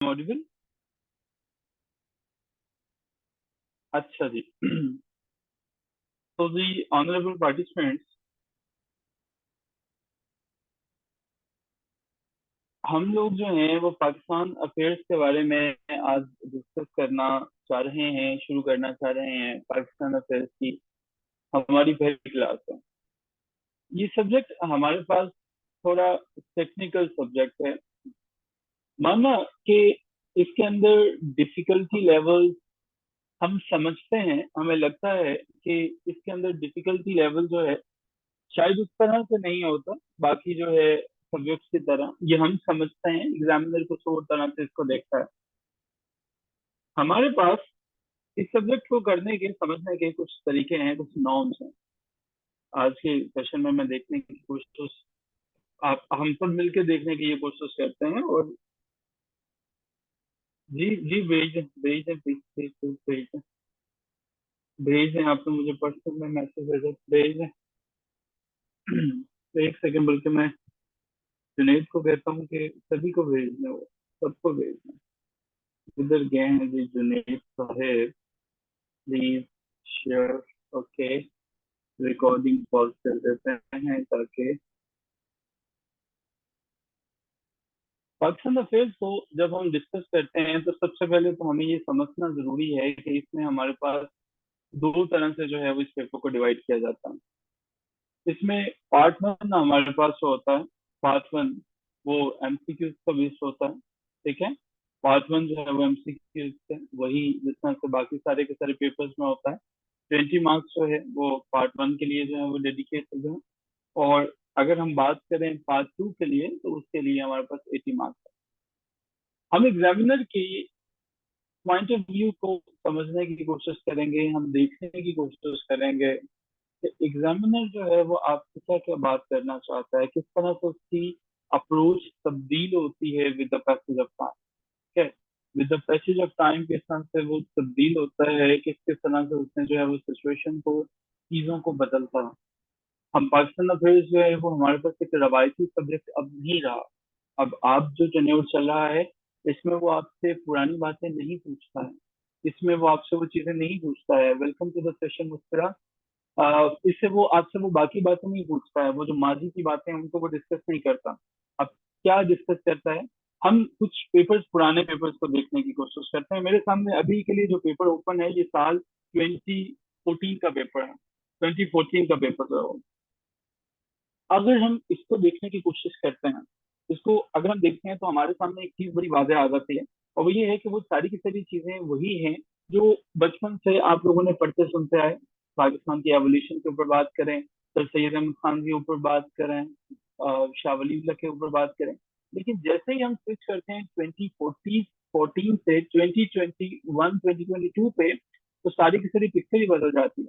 Audible? अच्छा जी। तो जी honourable participants, हम लोग जो हैं वो पाकिस्तान अफेयर्स के बारे में आज डिस्कस करना चाह रहे हैं, शुरू करना चाह रहे हैं। पाकिस्तान अफेयर्स की हमारी पहली क्लास है। ये सब्जेक्ट हमारे पास थोड़ा टेक्निकल सब्जेक्ट है। माना कि इसके अंदर डिफिकल्टी लेवल हम समझते हैं, हमें लगता है कि इसके अंदर डिफिकल्टी लेवल जो है शायद उस तरह से नहीं होता बाकी जो है सब्जेक्ट्स की तरह। ये हम समझते हैं, एग्जामिनर कुछ और तरह से इसको देखता है। हमारे पास इस सब्जेक्ट को करने के समझने के कुछ तरीके हैं, कुछ नॉर्म्स हैं। आज के सेशन में मैं देखने की कोशिश, आप हम सब मिलकर देखने की ये कोशिश करते हैं। और जी जी, भेज दें भेज दें, प्लीज प्लीज प्लीज भेज दें, भेज दें। आपने मुझे पर्सनल में मैसेज भेजा, भेज दें। तो एक सेकंड, बल्कि मैं जुनेद को कहता हूँ कि सभी को भेजना, वो सबको भेजना। इधर गए हैं जी जुनेद साहेब, please share. Okay, recording pause कर देते हैं ताकि पाकिस्तान अफेयर्स को जब हम डिस्कस करते हैं तो सबसे पहले तो हमें ये समझना जरूरी है कि इसमें हमारे पास दो तरह से जो है वो इस पेपर को डिवाइड किया जाता है। इसमें पार्ट वन हमारे पास जो होता है, पार्ट वन वो एमसीक्यू का बेस्ड होता है। ठीक है, पार्ट वन जो है वो एमसीक्यू से वही जिस तरह से बाकी सारे के सारे पेपर्स में होता है। 20 मार्क्स जो है वो पार्ट वन के लिए जो है वो डेडिकेटेड है। और अगर हम बात करें पार्ट टू के लिए तो उसके लिए हमारे पास 80 मार्क्स है। हम एग्जामिनर की पॉइंट ऑफ व्यू को समझने की कोशिश करेंगे, हम देखने की कोशिश करेंगे कि एग्जामिनर जो है वो आपसे क्या क्या बात करना चाहता है, किस तरह से उसकी अप्रोच तब्दील होती है with the passage of time. ठीक है, with the passage of time किस तरह से वो तब्दील होता है, किस किस तरह से उसने जो है वो सिचुएशन को, चीजों को बदलता है। हम पाकिस्तान अफेयर्स जो है वो हमारे पास एक रवायती सब्जेक्ट अब नहीं रहा। अब आप जो टेन्योर चल रहा है इसमें वो आपसे पुरानी बातें नहीं पूछता है, इसमें वो आपसे वो चीजें नहीं पूछता है। वेलकम टू द सेशन मुस्कुरा। इससे वो आपसे वो बाकी बातें नहीं पूछता है, वो जो माजी की बातें हैं उनको वो डिस्कस नहीं करता। अब क्या डिस्कस करता है, हम कुछ पेपर्स, पुराने पेपर्स को देखने की कोशिश करते हैं। मेरे सामने अभी के लिए जो पेपर ओपन है ये साल 2014 का पेपर है, 2014 का पेपर है। अगर हम इसको देखने की कोशिश करते हैं, इसको अगर हम देखते हैं तो हमारे सामने एक चीज बड़ी वाज़ेह आ जाती है। और वो ये है कि वो सारी की सारी चीजें वही हैं जो बचपन से आप लोगों ने पढ़ते सुनते आए। पाकिस्तान की एवोल्यूशन के ऊपर बात करें, सर सैयद अहमद खान के ऊपर बात करें, शाह वली अल्लाह के ऊपर बात करें। लेकिन जैसे ही हम स्विच करते हैं 2014 से 2021 2022 पे, तो सारी की सारी पिक्चर ही बदल जाती है।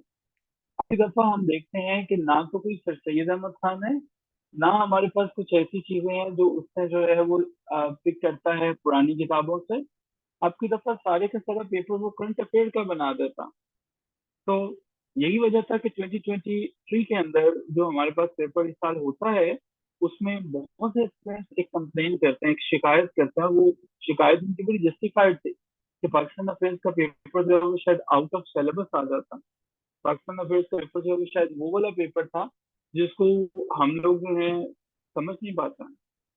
काफी दफा हम देखते हैं कि ना तो कोई सर सैयद अहमद खान है, ना हमारे पास कुछ ऐसी चीजें हैं जो उसने जो है वो पिक करता है पुरानी किताबों से। आपकी दफा सारे का सारा पेपर वो करंट अफेयर का बना देता। तो यही वजह था कि 2023 के अंदर जो हमारे पास पेपर इस साल होता है उसमें बहुत से स्टूडेंट्स एक कंप्लेन करते हैं, एक शिकायत करते हैं। वो शिकायत उनकी बड़ी जस्टिफाइड थी कि पाकिस्तान अफेयर्स का पेपर जो है वो शायद आउट ऑफ सिलेबस आ जाता। पाकिस्तान अफेयर्स का पेपर जो है वो शायद वो वाला पेपर था जिसको हम लोग जो है समझ नहीं पाता।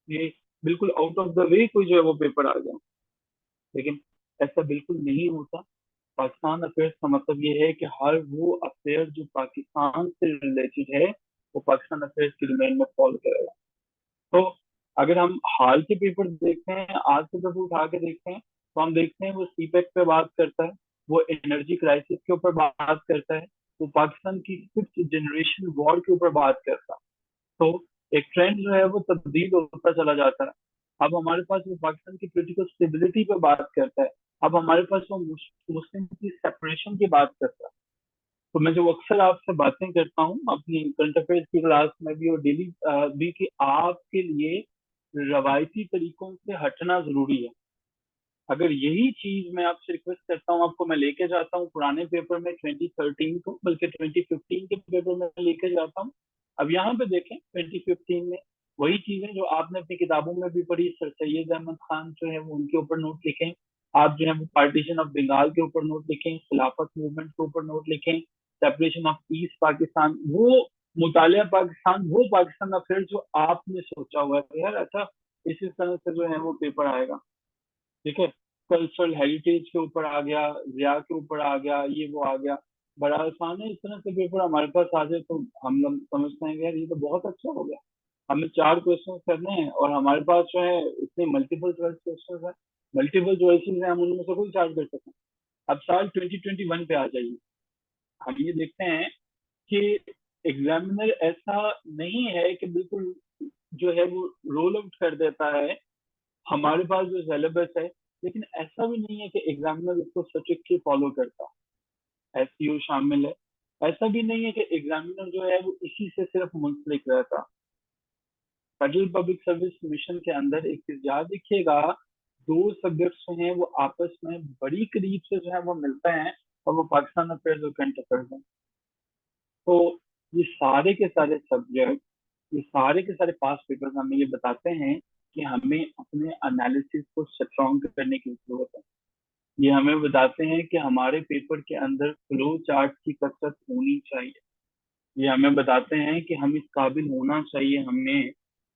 ये बिल्कुल आउट ऑफ द वे कोई जो है वो पेपर आ गया। लेकिन ऐसा बिल्कुल नहीं होता। पाकिस्तान अफेयर्स का मतलब ये है कि हर वो अफेयर जो पाकिस्तान से रिलेटेड है वो पाकिस्तान अफेयर्स की डोमेन में फॉलो करेगा। तो अगर हम हाल के पेपर देखते हैं, आज के पेपर उठा के देखते हैं, तो हम देखते हैं वो सीपेक पे बात करता है, वो एनर्जी क्राइसिस के ऊपर बात करता है, वो पाकिस्तान की फिफ्थ जनरेशन वॉर के ऊपर बात करता है। तो एक ट्रेंड जो है वो तब्दील होता चला जाता है। अब हमारे पास वो पाकिस्तान की पोलिटिकल स्टेबिलिटी पे बात करता है। अब हमारे पास वो मुस्लिम की सेपरेशन की बात करता है। तो मैं जो अक्सर आपसे बातें करता हूँ अपनी करंट अफेयर्स की क्लास में भी और डेली भी, कि आपके लिए रवायती तरीकों से हटना जरूरी है। अगर यही चीज मैं आपसे रिक्वेस्ट करता हूँ, आपको मैं लेके जाता हूँ पुराने पेपर में 2013 को, बल्कि 2015 के पेपर में लेके जाता हूँ। अब यहाँ पे देखें 2015 में वही चीजें जो आपने अपनी किताबों में भी पढ़ी, सर सैयद अहमद खान जो है वो उनके ऊपर नोट लिखें, आप जो है वो पार्टीशन ऑफ बंगाल के ऊपर नोट लिखें, खिलाफत मूवमेंट के ऊपर नोट लिखें, सेपरेशन ऑफ ईस्ट पाकिस्तान, वो मुतालिया पाकिस्तान, वो पाकिस्तान अफेयर जो आपने सोचा हुआ है यार, अच्छा इसी तरह से जो है वो पेपर आएगा। ठीक है, कल्चरल हेरिटेज के ऊपर आ गया, जिया के ऊपर आ गया, ये वो आ गया, बड़ा आसान है। इस तरह से पेपर हमारे पास आ जाए तो हम लोग समझते हैं कि यार ये तो बहुत अच्छा हो गया, हमें 4 क्वेश्चन करने हैं और हमारे पास जो है इतने मल्टीपल चॉइस क्वेश्चन है, मल्टीपल चॉइसेस है, हम उनमें से कोई 4 कर सकते हैं। अब साल 2021 पे आ जाइए, हम ये देखते हैं कि एग्जामिनर ऐसा नहीं है कि बिल्कुल जो है वो रोल आउट कर देता है हमारे पास जो सिलेबस है, लेकिन ऐसा भी नहीं है कि एग्जामिनर उसको स्ट्रिक्टली फॉलो करता, एसईओ शामिल है। ऐसा भी नहीं है कि एग्जामिनर जो है वो इसी से सिर्फ मुंसलिक रहता। फेडरल पब्लिक सर्विस मिशन के अंदर एक चीज याद रखिएगा, 2 सब्जेक्ट्स जो हैं वो आपस में बड़ी करीब से जो है वो मिलते हैं, और वो पाकिस्तान अफेयर्स और करंट अफेयर्स हैं। तो ये सारे के सारे सब्जेक्ट, ये सारे के सारे पास पेपर्स हमें ये बताते हैं कि हमें अपने एनालिसिस को स्ट्रॉन्ग करने की जरूरत है। ये हमें बताते हैं कि हमारे पेपर के अंदर फ्लो चार्ट की कसरत होनी चाहिए। ये हमें बताते हैं कि हम इस काबिल होना चाहिए हमें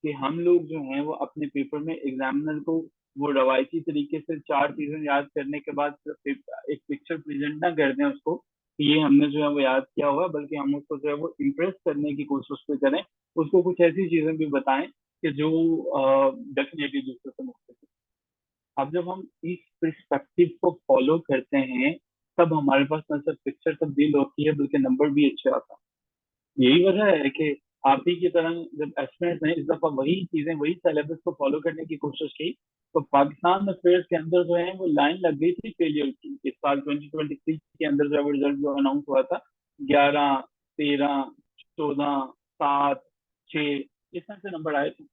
कि हम लोग जो हैं वो अपने पेपर में एग्जामिनर को वो रवायती तरीके से 4 चीजें याद करने के बाद सिर्फ एक पिक्चर प्रेजेंट ना कर दें उसको कि ये हमने जो है वो याद किया हुआ है, बल्कि हम उसको जो है वो इम्प्रेस करने की कोशिश भी करें, उसको कुछ ऐसी चीजें भी बताएं कि जो डेफिनेटली दूसरे से मुख्तलिफ है। अब जब हम इस पर्सपेक्टिव को फॉलो करते हैं, तब हमारे पास न सिर्फ पिक्चर तब्दील होती है बल्कि नंबर भी अच्छे आते हैं। यही वजह है कि आप ही की तरह जब एस्पिरेंट्स ने इस दफा वही चीजें, वही सिलेबस को फॉलो करने की कोशिश की, तो पाकिस्तान अफेयर्स के अंदर जो है वो लाइन लग गई थी फेलियर की। इस साल 2023 के अंदर जो रिजल्ट जो अनाउंस हुआ था, 11, 13, 14, 7, 6, इस तरह से नंबर आए थे।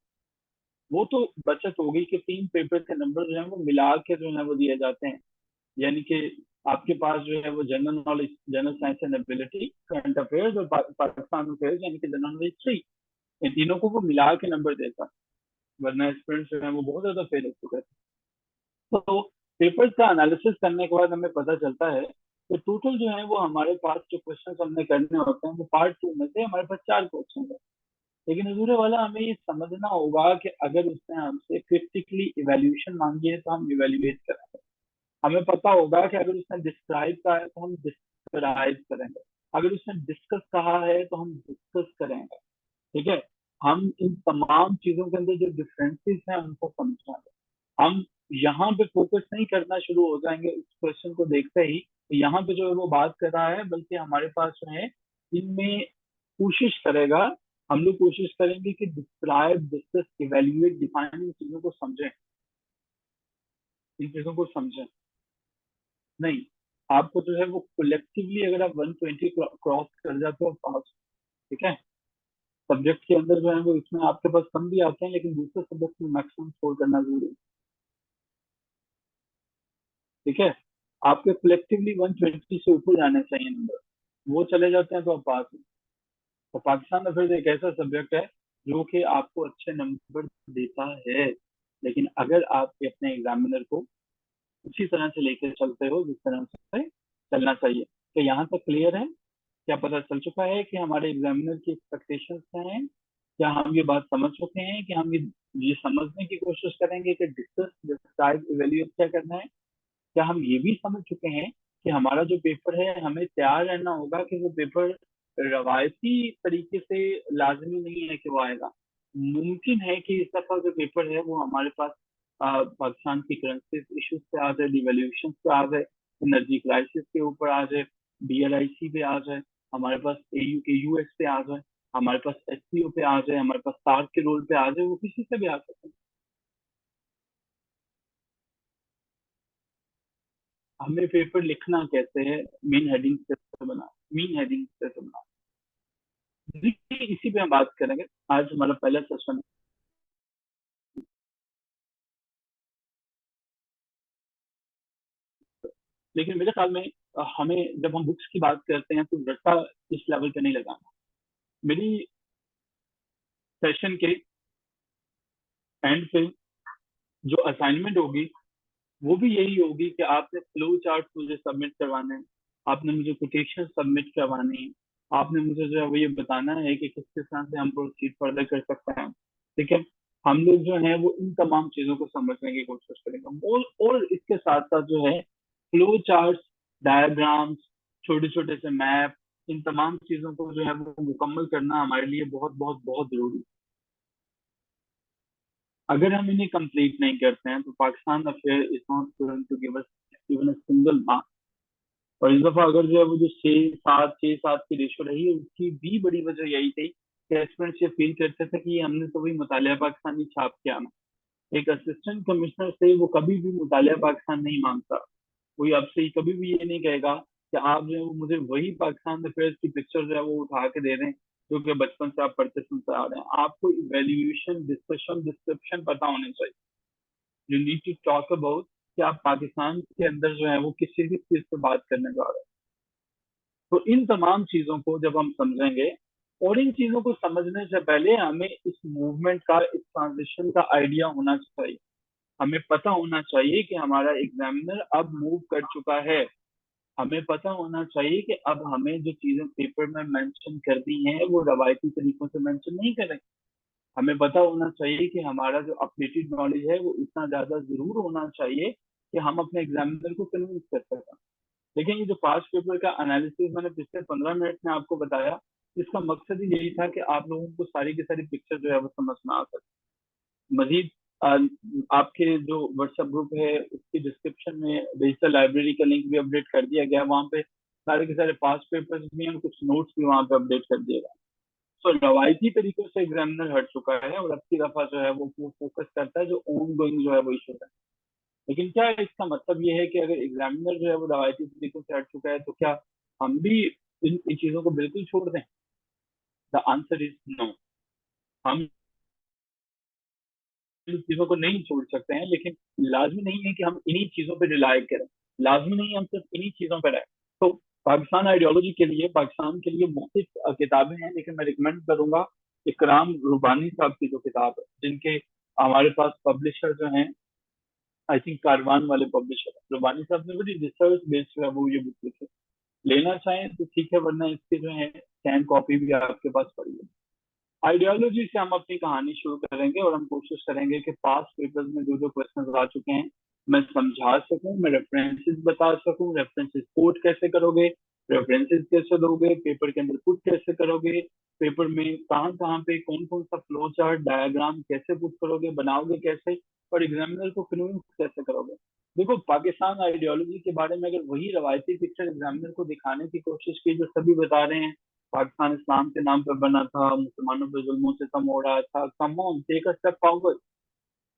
वो तो बचत हो गई कि 3 पेपर के नंबर जो है वो मिला के जो है वो दिए जाते हैं, यानी कि आपके पास जो है वो general knowledge, general science and ability, current affairs और पाकिस्तान अफेयर्स यानी कि जनरल नॉलेज 3, इन तीनों को वो मिला के नंबर देता, वरना स्टूडेंट्स जो है वो बहुत ज्यादा फेल हो चुके थे। तो पेपर्स का एनालिसिस करने के बाद हमें पता चलता है कि टोटल जो है वो हमारे पास जो क्वेश्चन हमने करने होते हैं वो पार्ट 2 में से हमारे पास 4 क्वेश्चन है। लेकिन अजूरे वाला हमें ये समझना होगा कि अगर उसने हमसे क्रिटिकली इवेल्यूशन मांगी है तो हम इवेल्युएट करेंगे। हमें पता होगा कि अगर उसने डिस्क्राइब कहा है तो हम डिस्क्राइब करेंगे, अगर उसने डिस्कस कहा है तो हम डिस्कस करेंगे। ठीक है, हम इन तमाम चीजों के अंदर जो डिफरेंसेस हैं उनको समझेंगे। हम यहाँ पे फोकस नहीं करना शुरू हो जाएंगे इस क्वेश्चन को देखते ही यहाँ पे जो है वो बात कर रहा है, बल्कि हमारे पास जो है इनमें कोशिश करेगा, हम लोग कोशिश करेंगे कि डिस्क्राइब, डिस्कस, इवेल्युएट, डिफाइन, इन चीजों को समझें, इन चीजों को समझें। नहीं, आपको जो है वो कलेक्टिवली अगर आप 120 क्रॉस कर जाते हो पास। ठीक है, सब्जेक्ट के अंदर जो है वो इसमें आपके पास कम भी आते हैं, लेकिन दूसरे सब्जेक्ट में मैक्सिमम स्कोर करना जरूरी है। ठीक है, आपके कलेक्टिवली 120 से ऊपर जाने चाहिए नंबर, वो चले जाते हैं तो आप पास हैं। तो पाकिस्तान अफेयर्स एक ऐसा सब्जेक्ट है जो कि आपको अच्छे नंबर देता है, लेकिन अगर आप अपने एग्जामिनर को उसी तरह से लेकर चलते हो जिस तरह से चलना चाहिए। तो यहाँ तक क्लियर है? क्या पता चल चुका है कि हमारे एग्जामिनर की एक्सपेक्टेशंस क्या हैं? क्या हम ये बात समझ चुके हैं कि हम ये समझने की कोशिश करेंगे कि डिस्कस, डिस्क्राइब, इवेल्युएट क्या करना है? क्या हम ये भी समझ चुके हैं कि हमारा जो पेपर है हमें तैयार रहना होगा कि वो पेपर रवायती तरीके से लाजमी नहीं है कि वो आएगा। मुमकिन है कि इस दफा जो पेपर है वो हमारे पास पाकिस्तान की करेंसी इश्यूज पे आ जाए, डिवेल्यूशन पे आ जाए, एनर्जी क्राइसिस के ऊपर आ जाए, BRIC पे आ जाए, हमारे पास AU के US पे आ जाए, हमारे पास SCO पे आ जाए, हमारे पास SARC के रोल पे आ जाए, वो किसी से भी आ सकते हैं। हमें पेपर लिखना कैसे है, मेन हेडिंग कैसे बना, मेन हेडिंग कैसे बना, इसी पे हम बात करेंगे। आज हमारा पहला सेशन है। लेकिन मेरे ख्याल में हमें जब हम बुक्स की बात करते हैं तो रट्टा इस लेवल पे नहीं लगाना। मेरी सेशन के एंड पे जो असाइनमेंट होगी वो भी यही होगी कि आपने फ्लो चार्ट मुझे सबमिट करवाने हैं, आपने मुझे कोटेशन सबमिट करवानी है, आपने मुझे जो है वो ये बताना है कि किस किस तरह से हम प्रोसीड फर्दर कर सकते हैं। ठीक है, हम लोग जो है वो इन तमाम चीजों को समझने की कोशिश करेंगे, और इसके साथ साथ जो है फ्लो चार्ट, डायग्राम्स, छोटे छोटे से मैप, इन तमाम चीजों को जो है वो मुकम्मल करना हमारे लिए बहुत बहुत बहुत जरूरी है। अगर हम इन्हें कंप्लीट नहीं करते हैं तो Pakistan affair is not going to give us even a single mark. और इस दफा अगर जो है वो जो 6-7 की रेशो रही है, उसकी भी बड़ी वजह यही थी कि एस्पिरेंट्स ये फील करते थे कि हमने तो वही मुतालिया पाकिस्तानी छाप के आना। एक असिस्टेंट कमिश्नर से वो कभी भी मुतालिया पाकिस्तान नहीं मांगता, कोई आपसे कभी भी ये नहीं कहेगा कि आप जो है वो मुझे वही पाकिस्तान अफेयर्स की पिक्चर जो है वो उठा के दे दें जो कि बचपन से आप पढ़ते सुनते आ रहे हैं। आपको इवेल्युएशन, डिस्कशन, डिस्क्रिप्शन पता होने चाहिए। You need to talk about कि आप पाकिस्तान के अंदर जो है वो किस चीज पे बात करने जा रहे हैं। तो इन तमाम चीजों को जब हम समझेंगे, और इन चीजों को समझने से पहले हमें इस मूवमेंट का, इस ट्रांजिशन का आइडिया होना चाहिए। हमें पता होना चाहिए कि हमारा एग्जामिनर अब मूव कर चुका है। हमें पता होना चाहिए कि अब हमें जो चीजें पेपर में मेंशन करनी है वो रवायती तरीकों से मेंशन नहीं करें। हमें पता होना चाहिए कि हमारा जो अपडेटेड नॉलेज है वो इतना ज्यादा जरूर होना चाहिए कि हम अपने एग्जामिनर को कन्विंस कर सकें। लेकिन ये जो पास्ट पेपर का एनालिसिस मैंने पिछले 15 मिनट में आपको बताया, इसका मकसद ही यही था कि आप लोगों को सारी की सारी पिक्चर जो है वो समझ में आ सके। मजीद आपके जो व्हाट्सएप ग्रुप है उसकी डिस्क्रिप्शन में डिजिटल लाइब्रेरी का लिंक भी अपडेट कर दिया गया, वहाँ पे सारे के सारे पास्ट पेपर्स भी हैं, कुछ नोट्स भी वहाँ पे अपडेट कर दिए गए। तो रवायती तरीकों से एग्जामिनर हट चुका है और अब की दफा जो है वो फोकस करता है जो ऑन गोइंग जो है वो इशू है। लेकिन क्या इसका मतलब ये है कि अगर एग्जामिनर जो है वो रवायती तरीकों से हट चुका है तो क्या हम भी इन चीजों को बिल्कुल छोड़ दें? The answer is no. हम इन चीजों को नहीं छोड़ सकते हैं, लेकिन लाजमी नहीं है कि हम इन्हीं चीजों पर रिलाय करें। लाजमी नहीं है हम सिर्फ इन्हीं चीजों पर रहें। तो पाकिस्तान आइडियोलॉजी के लिए, पाकिस्तान के लिए मुख्तलिफ किताबें हैं, लेकिन मैं रिकमेंड करूंगा इकराम रुबानी साहब की जो किताब है, जिनके हमारे पास पब्लिशर जो हैं, आई थिंक कारवान वाले पब्लिशर रुबानी साहब ने बड़ी रिसर्च बेस्ड जो है वो ये बुक लिखी। लेना चाहें तो ठीक है, वरना इसके जो है स्कैन कॉपी भी आपके पास पड़ी है। आइडियोलॉजी से हम अपनी कहानी शुरू करेंगे और हम कोशिश करेंगे कि पास्ट पेपर्स में जो जो क्वेश्चन आ चुके हैं मैं समझा सकूं, मैं रेफरेंसेस बता सकूं। रेफरेंसेस कोट कैसे करोगे, रेफरेंसेस कैसे दोगे, पेपर के अंदर पुट कैसे करोगे, पेपर में कहाँ कहाँ पे कौन कौन सा फ्लो चार्ट, डायग्राम कैसे पुट करोगे, बनाओगे कैसे, और एग्जामिनर को कन्विंस कैसे करोगे। देखो, पाकिस्तान आइडियोलॉजी के बारे में अगर वही रवायती पिक्चर एग्जामिनर को दिखाने की कोशिश की जो सभी बता रहे हैं, पाकिस्तान इस्लाम के नाम पर बना था, मुसलमानों पर जुल्मों से कम हो रहा था, come on take a step forward,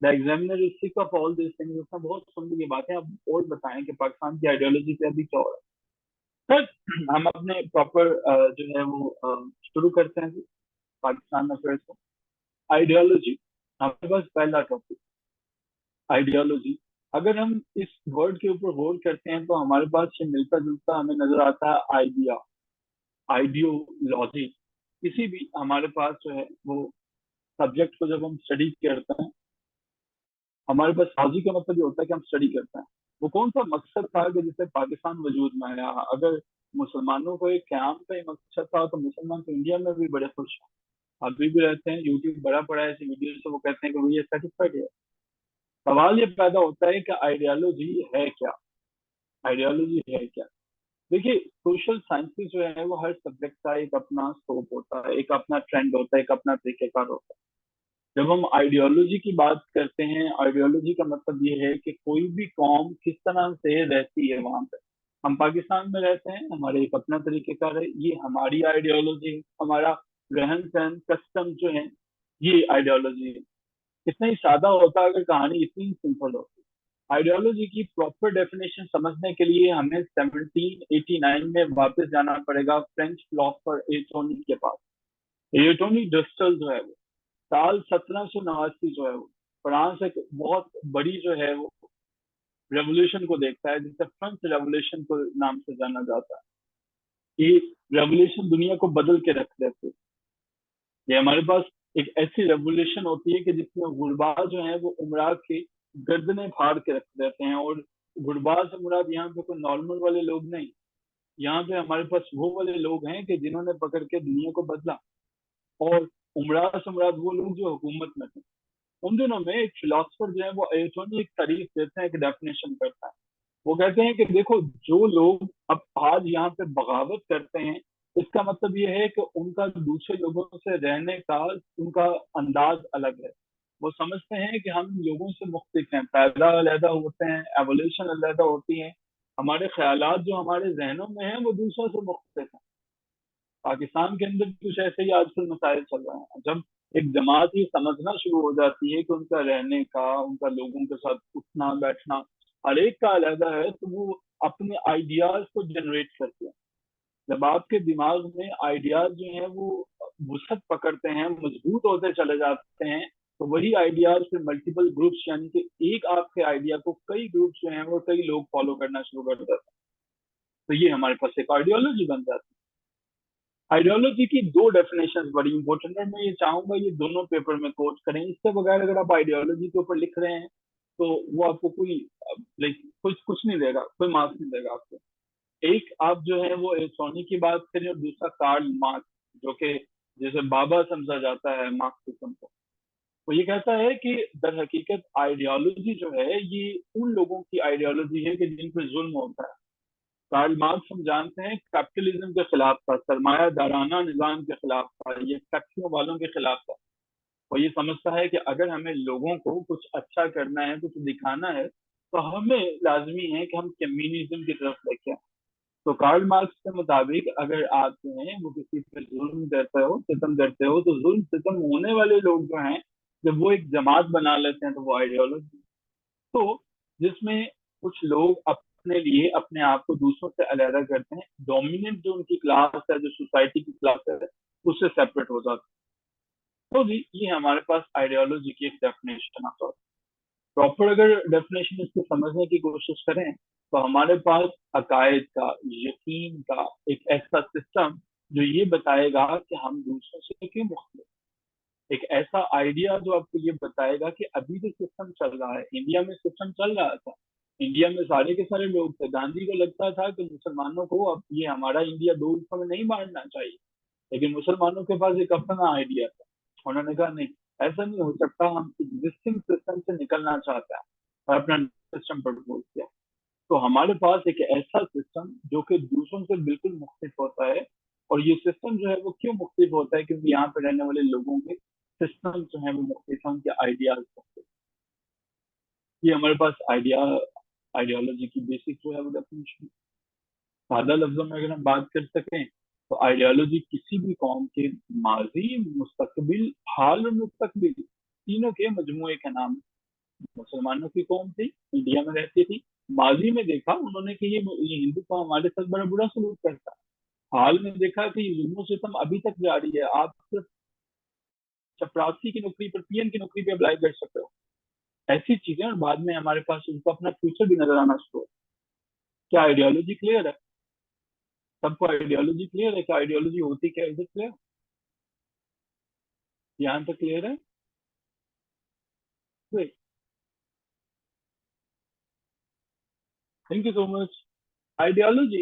the examiner is sick of all this things. उसने बहुत सुंदर की बातें, अब और बताएं कि पाकिस्तान की आइडियोलॉजी पे अभी क्या हो रहा है। सर, हम अपने प्रॉपर जो है वो शुरू करते हैं पाकिस्तान अफेयर्स को। आइडियोलॉजी हमारे पास पहला टॉपिक, आइडियोलॉजी। अगर हम इस वर्ड के ऊपर गौर करते हैं तो हमारे पास ये मिलता जुलता हमें नजर आता है आइडिया, आइडियोलॉजी। किसी भी हमारे पास जो है वो सब्जेक्ट को जब हम स्टडी करते हैं, हमारे पास लॉजी का मतलब ये होता है कि हम स्टडी करते हैं वो कौन सा मकसद था कि जिससे पाकिस्तान वजूद में आया। अगर मुसलमानों को एक क्याम का ही मकसद था तो मुसलमान तो इंडिया में भी बड़े खुश हैं, अभी भी रहते हैं, यूट्यूब बड़ा पड़ा है ऐसी वीडियो से, वो कहते हैं कि वो ये सेटिस्फाइड है। सवाल ये पैदा होता है कि आइडियोलॉजी है क्या, आइडियोलॉजी है क्या। देखिए, सोशल साइंसेज जो है वो हर सब्जेक्ट का एक अपना स्कोप होता है, एक अपना ट्रेंड होता है, एक अपना तरीकेकार होता है। जब हम आइडियोलॉजी की बात करते हैं, आइडियोलॉजी का मतलब ये है कि कोई भी कौम किस तरह से रहती है वहां पे। हम पाकिस्तान में रहते हैं, हमारे एक अपना तरीकेकार है, ये हमारी आइडियोलॉजी है। हमारा रहन सहन, कस्टम जो है, ये आइडियोलॉजी है। कितना ही सादा होता अगर कहानी इतनी सिंपल होती। आइडियोलॉजी की प्रॉपर डेफिनेशन समझने के लिए हमें 1789 में वापस जाना पड़ेगा फ्रेंच फिलोसफर एटोनी के पास। एटोनी डस्टल जो है वो साल 1789 जो है वो फ्रांस एक बहुत बड़ी जो है वो रेवोल्यूशन को देखता है, जिसे फ्रेंच रेवोल्यूशन को नाम से जाना जाता है। ये रेवोल्यूशन दुनिया को बदल के रख देते। ये हमारे पास एक ऐसी रेवोल्यूशन होती है कि जिसमें गुरबाज जो है वो उमरा की गर्दनें फाड़ के रख देते हैं। और गुरबाज से मुराद यहाँ पे कोई नॉर्मल वाले लोग नहीं, यहाँ पे हमारे पास वो वाले लोग हैं कि जिन्होंने पकड़ के दुनिया को बदला। और उमरा से मुराद वो लोग जो हुकूमत में थे। उन दिनों में एक फिलोसफर जो है वो अयतोनी एक तारीफ देते हैं, एक डेफिनेशन करता है। वो कहते हैं कि देखो, जो लोग अब आज यहाँ पे बगावत करते हैं, इसका मतलब ये है कि उनका दूसरे लोगों से रहने का उनका अंदाज अलग है। वो समझते हैं कि हम लोगों से मुख्तलिफ हैं, पैदा अलहदा होते हैं, एवोल्यूशन अलहदा होती है, हमारे ख्यालात जो हमारे जहनों में हैं वो दूसरों से मुख्तलिफ हैं। पाकिस्तान के अंदर कुछ ऐसे ही आजकल मसाइल चल रहे हैं। जब एक जमात ही समझना शुरू हो जाती है कि उनका रहने का, उनका लोगों के साथ उठना बैठना हर एक का अलहदा है, तो वो अपने आइडियाज को जनरेट करते हैं। जब आपके दिमाग में आइडियाज जो हैं वो वसत पकड़ते हैं, मजबूत होते चले जाते हैं, तो वही आइडियाज फिर मल्टीपल ग्रुप्स, यानी कि एक आपके आइडिया को कई ग्रुप्स जो हैं वो कई लोग फॉलो करना शुरू कर देते हैं। तो ये हमारे पास एक आइडियोलॉजी बन जाती है। आइडियोलॉजी की दो डेफिनेशंस बड़ी इंपॉर्टेंट है, मैं ये चाहूंगा ये दोनों पेपर में कोट करें। इसके बगैर अगर आप आइडियोलॉजी के ऊपर लिख रहे हैं तो वो आपको कोई लाइक कुछ कुछ नहीं देगा, कोई मार्क्स नहीं देगा आपको। एक आप जो है वो सोनी की बात करें, और दूसरा कार्ल मार्क्स, जो कि जैसे बाबा समझा जाता है मार्क्सिज्म को। वो ये कहता है कि दर हकीकत आइडियोलॉजी जो है ये उन लोगों की आइडियोलॉजी है कि जिन पर जुल्म होता है। कार्ल मार्क्स हम जानते हैं कैपिटलिज्म के खिलाफ था, सरमायादाराना निजाम के खिलाफ था, ये फैक्ट्रियों वालों के खिलाफ था। और ये समझता है कि अगर हमें लोगों को कुछ अच्छा करना है, कुछ दिखाना है, तो हमें लाजमी है कि हम कम्युनिज्म की तरफ लेके आए। तो कार्ल मार्क्स के मुताबिक अगर आप जो है वो किसी पे जुल्म करते हो, सितम करते हो, तो जुल्म सितम होने वाले लोग जो हैं, जब वो एक जमात बना लेते हैं तो वो आइडियोलॉजी, तो जिसमें कुछ लोग अपने लिए अपने आप को दूसरों से अलग करते हैं, डोमिनेंट जो उनकी क्लास है, जो सोसाइटी की क्लास है, उससे सेपरेट हो जाते हैं। तो जी ये हमारे पास आइडियोलॉजी की एक डेफिनेशन आता है। प्रॉपर अगर डेफिनेशन इसको समझने की कोशिश करें, तो हमारे पास अकायद का, यकीन का एक ऐसा सिस्टम जो ये बताएगा कि हम दूसरों से क्यों मुख्तलिफ। एक ऐसा आइडिया जो आपको ये बताएगा कि अभी जो सिस्टम चल रहा है, इंडिया में सिस्टम चल रहा था, इंडिया में सारे के सारे लोग थे, गांधी को लगता था कि मुसलमानों को अब ये हमारा इंडिया दो हिस्सों में नहीं बांटना चाहिए। लेकिन मुसलमानों के पास एक अपना आइडिया था, उन्होंने कहा नहीं, ऐसा नहीं हो सकता, हम एग्जिस्टिंग सिस्टम से निकलना चाहते हैं, और अपना सिस्टम प्रपोज किया। तो हमारे पास एक ऐसा सिस्टम जो कि दूसरों से बिल्कुल मुख्तलिफ होता है। और ये सिस्टम जो है वो क्यों मुख्तलिफ होता है, क्योंकि यहाँ पे रहने वाले लोगों के सिस्टम जो है वो मुख्तलिफ हैं, उनके आइडियाज मुख्तलिफ। ये हमारे पास आइडियोलॉजी की बेसिक जो है वो डेफिनेशन। सादा लफ्जों में अगर हम बात कर सकें, तो आइडियोलॉजी किसी भी कौम के माजी, मुस्तकबिल, हाल और मुस्तकबिल तीनों के मजमूए का नाम है। मुसलमानों की कौम थी, इंडिया में रहती थी, माजी में देखा उन्होंने कि ये हिंदू कौम हमारे साथ बड़ा बुरा सलूक करता है। हाल में देखा कि ये जुल्म सितम अभी तक जारी है, आप सिर्फ चपरासी की नौकरी पर, पीएन की नौकरी पर अप्लाई कर सकते हो, ऐसी चीजें। और बाद में हमारे पास उनको अपना फ्यूचर भी नजर आना शुरू हो। क्या आइडियोलॉजी क्लियर है? सबको आइडियोलॉजी क्लियर है? क्या आइडियोलॉजी होती क्या है, इज इट क्लियर? यहाँ तक क्लियर है? Thank you so much. Ideology,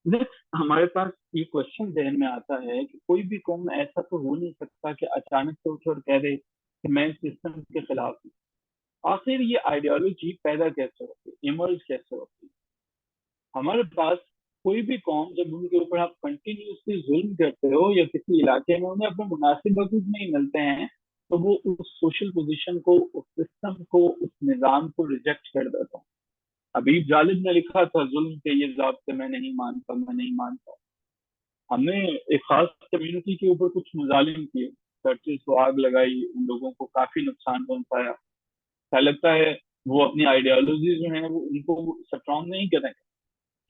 next हमारे पास ये क्वेश्चन ध्यान में आता है कि कोई भी कौम ऐसा तो हो नहीं सकता कि अचानक से उठ और कह दे कि मैं सिस्टम के खिलाफ हूँ। आखिर ये आइडियोलॉजी पैदा कैसे होती है, इमर्ज कैसे होती है? हमारे पास कोई भी कौम, जब उनके ऊपर आप कंटिन्यूसली जुल्म करते हो या किसी इलाके में उन्हें अपने मुनासिब वजूद नहीं मिलते हैं, तो वो उस सोशल पोजीशन को, उस सिस्टम को, उस निज़ाम को रिजेक्ट कर देता है। हबीब जालिब ने लिखा था, जुल्म के ये ज़ाब्ते मैं नहीं मानता, मैं नहीं मानता। हमने एक खास कम्युनिटी के ऊपर कुछ मुजालिम किए, चर्चेज को आग लगाई, उन लोगों को काफी नुकसान पहुंचाया। क्या लगता है वो अपनी आइडियोलॉजी जो है वो उनको स्ट्रॉन्ग नहीं करेंगे?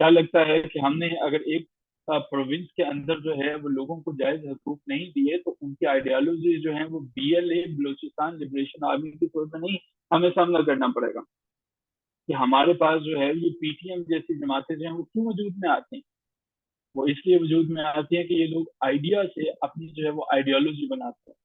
क्या लगता है कि हमने अगर एक प्रोविंस के अंदर जो है वो लोगों को जायज हकूक नहीं दिए, तो उनकी आइडियोलॉजी जो है वो बीएलए, बलूचिस्तान लिबरेशन आर्मी के तौर पर नहीं, हमें सामना करना पड़ेगा कि हमारे पास जो है ये पीटीएम जैसी जमातें जो हैं वो क्यों वजूद में आती हैं। वो इसलिए वजूद में आती है कि ये लोग आइडिया से अपनी जो है वो आइडियोलॉजी बनाते हैं।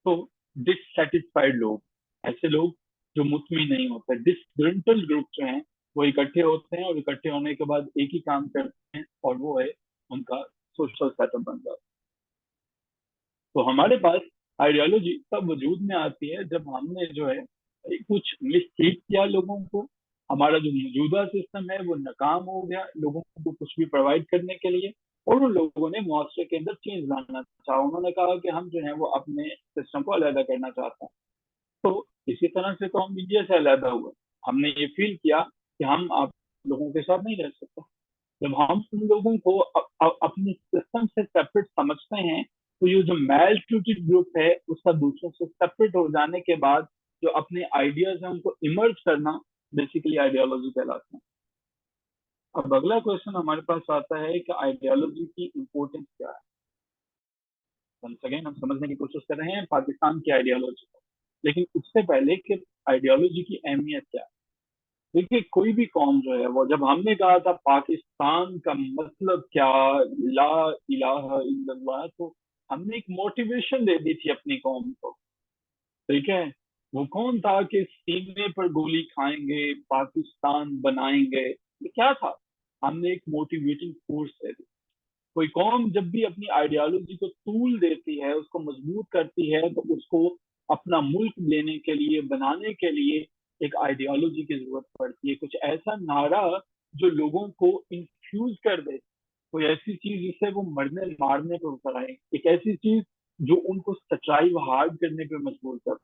तो डिससेटिस्फाइड लोग, ऐसे लोग जो मुतमिन नहीं होते, डिसग्रंटल्ड ग्रुप जो हैं, वो इकट्ठे होते हैं, और इकट्ठे होने के बाद एक ही काम करते हैं, और वो है उनका सोशल सेटअप बन जाता है। तो हमारे पास आइडियोलॉजी तब वजूद में आती है जब हमने जो है कुछ मिसलीड किया लोगों को, हमारा जो मौजूदा सिस्टम है वो नाकाम हो गया लोगों को कुछ भी प्रोवाइड करने के लिए, और उन लोगों ने मुआशरे के अंदर चेंज लाना चाहा। उन्होंने कहा कि हम जो है वो अपने सिस्टम को अलग करना चाहते हैं। तो इसी तरह से तो हम इंडिया से अलग हुए। हमने ये फील किया कि हम आप लोगों के साथ नहीं रह सकते। जब हम उन लोगों को अपने सिस्टम से सेपरेट समझते हैं, तो ये जो मेल ट्यूटेड ग्रुप है उसका दूसरों से सेपरेट हो जाने के बाद जो अपने आइडियाज है उनको इमर्ज करना, बेसिकली आइडियोलॉजी कहलाता है। अब अगला क्वेश्चन हमारे पास आता है कि आइडियोलॉजी की इम्पोर्टेंस क्या है। वंस अगेन हम समझने की कोशिश कर रहे हैं पाकिस्तान की आइडियोलॉजी को, लेकिन उससे पहले कि आइडियोलॉजी की अहमियत क्या है। देखिए, कोई भी कौम जो है वो, जब हमने कहा था पाकिस्तान का मतलब क्या, ला इलाहा इल्लल्लाह, तो हमने एक मोटिवेशन दे दी थी अपनी कौम को। ठीक है, वो कौन था कि सीने पर गोली खाएंगे पाकिस्तान बनाएंगे, ये क्या था? हमने एक मोटिवेटिंग फोर्स दे दी। कोई कौम जब भी अपनी आइडियोलॉजी को तूल देती है, उसको मजबूत करती है, तो उसको अपना मुल्क लेने के लिए, बनाने के लिए एक आइडियोलॉजी की जरूरत पड़ती है। कुछ ऐसा नारा जो लोगों को इंफ्यूज कर दे, कोई ऐसी चीज जिससे वो मरने मारने पर उतर आए, एक ऐसी चीज जो उनको सच्चाई व हार्ड करने पे मजबूर कर,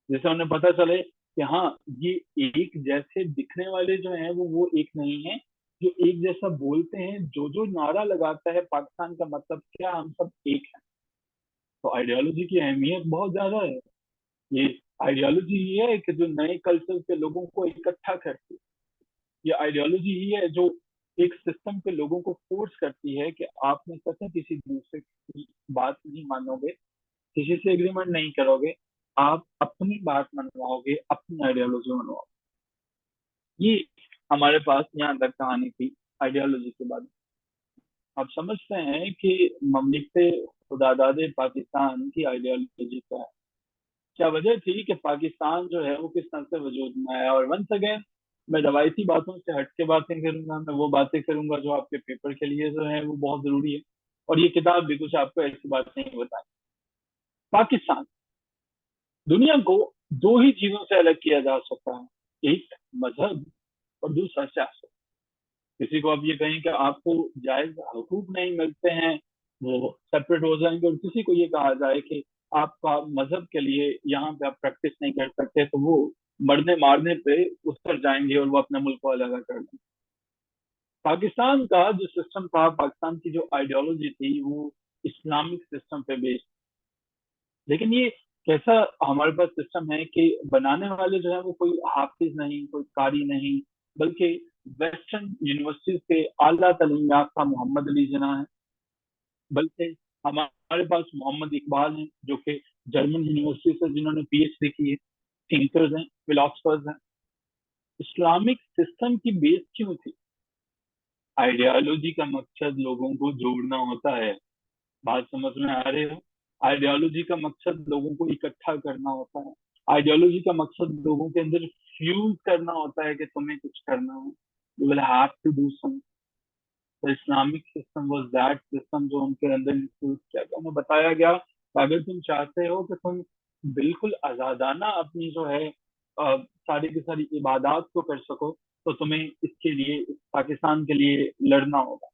जैसे उन्हें पता चले कि हाँ, ये एक जैसे दिखने वाले जो हैं वो एक नहीं है, जो एक जैसा बोलते हैं, जो जो नारा लगाता है पाकिस्तान का मतलब क्या, हम सब एक हैं। तो आइडियोलॉजी की अहमियत बहुत ज्यादा है। ये आइडियोलॉजी ही है कि जो नए कल्चर के लोगों को इकट्ठा करती है। ये आइडियोलॉजी ही है जो एक सिस्टम के लोगों को फोर्स करती है कि आप में सच किसी दूसरे की बात नहीं मानोगे, किसी से एग्रीमेंट नहीं करोगे, आप अपनी बात मनवाओगे, अपनी आइडियोलॉजी मनवाओगे। ये हमारे पास यहाँ तक कहानी थी आइडियोलॉजी के बारे में। आप समझते हैं कि ममलिकत खुदादाद पाकिस्तान की आइडियोलॉजी क्या है, क्या वजह थी कि पाकिस्तान जो है वो किस तरह से वजूद में आया। और वंस अगेन मैं रवायती बातों से हट के बातें करूंगा, मैं वो बातें करूंगा जो आपके पेपर के लिए जो है वो बहुत जरूरी है, और ये किताब भी कुछ आपको ऐसी बात नहीं बताए। पाकिस्तान, दुनिया को दो ही चीजों से अलग किया जा सकता है, एक मजहब और दूसरा सियासत। किसी को आप ये कहें कि आपको जायज हकूक नहीं मिलते हैं, वो सेपरेट हो जाएंगे, और किसी को ये कहा जाए कि आपका मजहब के लिए यहाँ पे आप प्रैक्टिस नहीं कर सकते, तो वो मरने मारने पे उतर जाएंगे और वो अपने मुल्क को अलग कर देंगे। पाकिस्तान का जो सिस्टम था, पाकिस्तान की जो आइडियोलॉजी थी, वो इस्लामिक सिस्टम पे बेस्ड। लेकिन ये कैसा हमारे पास सिस्टम है कि बनाने वाले जो है वो कोई हाफिज नहीं, कोई कारी नहीं, बल्कि वेस्टर्न यूनिवर्सिटी से आला तालीम याफ्ता मोहम्मद अली जिन्ना है। बल्कि हमारे पास मोहम्मद इकबाल हैं जो कि जर्मन यूनिवर्सिटी से जिन्होंने पीएचडी की है, थिंकर्स हैं, फिलोसफर्स हैं। इस्लामिक सिस्टम की बेस क्यों थी? आइडियोलॉजी का मकसद लोगों को जोड़ना होता है। बात समझ में आ रही हो? आइडियोलॉजी का मकसद लोगों को इकट्ठा करना होता है। आइडियोलॉजी का मकसद लोगों के अंदर फ्यूज करना होता है कि तुम्हें कुछ करना है, you will have to do something. तो Islamic system was that system जो उनके अंदर इंफ्यूज किया गया। उन्हें बताया गया कि अगर तुम चाहते हो कि तुम बिल्कुल आजादाना अपनी जो है सारी की सारी इबादत को कर सको, तो तुम्हें इसके लिए, पाकिस्तान के लिए लड़ना होगा।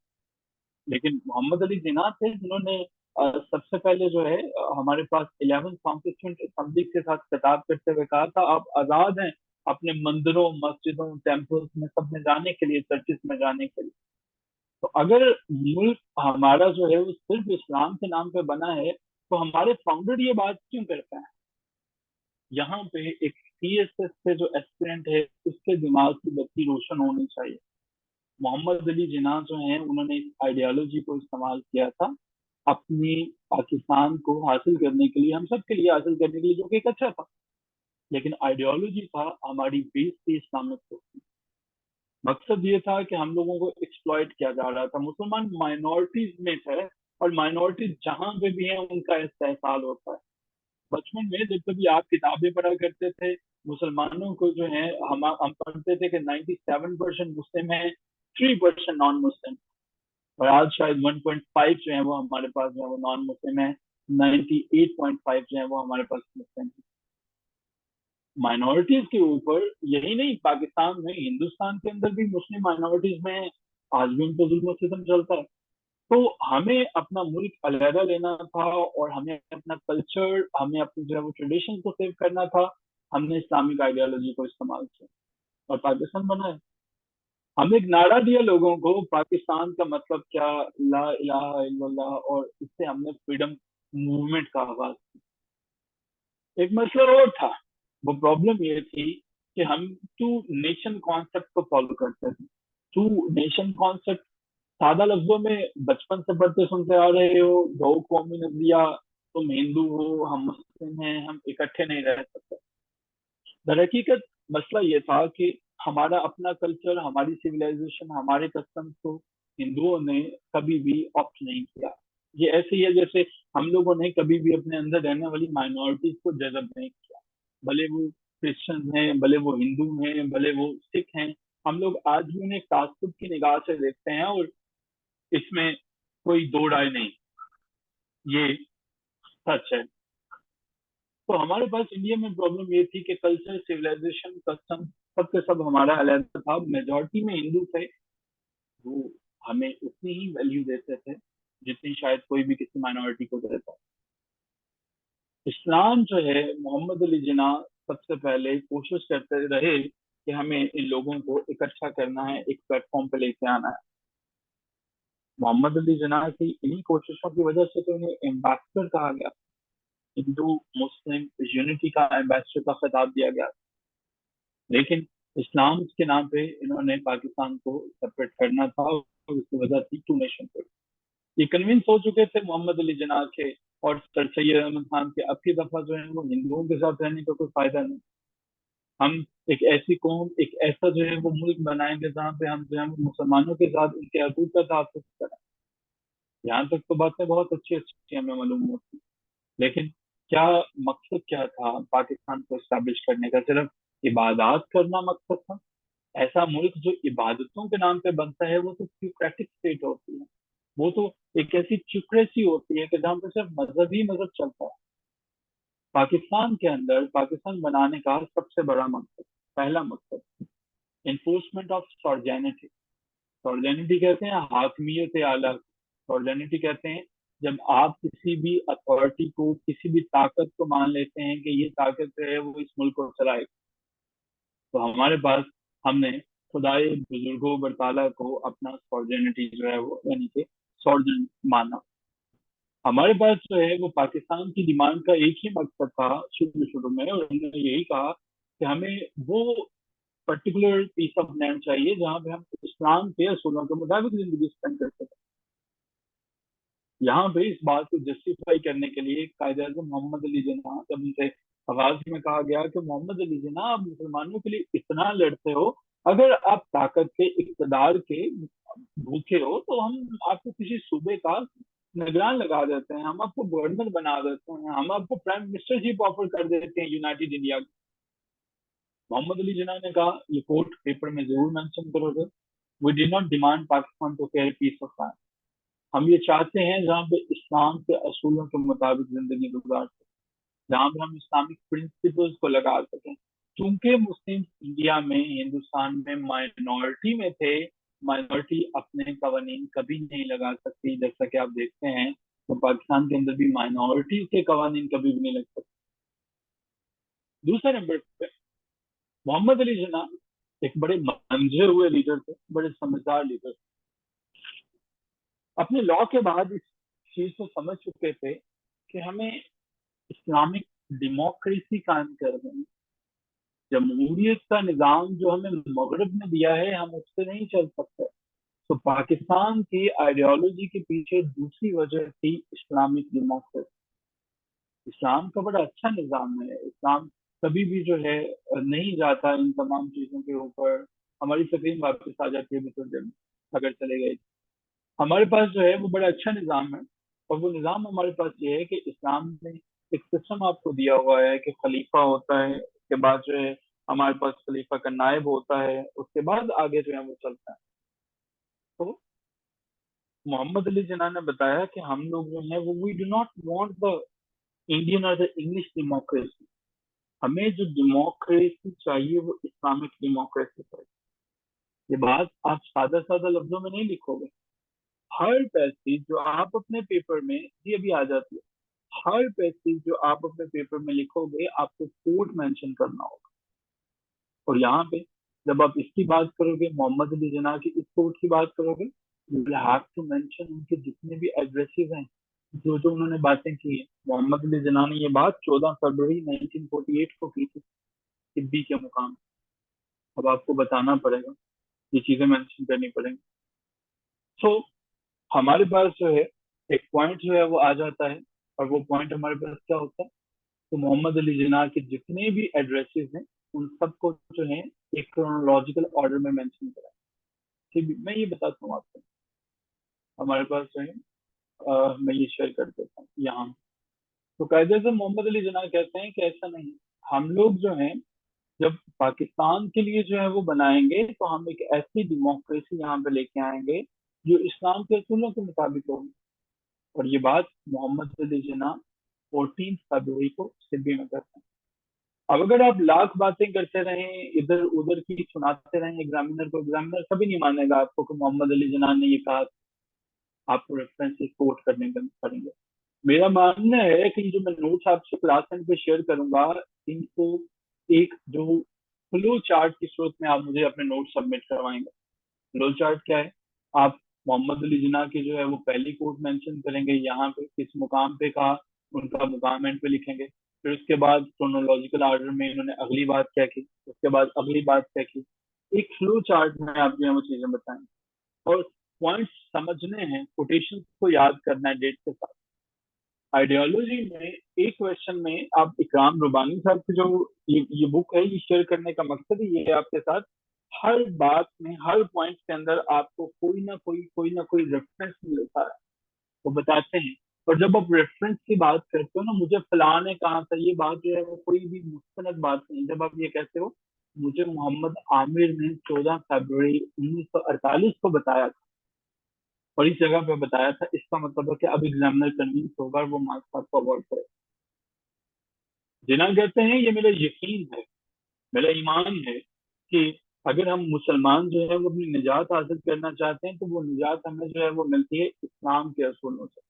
लेकिन मोहम्मद अली जिन्ना थे जिन्होंने सबसे पहले जो है हमारे पास 11th कॉन्स्टिट्यूंट असेंबली के साथ खिताब करते हुए कहा था, आप आजाद हैं अपने मंदिरों, मस्जिदों, टेम्पल्स में सब में जाने के लिए, चर्चिस में जाने के लिए। तो अगर मुल्क हमारा जो है वो सिर्फ इस्लाम के नाम पे बना है, तो हमारे फाउंडर ये बात क्यों करते हैं? यहाँ पे एक सीएसएस से जो एस्पिरेंट है उसके दिमाग की बत्ती रोशन होनी चाहिए। मोहम्मद अली जिन्ना जो हैं उन्होंने इस आइडियोलॉजी को इस्तेमाल किया था अपनी पाकिस्तान को हासिल करने के लिए, हम सब के लिए हासिल करने के लिए, जो कि एक अच्छा था। लेकिन आइडियोलॉजी था, हमारी बेस थी इस्लामिक। मकसद ये था कि हम लोगों को एक्सप्लॉइट किया जा रहा था। मुसलमान माइनॉरिटीज में थे, और माइनॉरिटीज जहां पे भी हैं उनका इस्तेहसाल होता है। बचपन में जब कभी आप किताबें पढ़ा करते थे, मुसलमानों को जो है हम पढ़ते थे कि 97% मुस्लिम है, 3% नॉन मुस्लिम। और आज शायद 1.5 जो है वो हमारे पास जो है वो नॉन मुस्लिम है, 98.5 जो है वो हमारे पास मुस्लिम है। माइनॉरिटीज के ऊपर यही नहीं, पाकिस्तान में, हिंदुस्तान के अंदर भी मुस्लिम माइनॉरिटीज में आज भी उन पर जुल्म सितम चलता है। तो हमें अपना मुल्क अलहदा लेना था, और हमें अपना कल्चर, हमें अपनी जो है वो ट्रेडिशन को सेव करना था। हमने इस्लामिक आइडियोलॉजी को इस्तेमाल किया और पाकिस्तान बनाया। हमने एक नारा दिया लोगों को, पाकिस्तान का मतलब क्या, ला इलाहा इल्लल्लाह, और इससे हमने फ्रीडम मूवमेंट का आगाज किया। एक मसला और था, वो प्रॉब्लम ये थी कि हम टू नेशन कॉन्सेप्ट को फॉलो करते थे। टू नेशन कॉन्सेप्ट, सादा लफ्जों में, बचपन से पढ़ते सुनते आ रहे हो, दो कौमी नजरिया, तुम हिंदू हो हम मुस्लिम हैं, हम इकट्ठे नहीं रह सकते। दर हकीकत मसला ये था कि हमारा अपना कल्चर, हमारी सिविलाइजेशन, हमारे कस्टम्स को हिंदुओं ने कभी भी ऑप्ट नहीं किया। ये ऐसे ही है जैसे हम लोगों ने कभी भी अपने अंदर रहने वाली माइनॉरिटीज को जज़ब नहीं किया। भले वो क्रिश्चियन हैं, भले वो हिंदू हैं, भले वो सिख हैं, हम लोग आज भी उन्हें तासुब की निगाह से देखते हैं, और इसमें कोई दो राय नहीं, ये सच है। तो हमारे पास इंडिया में प्रॉब्लम ये थी कि कल्चर, सिविलाइजेशन, कस्टम, सब के सब हमारा अलग था। मेजोरिटी में हिंदू थे, वो हमें उतनी ही वैल्यू देते थे जितनी शायद कोई भी किसी माइनॉरिटी को देता। इस्लाम जो है, मोहम्मद अली जिन्ना सबसे पहले कोशिश करते रहे कि हमें इन लोगों को इकट्ठा करना है, एक प्लेटफॉर्म पे लेके आना है। मोहम्मद अली जिन्ना की इन्हीं कोशिशों की वजह से तो इन्हें एम्बेसडर कहा गया, हिंदू मुस्लिम यूनिटी का एम्बेसडर का खिताब दिया गया। लेकिन इस्लाम के नाम पे इन्होंने पाकिस्तान को सेपरेट करना था, और उसकी वजह थी टू नेशन पे। ये कन्विंस हो चुके थे मोहम्मद अली जिन्ना के और सर सैयद अहमद खान के, अब की दफा जो है वो हिंदुओं के साथ रहने का कोई फायदा नहीं। हम एक ऐसी कौम, एक ऐसा जो है वो मुल्क बनाएंगे जहाँ पे हम जो है वो मुसलमानों के साथ उनके हकूक का तहफ़्फ़ुज़ करें। यहाँ तक तो बातें बहुत अच्छी अच्छी हमें मालूम होती, लेकिन क्या मकसद क्या था पाकिस्तान को स्टैब्लिश करने का? सिर्फ इबादत करना मकसद था? ऐसा मुल्क जो इबादतों के नाम पे बनता है वो तो थियोक्रेटिक स्टेट होती है। वो तो एक ऐसी च्यूक्रेसी होती है कि जहाँ पे सिर्फ मजहब ही मजहब चलता है। पाकिस्तान के अंदर, पाकिस्तान बनाने का सबसे बड़ा मकसद, पहला मकसद, इन्फोर्समेंट ऑफ सॉर्जेनिटी। सॉर्जेनिटी कहते हैं हाकमियत आला, सॉर्जेनिटी कहते हैं जब आप किसी भी अथॉरिटी को, किसी भी ताकत को मान लेते हैं कि ये ताकत जो है वो इस मुल्क को चलाएगी। तो हमारे पास, हमने खुदाई बुजुर्गों बरताला को अपना सॉर्जेनिटी जो है वो, यानी कि सॉर्जन माना। हमारे पास जो है वो पाकिस्तान की डिमांड का एक ही मकसद था शुरू शुरू में, और हमने यही कहा कि हमें वो पर्टिकुलर पीस ऑफ लैंड चाहिए जहाँ पे हम इस्लाम के असूलों के मुताबिक जिंदगी स्पेंड कर सकें। यहाँ पे इस बात को जस्टिफाई करने के लिए कायदे आज़म मोहम्मद अली जिन्ना, जब उनसे आवाज में कहा गया कि मोहम्मद अली जिन्ना आप मुसलमानों के लिए इतना लड़ते हो, अगर आप ताकत के, इक़्तिदार के भूखे हो तो हम आपको किसी सूबे का निगरान लगा देते हैं, हम आपको गवर्नर बना देते हैं, हम आपको प्राइम मिनिस्टरशिप ऑफर कर देते हैं यूनाइटेड इंडिया। मोहम्मद अली जिन्ना ने कहा, ये कोर्ट पेपर में जरूर मेंशन करोगे, we did not demand Pakistan to care piece of land. हम ये चाहते हैं जहाँ पे इस्लाम के असूलों के मुताबिक जिंदगी गुजार सकें, जहाँ पे हम इस्लामिक प्रिंसिपल्स को लगा सकें। चूंकि मुस्लिम इंडिया में, हिंदुस्तान में माइनॉरिटी में थे, माइनॉरिटी अपने कवानीन कभी नहीं लगा सकती। जैसा कि आप देखते हैं तो पाकिस्तान के अंदर भी माइनॉरिटी के कवानीन कभी भी नहीं लग सकते। दूसरे नंबर पे मोहम्मद अली जिन्ना एक बड़े मंझे हुए लीडर थे, बड़े समझदार लीडर। अपने लॉ के बाद इस चीज को समझ चुके थे कि हमें इस्लामिक डेमोक्रेसी कायम कर दें। जमहूरियत का निज़ाम जो हमें मगरब ने दिया है, हम उससे नहीं चल सकते। तो पाकिस्तान की आइडियोलॉजी के पीछे दूसरी वजह थी इस्लामिक डेमोक्रेसी। इस्लाम का बड़ा अच्छा निज़ाम है, इस्लाम कभी भी जो है नहीं जाता इन तमाम चीज़ों के ऊपर। हमारी स्क्रीन वापस आ जाती है थोड़ी देर में, अगर चले गए। हमारे पास जो है वो बड़ा अच्छा निज़ाम है, और वो निज़ाम हमारे पास ये है कि इस्लाम में एक सिस्टम आपको दिया हुआ है कि खलीफा होता है, उसके बाद जो है हमारे पास खलीफा का नायब होता है, उसके बाद आगे जो है वो चलता है। तो मोहम्मद अली जिन्ना ने बताया कि हम लोग जो है वो we do not want the Indian और द इंग्लिश डेमोक्रेसी, हमें जो डेमोक्रेसी चाहिए वो इस्लामिक डेमोक्रेसी चाहिए। ये बात आप सादा सादा लफ्जों में नहीं लिखोगे। हर पैसेज जो आप अपने पेपर में, ये अभी आ जाती है, हर पैसेज जो आप अपने पेपर में लिखोगे आपको कोट मेंशन करना होगा। और यहाँ पे जब आप इसकी बात करोगे, मोहम्मद अली जिन्ना की इस कोट की बात करोगे, you will have to mention उनके जितने भी एड्रेसेस हैं, जो जो उन्होंने बातें की है। मोहम्मद अली जिन्ना ने ये बात 14 फरवरी 1948 को की थी, तिब्बी के मुकाम। अब आपको बताना पड़ेगा, ये चीजें मेंशन करनी पड़ेंगी। सो हमारे पास जो है एक पॉइंट जो है वो आ जाता है, और वो पॉइंट हमारे पास क्या होता है, तो मोहम्मद अली जिन्ना के जितने भी एड्रेसेस हैं उन सबको जो है एक क्रोनोलॉजिकल ऑर्डर में मेंशन करा है। ठीक है, मैं ये बताता हूँ आपको। हमारे पास जो है मैं ये शेयर कर देता हूँ यहाँ। तो कायदे से मोहम्मद अली जिन्ना कहते हैं कि ऐसा नहीं, हम लोग जो है जब पाकिस्तान के लिए जो है वो बनाएंगे तो हम एक ऐसी डेमोक्रेसी यहाँ पे लेके आएंगे जो इस्लाम के असूलों के मुताबिक होगी। और ये बात मोहम्मद अली जिन्ना 14 फरवरी को सिडनी में करते हैं। अब अगर आप लाख बातें करते रहें, इधर उधर की सुनाते रहें एग्जामिनर को, एग्जामिनर कभी नहीं मानेगा आपको कि मोहम्मद अली जिन्ना ने ये कहा। आपको रेफरेंसेस कोट करने पड़ेंगे। मेरा मानना है कि जो मैं नोट्स आपसे क्लास एंड पे शेयर करूंगा, इनको एक जो फ्लो चार्ट की सूरत में आप मुझे अपने नोट सबमिट करवाएंगे। फ्लो चार्ट क्या है, आप मोहम्मद अली जिन्ना की जो है वो पहली कोट मेंशन करेंगे, यहाँ पे किस मुकाम पे कहा, उनका मुकाम एंड पे लिखेंगे। फिर उसके बाद क्रोनोलॉजिकल ऑर्डर में इन्होंने अगली बात क्या की, उसके बाद अगली बात क्या की। एक फ्लो चार्ट में आप जो है वो चीजें बताएंगे, और पॉइंट्स समझने हैं, कोटेशन को याद करना है डेट के साथ। आइडियोलॉजी में एक क्वेश्चन में आप इकराम रुबानी साहब की जो ये बुक है, ये शेयर करने का मकसद ही ये है आपके साथ। हर बात में, हर पॉइंट के अंदर आपको कोई ना कोई रेफरेंस मिलता है, वो बताते हैं। और जब आप रेफरेंस की बात करते हो ना, मुझे फलां ने कहा था, ये बात जो है वो कोई भी मुस्तनद बात नहीं। जब आप ये कहते हो मुझे मोहम्मद आमिर ने 14 फरवरी 1948 को बताया था और इस जगह पे बताया था, इसका मतलब है कि अब एग्जामिनर कन्विंस होगा और वो मार्क्स आपको अवॉइड करेगा। जिन्ना कहते हैं ये मेरा यकीन है, मेरा ईमान है कि अगर हम मुसलमान जो है वो अपनी निजात हासिल करना चाहते हैं तो वो निजात हमें जो है वो मिलती है इस्लाम के असूलों से,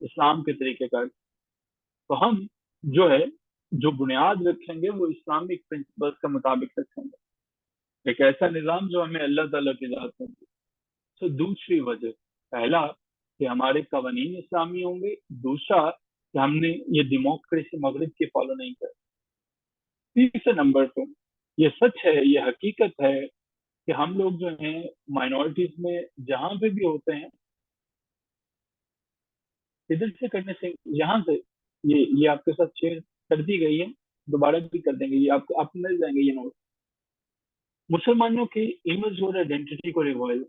इस्लाम के तरीकेकार। तो हम जो है जो बुनियाद रखेंगे वो इस्लामिक प्रिंसिपल्स के मुताबिक रखेंगे, एक ऐसा निज़ाम जो हमें अल्लाह ताला की जात में दे। तो दूसरी वजह, पहला कि हमारे कवानीन इस्लामी होंगे, दूसरा कि हमने ये डेमोक्रेसी मगरिब की फॉलो नहीं कर। तीसरे नंबर पे ये सच है, ये हकीकत है कि हम लोग जो हैं माइनॉरिटीज में जहां पे भी होते हैं, इधर से करने से, यहाँ से ये आपके साथ शेयर कर दी गई है, दोबारा भी कर देंगे, ये आपको मिल जाएंगे ये नोट। मुसलमानों की इमेज और आइडेंटिटी को रिवाइव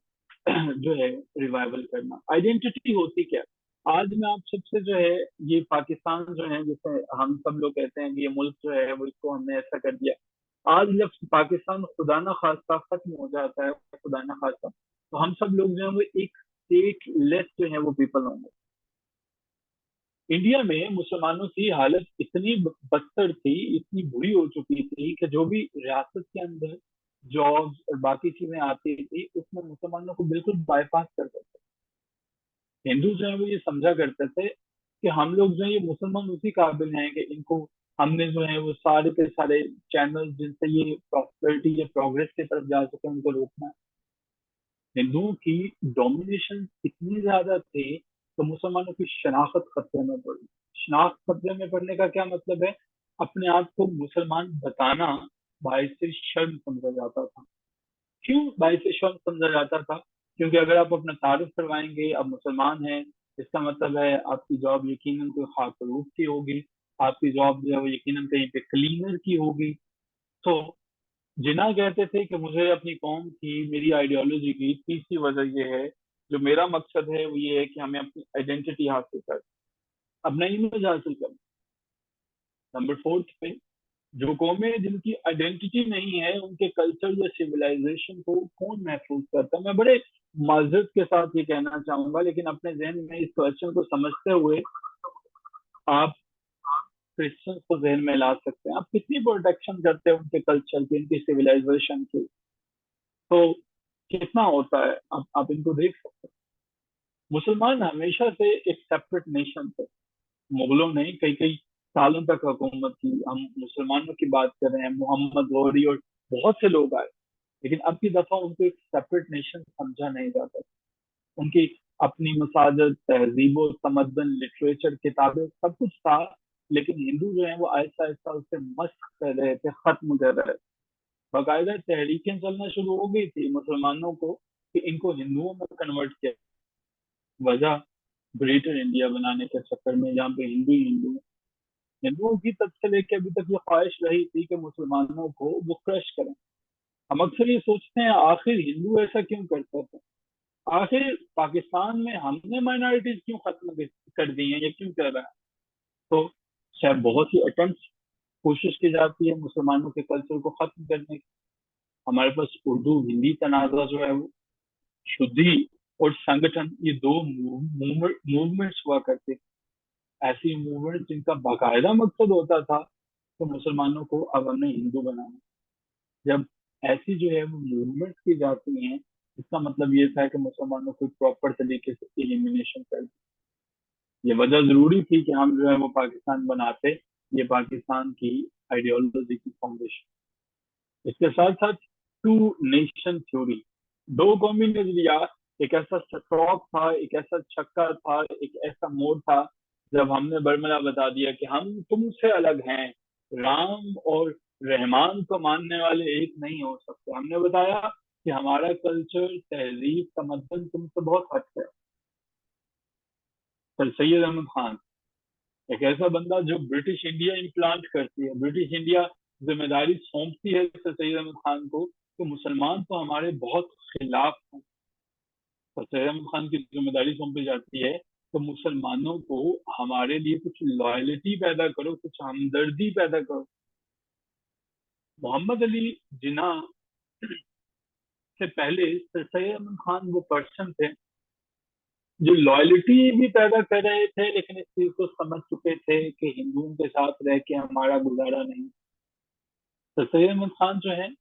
जो है रिवाइवल करना। आइडेंटिटी होती क्या, आज मैं आप सबसे जो है ये पाकिस्तान जो है, जैसे हम सब लोग कहते हैं कि ये मुल्क जो है वो इसको हमने ऐसा कर दिया, आज जब पाकिस्तान खुदा ना खास्ता खत्म हो जाता है, खुदा ना खास्ता, तो हम सब लोग जो है वो एक स्टेट लेस जो है वो पीपल होंगे। इंडिया में मुसलमानों की हालत इतनी बदतर थी, इतनी बुरी हो चुकी थी कि जो भी रियासत के अंदर जॉब्स और बाकी चीजें आती थी उसमें मुसलमानों को बिल्कुल बाईपास करते थे। हिंदू जो है वो ये समझा करते थे कि हम लोग जो है ये मुसलमान उसी काबिल हैं कि इनको हमने जो है वो सारे के सारे चैनल जिनसे ये प्रॉस्पेरिटी या प्रोग्रेस की तरफ जा सके उनको रोकना है। हिंदुओं की डोमिनेशन इतनी ज्यादा थी तो मुसलमानों की शनाख्त खतरे में पड़ी। शनाख्त खतरे में पड़ने का क्या मतलब है, अपने आप को मुसलमान बताना बायस शर्म समझा जाता था। क्यों बायस शर्म समझा जाता था, क्योंकि अगर आप अपना तारुफ करवाएंगे आप मुसलमान हैं, इसका मतलब है आपकी जॉब यकीनन कोई खास रूप की होगी, आपकी जॉब जो है वो यकीनन कहीं पे क्लीनर की होगी। तो जिना कहते थे कि मुझे अपनी कौम की, मेरी आइडियोलॉजी की तीसरी वजह ये है, जो मेरा मकसद है वो ये है कि हमें अपनी आइडेंटिटी हासिल कर, अपना इमेज हासिल कर। नंबर फोर्थ पे, जो कौमें जिनकी आइडेंटिटी नहीं है, उनके कल्चर या सिविलाइजेशन को कौन महफूज करता है? मैं बड़े माजरत के साथ ये कहना चाहूंगा, लेकिन अपने जहन में इस क्वेश्चन को समझते हुए आप क्रिश्चियंस को जहन में ला सकते हैं। आप कितनी प्रोटेक्शन करते हैं उनके कल्चर की, उनकी सिविलाइजेशन की, तो कितना होता है आप इनको देख सकते हैं। मुसलमान हमेशा से एक सेपरेट नेशन थे। मुगलों ने कई कई सालों तक हुकूमत की, हम मुसलमानों की बात कर रहे हैं, मोहम्मद गौरी और बहुत से लोग आए, लेकिन अब की दफा उनको एक सेपरेट नेशन समझा नहीं जाता। उनकी अपनी मसाजद, तहजीब और तमद्दन, लिटरेचर, किताबें, सब कुछ था, लेकिन हिंदू जो है वो आहिस्ता आहिस्ता उससे मस्क कर रहे थे, खत्म कर रहे थे। बाकायदा तहरीकें चलना शुरू हो गई थी मुसलमानों को कि इनको हिंदुओं में कन्वर्ट किया। वजह ग्रेटर इंडिया बनाने के चक्कर में, जहाँ पे हिंदू ही हिंदू हैं। हिंदुओं की तब से लेकर अभी तक ये ख्वाहिश रही थी कि मुसलमानों को वो क्रश करें। हम अक्सर ये सोचते हैं आखिर हिंदू ऐसा क्यों करते थे, आखिर पाकिस्तान में हमने माइनॉरिटीज क्यों खत्म कर दी हैं, ये क्यों कर रहा है? तो शायद बहुत सी अटेम्प्ट, कोशिश की जाती है मुसलमानों के कल्चर को खत्म करने की। हमारे पास उर्दू हिंदी तनाज़ा जो है वो, शुद्धि और संगठन, ये दो मूवमेंट्स हुआ करते। ऐसी मूवमेंट जिनका बाकायदा मकसद होता था तो मुसलमानों को अब हमने हिंदू बनाना। जब ऐसी जो है वो मूवमेंट की जाती हैं, इसका मतलब ये था कि मुसलमानों को प्रॉपर तरीके से एलिमिनेशन कर दिया। ये वजह जरूरी थी कि हम जो है वो पाकिस्तान बनाते, ये पाकिस्तान की आइडियोलॉजी की फाउंडेशन। इसके साथ साथ टू नेशन थ्योरी, दो कौमी नजरिया, एक ऐसा स्ट्रोक था, एक ऐसा छक्का था, एक ऐसा मोड़ था जब हमने बरमला बता दिया कि हम तुमसे अलग हैं, राम और रहमान को मानने वाले एक नहीं हो सकते। हमने बताया कि हमारा कल्चर, तहजीब, तमद्दन तुमसे बहुत हट है। सर सैयद अहमद खान, एक ऐसा बंदा जो ब्रिटिश इंडिया इम्प्लांट करती है, ब्रिटिश इंडिया जिम्मेदारी सौंपती है सर सैयद अहमद खान को, तो मुसलमान तो हमारे बहुत खिलाफ हैं। सर सैयद अहमद खान की जिम्मेदारी सौंपी जाती है तो मुसलमानों को हमारे लिए कुछ लॉयल्टी पैदा करो, कुछ हमदर्दी पैदा करो। मोहम्मद अली जिन्ना से पहले सर सैयद अहमद खान वो पर्सन थे जो लॉयल्टी भी पैदा कर रहे थे, लेकिन इस चीज को समझ चुके थे कि हिंदुओं के साथ रह के हमारा गुजारा नहीं। तो सैयद अहमद खान जो है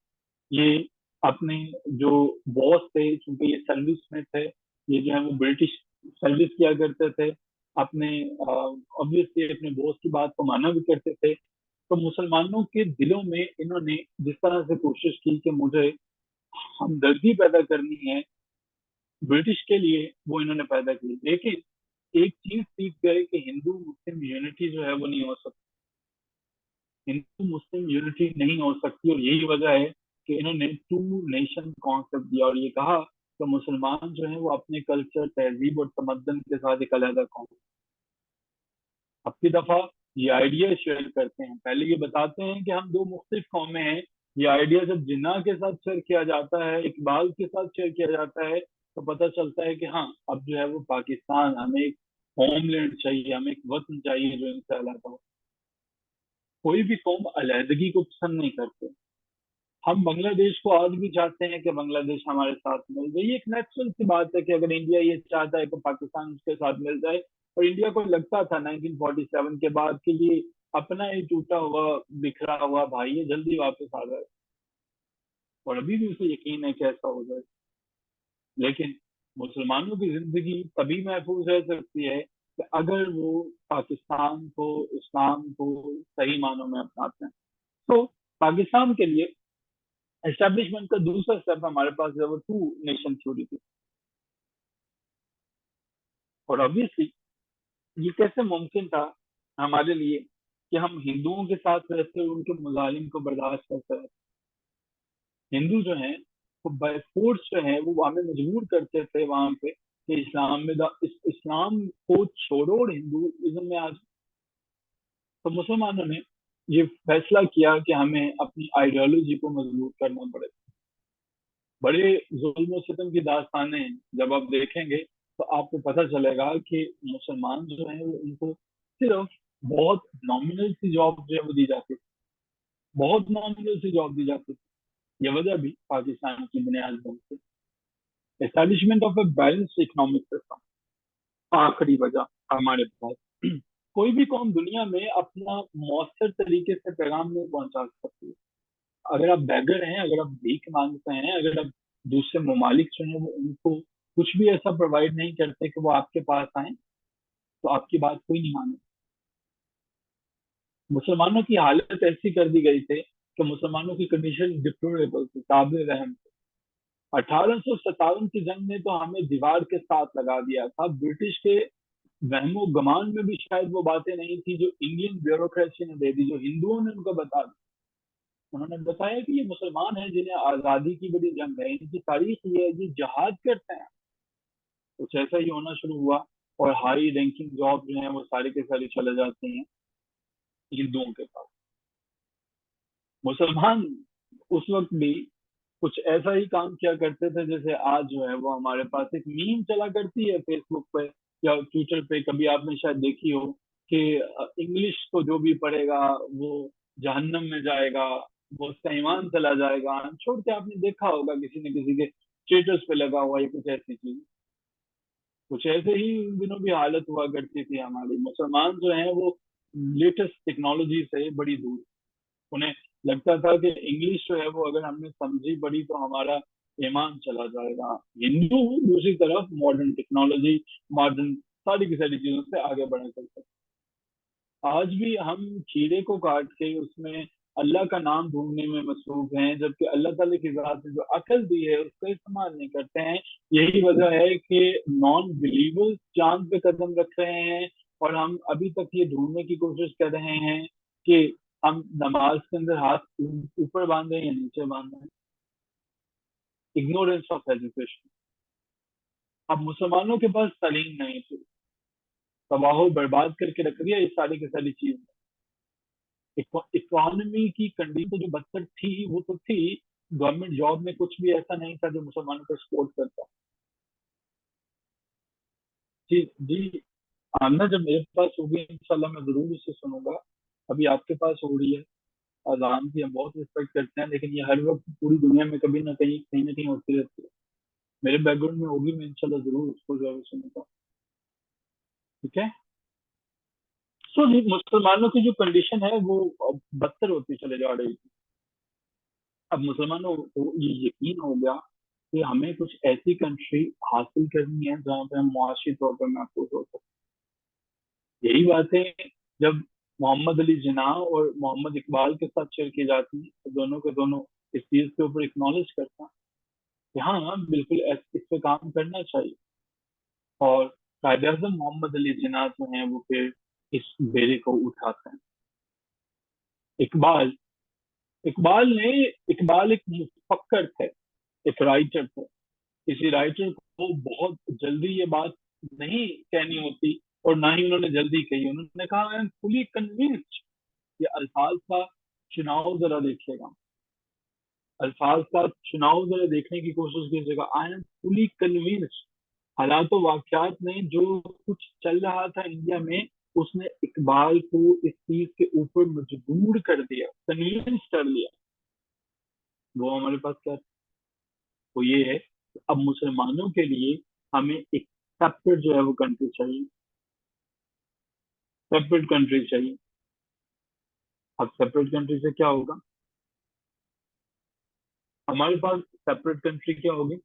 ये अपने जो बॉस थे, चूंकि ये सर्विस में थे, ये जो है वो ब्रिटिश सर्विस किया करते थे, अपने ऑब्वियसली अपने बॉस की बात को माना भी करते थे। तो मुसलमानों के दिलों में इन्होंने जिस तरह से कोशिश की कि मुझे हमदर्दी पैदा करनी है ब्रिटिश के लिए, वो इन्होंने पैदा की। लेकिन एक चीज सीख गए कि हिंदू मुस्लिम यूनिटी जो है वो नहीं हो सकती, हिंदू मुस्लिम यूनिटी नहीं हो सकती, और यही वजह है कि इन्होंने टू नेशन कॉन्सेप्ट दिया और ये कहा कि मुसलमान जो है वो अपने कल्चर, तहजीब और तमद्दन के साथ एक अलग कौम। अब की दफा ये आइडिया शेयर करते हैं, पहले ये बताते हैं कि हम दो मुख्तलिफ कौमें हैं। ये आइडिया जब जिन्ना के साथ शेयर किया जाता है, इकबाल के साथ शेयर किया जाता है, तो पता चलता है कि हाँ, अब जो है वो पाकिस्तान, हमें एक होमलैंड चाहिए, हमें एक वतन चाहिए जो इनसे अलग हो। कोई भी कौम अलहदगी को पसंद नहीं करते। हम बांग्लादेश को आज भी चाहते हैं कि बांग्लादेश हमारे साथ मिल जाए, ये एक नेचुरल सी बात है कि अगर इंडिया ये चाहता है तो पाकिस्तान उसके साथ मिल जाए। और इंडिया को लगता था 1947 के बाद कि ये अपना ही टूटा हुआ, बिखरा हुआ भाई है, जल्दी वापस आ जाए, और अभी भी उसे यकीन है कि ऐसा हो जाए। लेकिन मुसलमानों की जिंदगी तभी महफूज रह सकती है कि अगर वो पाकिस्तान को, इस्लाम को सही मानों में अपनाते हैं। तो पाकिस्तान के लिए एस्टेब्लिशमेंट का दूसरा स्टेप हमारे पास है वो टू नेशन थ्योरी थी। और ऑब्वियसली ये कैसे मुमकिन था हमारे लिए कि हम हिंदुओं के साथ रहते हुए उनके मुजालिम को बर्दाश्त करते रहे। हिंदू जो है वो बाय फोर्स जो है वो हमें मजबूर करते थे वहां पे कि इस्लाम में इस्लाम को छोड़ो और हिंदुइज्म में आ जाओ। तो मुसलमानों ने یہ فیصلہ کیا کہ ہمیں اپنی آئیڈیالوجی کو مضبوط کرنا پڑے. بڑے ظلم و ستم کی داستانیں جب آپ دیکھیں گے تو آپ کو پتہ چلے گا کہ مسلمان جو ہیں وہ ان کو صرف بہت نامنل سی جاب جو ہے وہ دی جاتی تھی, بہت نامنل سی جاب دی جاتی تھی. یہ وجہ بھی پاکستان کی بنیاد بنتی establishment of a balance economic system. آخری وجہ ہمارے پاس کوئی بھی قوم دنیا میں اپنا مؤثر طریقے سے پیغام نہیں پہنچا سکتی. اگر آپ بیگر ہیں, اگر آپ بھیک مانگتے ہیں, اگر آپ دوسرے ممالک جو ہیں وہ ان کو کچھ بھی ایسا پرووائڈ نہیں کرتے کہ وہ آپ کے پاس آئیں, تو آپ کی بات کوئی نہیں مانے. مسلمانوں کی حالت ایسی کر دی گئی تھی کہ مسلمانوں کی کنڈیشن ڈپلوریبل تھی, قابل رحم. 1857 کی جنگ نے تو ہمیں دیوار کے ساتھ لگا دیا تھا. برٹش کے وہم و گمان میں بھی شاید وہ باتیں نہیں تھی جو انڈین بیوروکریسی نے دے دی, جو ہندوؤں نے ان کو بتا دی. انہوں نے بتایا کہ یہ مسلمان ہیں جنہیں آزادی کی بڑی جنگ ہے, ان کی تاریخ یہ ہے, یہ جہاد کرتے ہیں. کچھ ایسا ہی ہونا شروع ہوا اور ہائی رینکنگ جاب جو ہیں وہ سارے کے سارے چلے جاتے ہیں ہندوؤں کے پاس. مسلمان اس وقت بھی کچھ ایسا ہی کام کیا کرتے تھے جیسے آج جو ہے وہ ہمارے پاس ایک میم چلا کرتی ہے فیس بک پہ یا ٹویٹر پہ, کبھی آپ نے شاید دیکھی ہو کہ انگلش کو جو بھی پڑھے گا وہ جہنم میں جائے گا, وہ اس کا ایمان چلا جائے گا. چھوڑ کے آپ نے دیکھا ہوگا کسی نے کسی کے اسٹیٹس پہ لگا ہوا یا کچھ ایسی چیز. کچھ ایسے ہی ان دنوں بھی حالت ہوا کرتی تھی ہماری. مسلمان جو ہیں وہ لیٹسٹ ٹیکنالوجی سے بڑی دور. انہیں لگتا تھا کہ انگلش جو ہے وہ اگر ہم نے سمجھی پڑھی تو ہمارا ایمان چلا جائے گا. ہندو دوسری طرف ماڈرن ٹیکنالوجی, ماڈرن ساری کی ساری چیزوں سے آگے بڑھا کرتے. آج بھی ہم کیڑے کو کاٹ کے اس میں اللہ کا نام ڈھونڈنے میں مصروف ہیں, جبکہ اللہ تعالیٰ کی ذات نے جو عقل دی ہے اس کا استعمال نہیں کرتے ہیں. یہی وجہ ہے کہ نان بلیور چاند پہ قدم رکھ رہے ہیں اور ہم ابھی تک یہ ڈھونڈنے کی کوشش کر رہے ہیں کہ ہم نماز کے اندر ہاتھ اوپر باندھیں یا نیچے باندھیں. Ignorance of education. اب مسلمانوں کے پاس تعلیم نہیں تھی, تباہ و برباد کر کے رکھ دیا یہ ساری کی ساری چیز. اکانومی کی کنڈیشن جو بدتر تھی وہ تو تھی, گورنمنٹ جاب میں کچھ بھی ایسا نہیں تھا جو مسلمانوں کو سپورٹ کرتا. جی جی, آمنا جب میرے پاس ہوگی انشاءاللہ میں ضرور اسے سنوں گا. ابھی آپ کے پاس ہو رہی ہے, اذان کی ہم بہت رسپیکٹ کرتے ہیں, لیکن یہ ہر وقت پوری دنیا میں کبھی نہ کہیں ہوتی رہتی ہے. میرے بیک گراؤنڈ میں ہوگی, میں انشاءاللہ ضرور اس کو جو ہے سنوں گا. ٹھیک ہے. سو مسلمانوں کی جو کنڈیشن ہے وہ بدتر ہوتی چلے جا رہی تھی. اب مسلمانوں کو یہ یقین ہو گیا کہ ہمیں کچھ ایسی کنٹری حاصل کرنی ہے جہاں پہ ہم معاشی طور پر محفوظ ہو سکیں. یہی باتیں جب محمد علی جناح اور محمد اقبال کے ساتھ شیئر کی جاتی ہیں تو دونوں کے دونوں اس چیز کے اوپر اکنالج کرتا ہیں کہ ہاں بالکل اس پہ کام کرنا چاہیے. اور قائد اعظم محمد علی جناح جو ہیں وہ پھر اس بیڑے کو اٹھاتے ہیں. اقبال اقبال ایک مفکر تھے, ایک رائٹر تھے. کسی رائٹر کو بہت جلدی یہ بات نہیں کہنی ہوتی اور نہ ہی انہوں نے جلدی کہی. انہوں نے کہا آئی ایم فلی کنوینسڈ. یہ الفاظ کا چناؤ ذرا دیکھیے گا, الفاظ کا چناؤ ذرا دیکھنے کی کوشش کیجیے گا. I am fully convinced. حالات و واقعات میں جو کچھ چل رہا تھا انڈیا میں اس نے اقبال کو اس چیز کے اوپر مجبور کر دیا, کنوینس کر لیا. وہ ہمارے پاس کیا وہ یہ ہے کہ اب مسلمانوں کے لیے ہمیں ایک سیپریٹ جو ہے وہ کنٹری چاہیے, سیپریٹ کنٹری چاہیے. اب سیپریٹ کنٹری سے کیا ہوگا؟ ہمارے پاس سیپریٹ کنٹری کیا ہوگی؟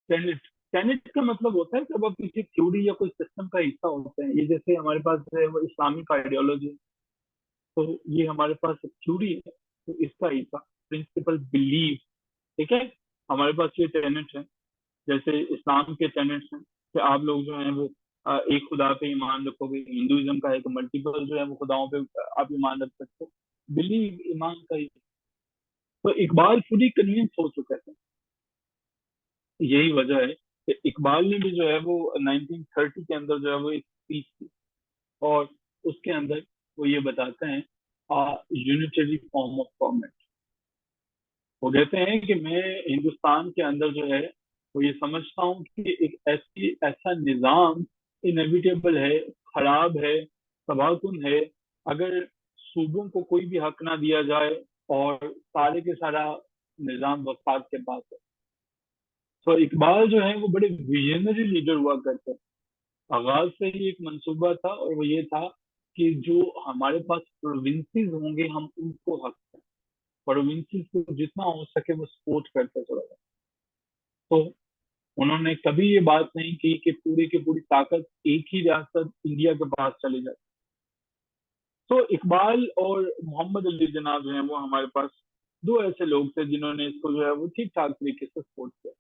سینٹ کا مطلب ہوتا ہے جب آپ کسی تھیوری یا کوئی سسٹم کا حصہ ہوتے ہیں. یہ جیسے ہمارے پاس جو ہے وہ اسلامک آئیڈیالوجی, تو یہ ہمارے پاس ایک تھیوری ہے, تو اس کا حصہ پرنسپل بلیف. ٹھیک ہے, ہمارے پاس یہ ٹینٹ ہیں جیسے اسلام کے ٹینٹس ہیں کہ آپ لوگ جو ہیں وہ ایک خدا پہ ایمان رکھو گے. ہندوازم کا ہے کہ ملٹیپل جو ہے وہ خداؤں پہ آپ ایمان رکھ سکتے ہو. بلیو ایمان کا ہی. تو اقبال فلی کنوینس ہو چکے تھے. یہی وجہ ہے کہ اقبال نے بھی جو ہے وہ 1930 کے اندر جو ہے وہ ایک اسپیچ کی اور اس کے اندر وہ یہ بتاتے ہیں یونیٹری فارم آف گورنمنٹ. وہ کہتے ہیں کہ میں ہندوستان کے اندر جو ہے وہ یہ سمجھتا ہوں کہ ایک ایسا نظام انیویٹیبل ہے، خراب ہے، تباہ کن ہے اگر صوبوں کو کوئی بھی حق نہ دیا جائے اور سارے کے سارا نظام وفاق کے پاس ہے. تو اقبال جو ہے وہ بڑے ویژنری لیڈر ہوا کرتے ہیں. آغاز سے ہی ایک منصوبہ تھا اور وہ یہ تھا کہ جو ہمارے پاس پروونسز ہوں گے ہم ان کو حق دیں، پروونسز کو جتنا ہو سکے وہ سپورٹ کرتے چلا جائے. تو انہوں نے کبھی یہ بات نہیں کی کہ پوری کی پوری طاقت ایک ہی ریاست انڈیا کے پاس چلی جائے. تو اقبال اور محمد علی جناح جو ہیں وہ ہمارے پاس دو ایسے لوگ تھے جنہوں نے اس کو جو ہے وہ ٹھیک ٹھاک طریقے سے سپورٹ کیا.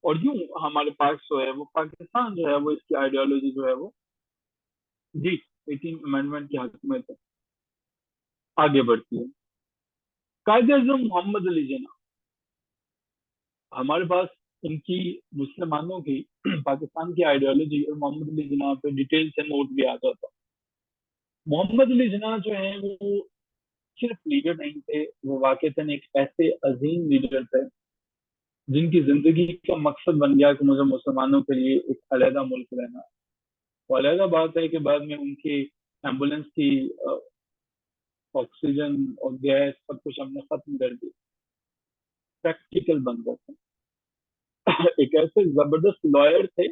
اور یوں ہمارے پاس جو ہے وہ پاکستان جو ہے وہ اس کی آئیڈیالوجی جو ہے وہ جی 18 امینڈمنٹ کے حق میں تھے آگے بڑھتی ہے. قائد اعظم محمد علی جناح ہمارے پاس ان کی مسلمانوں کی پاکستان کی آئیڈیالوجی اور محمد علی جناح پہ ڈیٹیل سے نوٹ بھی آ جاتا. محمد علی جناح جو ہیں وہ صرف لیڈر نہیں تھے، وہ واقعتاً ایک ایسے عظیم لیڈر تھے جن کی زندگی کا مقصد بن گیا کہ مجھے مسلمانوں کے لیے ایک علیحدہ ملک رہنا. وہ علیحدہ بات ہے کہ بعد میں ان کی ایمبولینس کی آکسیجن اور گیس سب کچھ ہم نے ختم کر دی. پریکٹیکل بندے تھے، ایک ایسے زبردست لائر تھے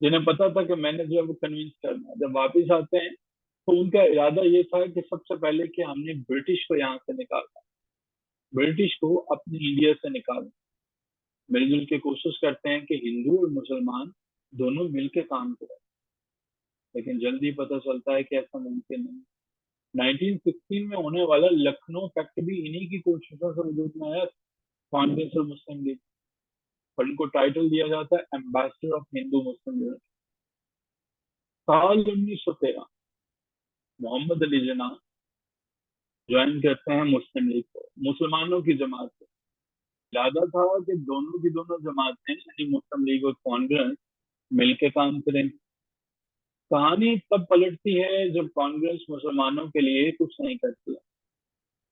جنہیں پتا تھا کہ میں نے جو ہے وہ کنوینس کرنا ہے. جب واپس آتے ہیں تو ان کا ارادہ یہ تھا کہ سب سے پہلے کہ ہم نے برٹش کو یہاں سے نکالنا، برٹش کو اپنی انڈیا سے نکالنا. مل جل کے کوشش کرتے ہیں کہ ہندو اور مسلمان دونوں مل کے کام کریں، لیکن جلدی پتہ چلتا ہے کہ ایسا ممکن نہیں. 1916 میں ہونے والا لکھنؤ پیکٹ بھی انہی کی کوششوں سے وجود میں آیا، کانگریس اور مسلم لیگ، اور ان کو ٹائٹل دیا جاتا ہے ambassador of Hindu Muslim unity. سال 1913 محمد علی جناح جوائن کرتے ہیں مسلم لیگ کو، مسلمانوں کی جماعت کو. ارادہ تھا کہ دونوں کی دونوں جماعتیں یعنی مسلم لیگ اور کانگریس مل کے کام کریں. کہانی تب پلٹتی ہے جب کانگریس مسلمانوں کے لیے کچھ نہیں کرتی.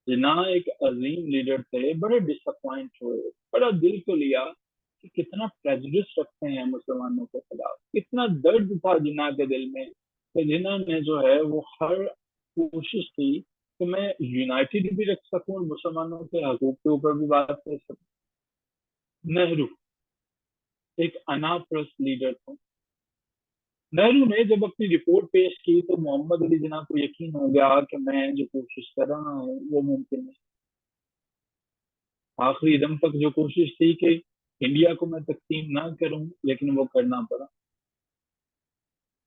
جناح ایک عظیم لیڈر تھے، بڑے ڈس اپوائنٹ ہوئے، بڑا دل کو لیا کہ کتنا پریجڈس رکھتے ہیں مسلمانوں کے خلاف. کتنا درد تھا جناح کے دل میں کہ جناح نے جو ہے وہ ہر کوشش کی کہ میں یونائٹیڈ بھی رکھ سکوں اور مسلمانوں کے حقوق کے اوپر بھی بات کر سکوں. نہرو ایک انا پرست لیڈر تھے. نہرو نے جب اپنی رپورٹ پیش کی تو محمد علی جناح کو یقین ہو گیا کہ میں جو کوشش کر رہا ہوں وہ ممکن نہیں. آخری دم تک جو کوشش تھی کہ انڈیا کو میں تقسیم نہ کروں لیکن وہ کرنا پڑا.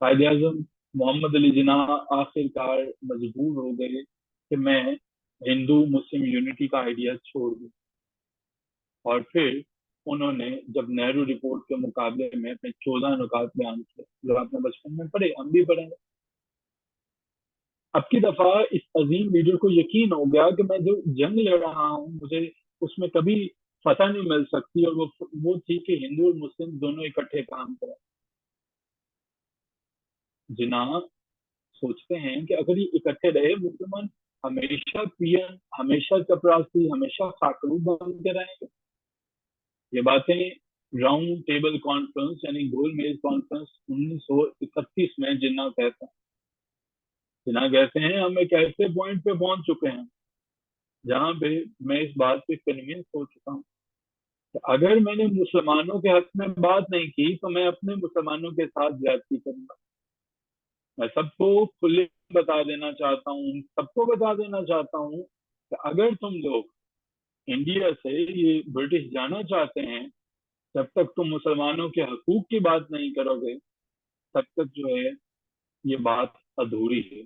قائد اعظم محمد علی جناح آخر کار مجبور ہو گئے کہ میں ہندو مسلم یونٹی کا آئیڈیا چھوڑ دوں. اور پھر انہوں نے جب نہرو رپورٹ کے مقابلے میں اپنے 14 نکات بیان کیے جو آپ نے بچپن میں پڑھے، ہم بھی پڑھیں گے. اب کی دفعہ اس عظیم لیڈر کو یقین ہو گیا کہ میں جو جنگ لڑ رہا ہوں مجھے اس میں کبھی فتح نہیں مل سکتی، اور وہ تھی کہ ہندو اور مسلم دونوں اکٹھے کام کریں. جناح سوچتے ہیں کہ اگر یہ اکٹھے رہے مسلمان ہمیشہ پیر، ہمیشہ چپراسی، ہمیشہ خاکلو بن کے رہیں گے. یہ باتیں راؤنڈ ٹیبل کانفرنس یعنی گول میز کانفرنس 1931 میں جناح کہتے ہیں. جناح کہتے ہیں ہم ایک ایسے پوائنٹ پہ پہنچ چکے ہیں جہاں پہ میں اس بات پہ کنوینس ہو چکا ہوں کہ اگر میں نے مسلمانوں کے حق میں بات نہیں کی تو میں اپنے مسلمانوں کے ساتھ زیادتی کروں گا. میں سب کو کھلے بتا دینا چاہتا ہوں، سب کو بتا دینا چاہتا ہوں کہ اگر تم لوگ انڈیا سے یہ برٹش جانا چاہتے ہیں جب تک تم مسلمانوں کے حقوق کی بات نہیں کرو گے تب تک جو ہے یہ بات ادھوری ہے،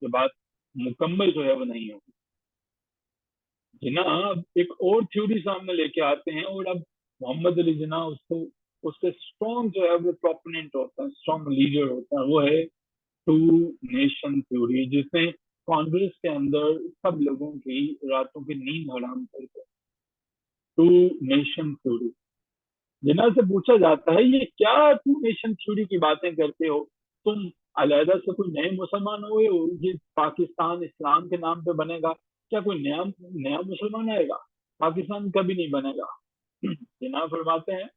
یہ بات مکمل جو ہے وہ نہیں ہوگی. جناح ایک اور تھیوری سامنے لے کے آتے ہیں اور اب محمد علی جناح اس کے اسٹرانگ جو ہے وہ پروپوننٹ ہوتا ہے، اسٹرانگ لیڈر ہوتا ہے. وہ ہے ٹو نیشن تھیوری، جس میں کانگریس کے اندر سب لوگوں کی راتوں کی نیند حرام کر کے ٹو نیشن تھیوری. جناح سے پوچھا جاتا ہے یہ کیا ٹو نیشن تھیوری کی باتیں کرتے ہو تم؟ علیحدہ سے کوئی نئے مسلمان ہوئے یہ پاکستان اسلام کے نام پہ بنے گا، کیا کوئی نیا نیا مسلمان آئے گا؟ پاکستان کبھی نہیں بنے گا۔ جناب فرماتے ہیں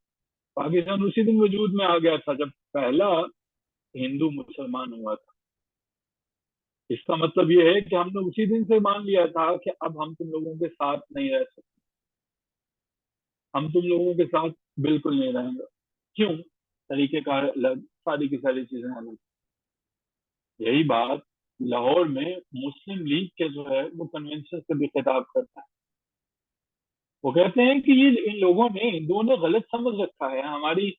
پاکستان اسی دن وجود میں آ گیا تھا جب پہلا ہندو مسلمان ہوا تھا۔ اس کا مطلب یہ ہے کہ ہم نے اسی دن سے مان لیا تھا کہ اب ہم تم لوگوں کے ساتھ نہیں رہ سکتے، ہم تم لوگوں کے ساتھ بالکل نہیں رہیں گے۔ کیوں؟ طریقہ کار الگ، ساری کی ساری چیزیں الگ۔ یہی بات لاہور میں مسلم لیگ کے جو ہے وہ کنونشن سے بھی خطاب کرتا ہے۔ وہ کہتے ہیں کہ یہ ان لوگوں نے ہندوؤں نے غلط سمجھ رکھا ہے ہماری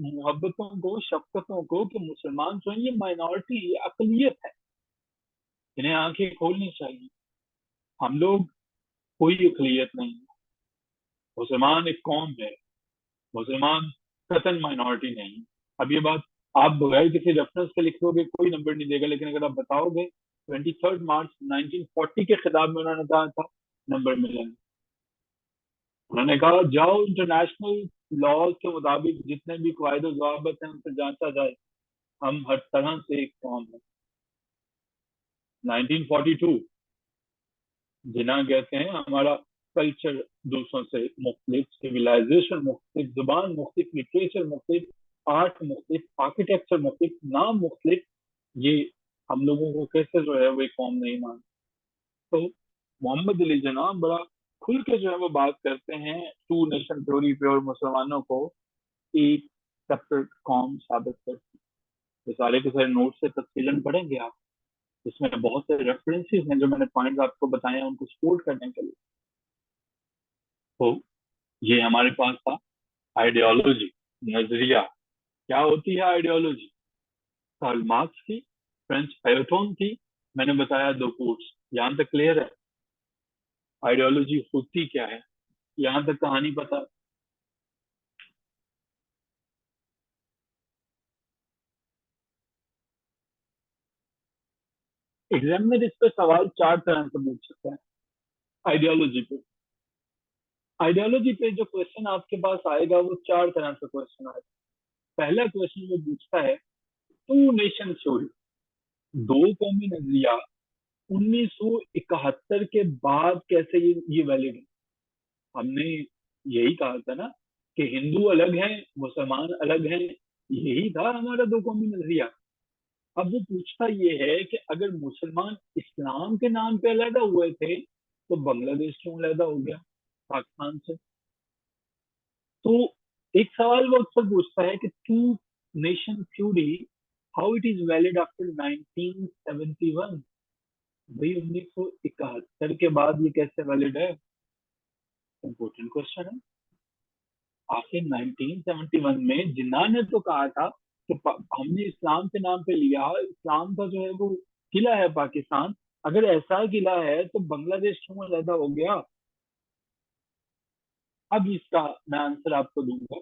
محبتوں کو، شفقتوں کو، کہ مسلمان جو ہیں یہ مائنورٹی، یہ اقلیت ہے، انہیں آنکھیں کھولنی چاہیے۔ ہم لوگ کوئی اقلیت نہیں ہے، مسلمان ایک قوم ہے، مسلمان قطن مائنورٹی نہیں۔ اب یہ بات آپ بغیر کسی ریفرنس کے لکھ دو گے کوئی نمبر نہیں دے گا، لیکن اگر آپ بتاؤ گے 23 مارچ 1940 کے خطاب میں انہوں نے کہا تھا، نمبر ملیں گے۔ انہوں نے کہا جاؤ انٹرنیشنل لاز کے مطابق جتنے بھی قواعد و ضوابط ہیں ان سے جانچا جائے، ہم ہر طرح سے ایک قوم ہے۔ 1942 جنہاں کہتے ہیں ہمارا کلچر دوسروں سے مختلف، سویلائزیشن مختلف، زبان مختلف، لٹریچر مختلف، آرٹ مختلف، آرکیٹیکچر مختلف، نام مختلف، یہ ہم لوگوں کو کیسے جو ہے وہ ایک قوم نہیں مان۔ تو محمد علی جناح بڑا کھل کے جو ہے وہ بات کرتے ہیں ٹو نیشن تھیوری پہ، اور مسلمانوں کو ایک سیپریٹ قوم ثابت کرتے ہیں۔ یہ سارے کے سارے نوٹ سے تفصیلاً پڑھیں گے آپ، اس میں بہت سے ریفرنسز ہیں جو میں نے پوائنٹ آپ کو بتائے ہیں ان کو سپورٹ کرنے کے لیے۔ تو یہ ہمارے پاس تھا آئیڈیالوجی، نظریہ۔ کیا ہوتی ہے آئیڈیالوجی؟ کارل مارکس کی، فرینچ فیوٹون کی، میں نے بتایا دو کوٹس، یہاں تک کلیئر ہے؟ آئیڈیالوجی ہوتی کیا ہے، یہاں تک کہانی پتا؟ ایگزامنر اس پہ سوال چار طرح سے پوچھ سکتا ہے آئیڈیالوجی پہ۔ آئیڈیالوجی پہ جو کوشچن آپ کے پاس آئے گا وہ چار طرح سے کوشچن آئے گا۔ پہلا کوشچن وہ پوچھتا ہے ٹو نیشن تھیوری، دو قومی نظریہ 1971 کے بعد کیسے یہ ویلڈ ہے؟ ہم نے یہی کہا تھا نا کہ ہندو الگ ہیں، مسلمان الگ ہیں، یہی تھا ہمارا دو قومی نظریہ۔ اب وہ پوچھتا یہ ہے کہ اگر مسلمان اسلام کے نام پہ علیحدہ ہوئے تھے تو بنگلہ دیش کیوں علیحدہ ہو گیا پاکستان سے؟ تو ایک سوال وہ اکثر پوچھتا ہے کہ two nation theory how it is valid after 1971؟ بھائی 1971 کے بعد یہ کیسے ویلڈ ہے؟ امپورٹنٹ کوشچن ہے۔ آخر 1971 میں جناح نے تو کہا تھا کہ ہم نے اسلام کے نام پہ لیا، اسلام کا جو ہے وہ قلعہ ہے پاکستان، اگر ایسا قلعہ ہے تو بنگلہ دیش کیوں علیحدہ ہو گیا؟ اب اس کا میں آنسر آپ کو دوں گا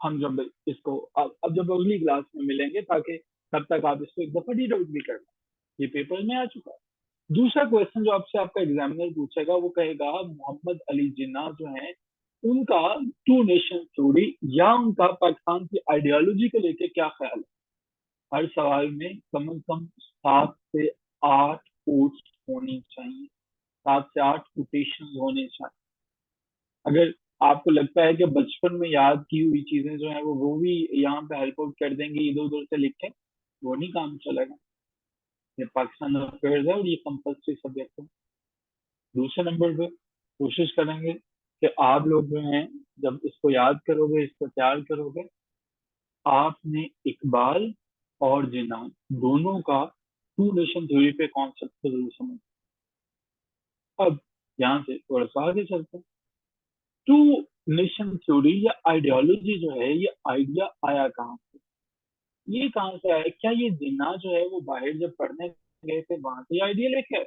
ہم جب اس کو اب جب اگلی کلاس میں ملیں گے، تاکہ تب تک آپ اس کو ایک دفعہ ریڈ آؤٹ بھی کر لیں، یہ پیپر میں آ چکا ہے۔ دوسرا کوشچن جو آپ سے آپ کا ایگزامینر پوچھے گا وہ کہے گا محمد علی جناح جو ہیں ان کا ٹو نیشن تھیوری یا ان کا پاکستان کی آئیڈیالوجی کو لے کے کیا خیال ہے؟ ہر سوال میں کم از کم 7 سے 8 کوٹس ہونی چاہیے، 7 سے 8 کوٹیشن ہونے چاہیے۔ اگر آپ کو لگتا ہے کہ بچپن میں یاد کی ہوئی چیزیں جو ہیں وہ بھی یہاں پہ ہیلپ آؤٹ کر دیں گے ادھر ادھر سے لکھیں، وہ نہیں کام چلے گا۔ یہ پاکستان افیئرز ہے اور یہ کمپلسری سبجیکٹ ہے۔ دوسرے نمبر پہ کوشش کریں گے کہ آپ لوگ جو ہیں جب اس کو یاد کرو گے، اس کو تیار کرو گے، آپ نے اقبال اور جناح دونوں کا ٹو نیشن تھیوری پہ کانسیپٹ کو ضرور سمجھ۔ اب یہاں سے تھوڑا سا آگے چلتے ہیں۔ ٹو نیشن تھیوری یا آئیڈیالوجی جو ہے یہ آئیڈیا آیا کہاں سے؟ یہ کہاں سے آیا؟ کیا یہ جناح جو ہے وہ باہر جب پڑھنے گئے تھے وہاں سے آئیڈیا لے کے آئے؟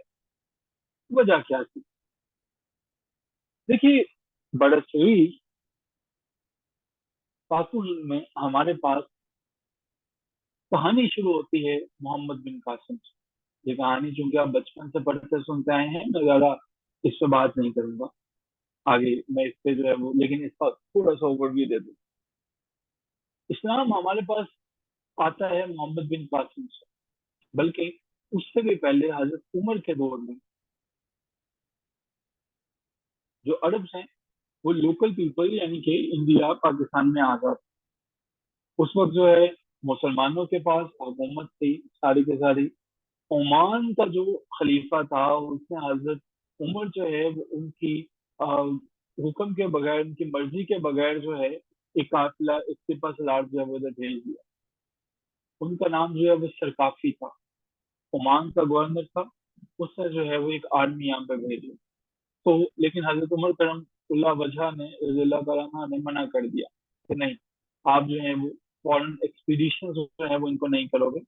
وجہ کیا تھی؟ دیکھیے برصغیر پاکستان میں ہمارے پاس کہانی شروع ہوتی ہے محمد بن قاسم سے۔ یہ کہانی چونکہ آپ بچپن سے پڑھتے سنتے آئے ہیں، میں زیادہ اس پہ بات نہیں کروں گا آگے، میں اس پہ جو ہے وہ لیکن اس کا تھوڑا سا اوور ویو دے دوں۔ اسلام ہمارے پاس आता है मोहम्मद बिन कासिम से, बल्कि उससे भी पहले हजरत उमर के दौर में जो अरब्स हैं वो लोकल पीपल यानी कि इंडिया पाकिस्तान में आ जाते। उस वक्त जो है मुसलमानों के पास हुकूमत थी सारी के सारी। ओमान का जो खलीफा था उसने हजरत उमर जो है वो उनकी हुक्म के बगैर, उनकी मर्जी के बगैर जो है एक काफिला, एक सिपा सलार जो है वो उधर भेज दिया। उनका नाम जो है वो सरकाफी था, ओमान का गवर्नर था। उसने जो है वो एक आर्मी यहाँ पे भेजी। तो लेकिन हजरत उमर करम वजह ने रज़ियल्लाहु तआला अन्हा ने मना कर दिया कि नहीं, आप जो है वो फॉरेन एक्सपीडिशन जो है वो इनको नहीं करोगे,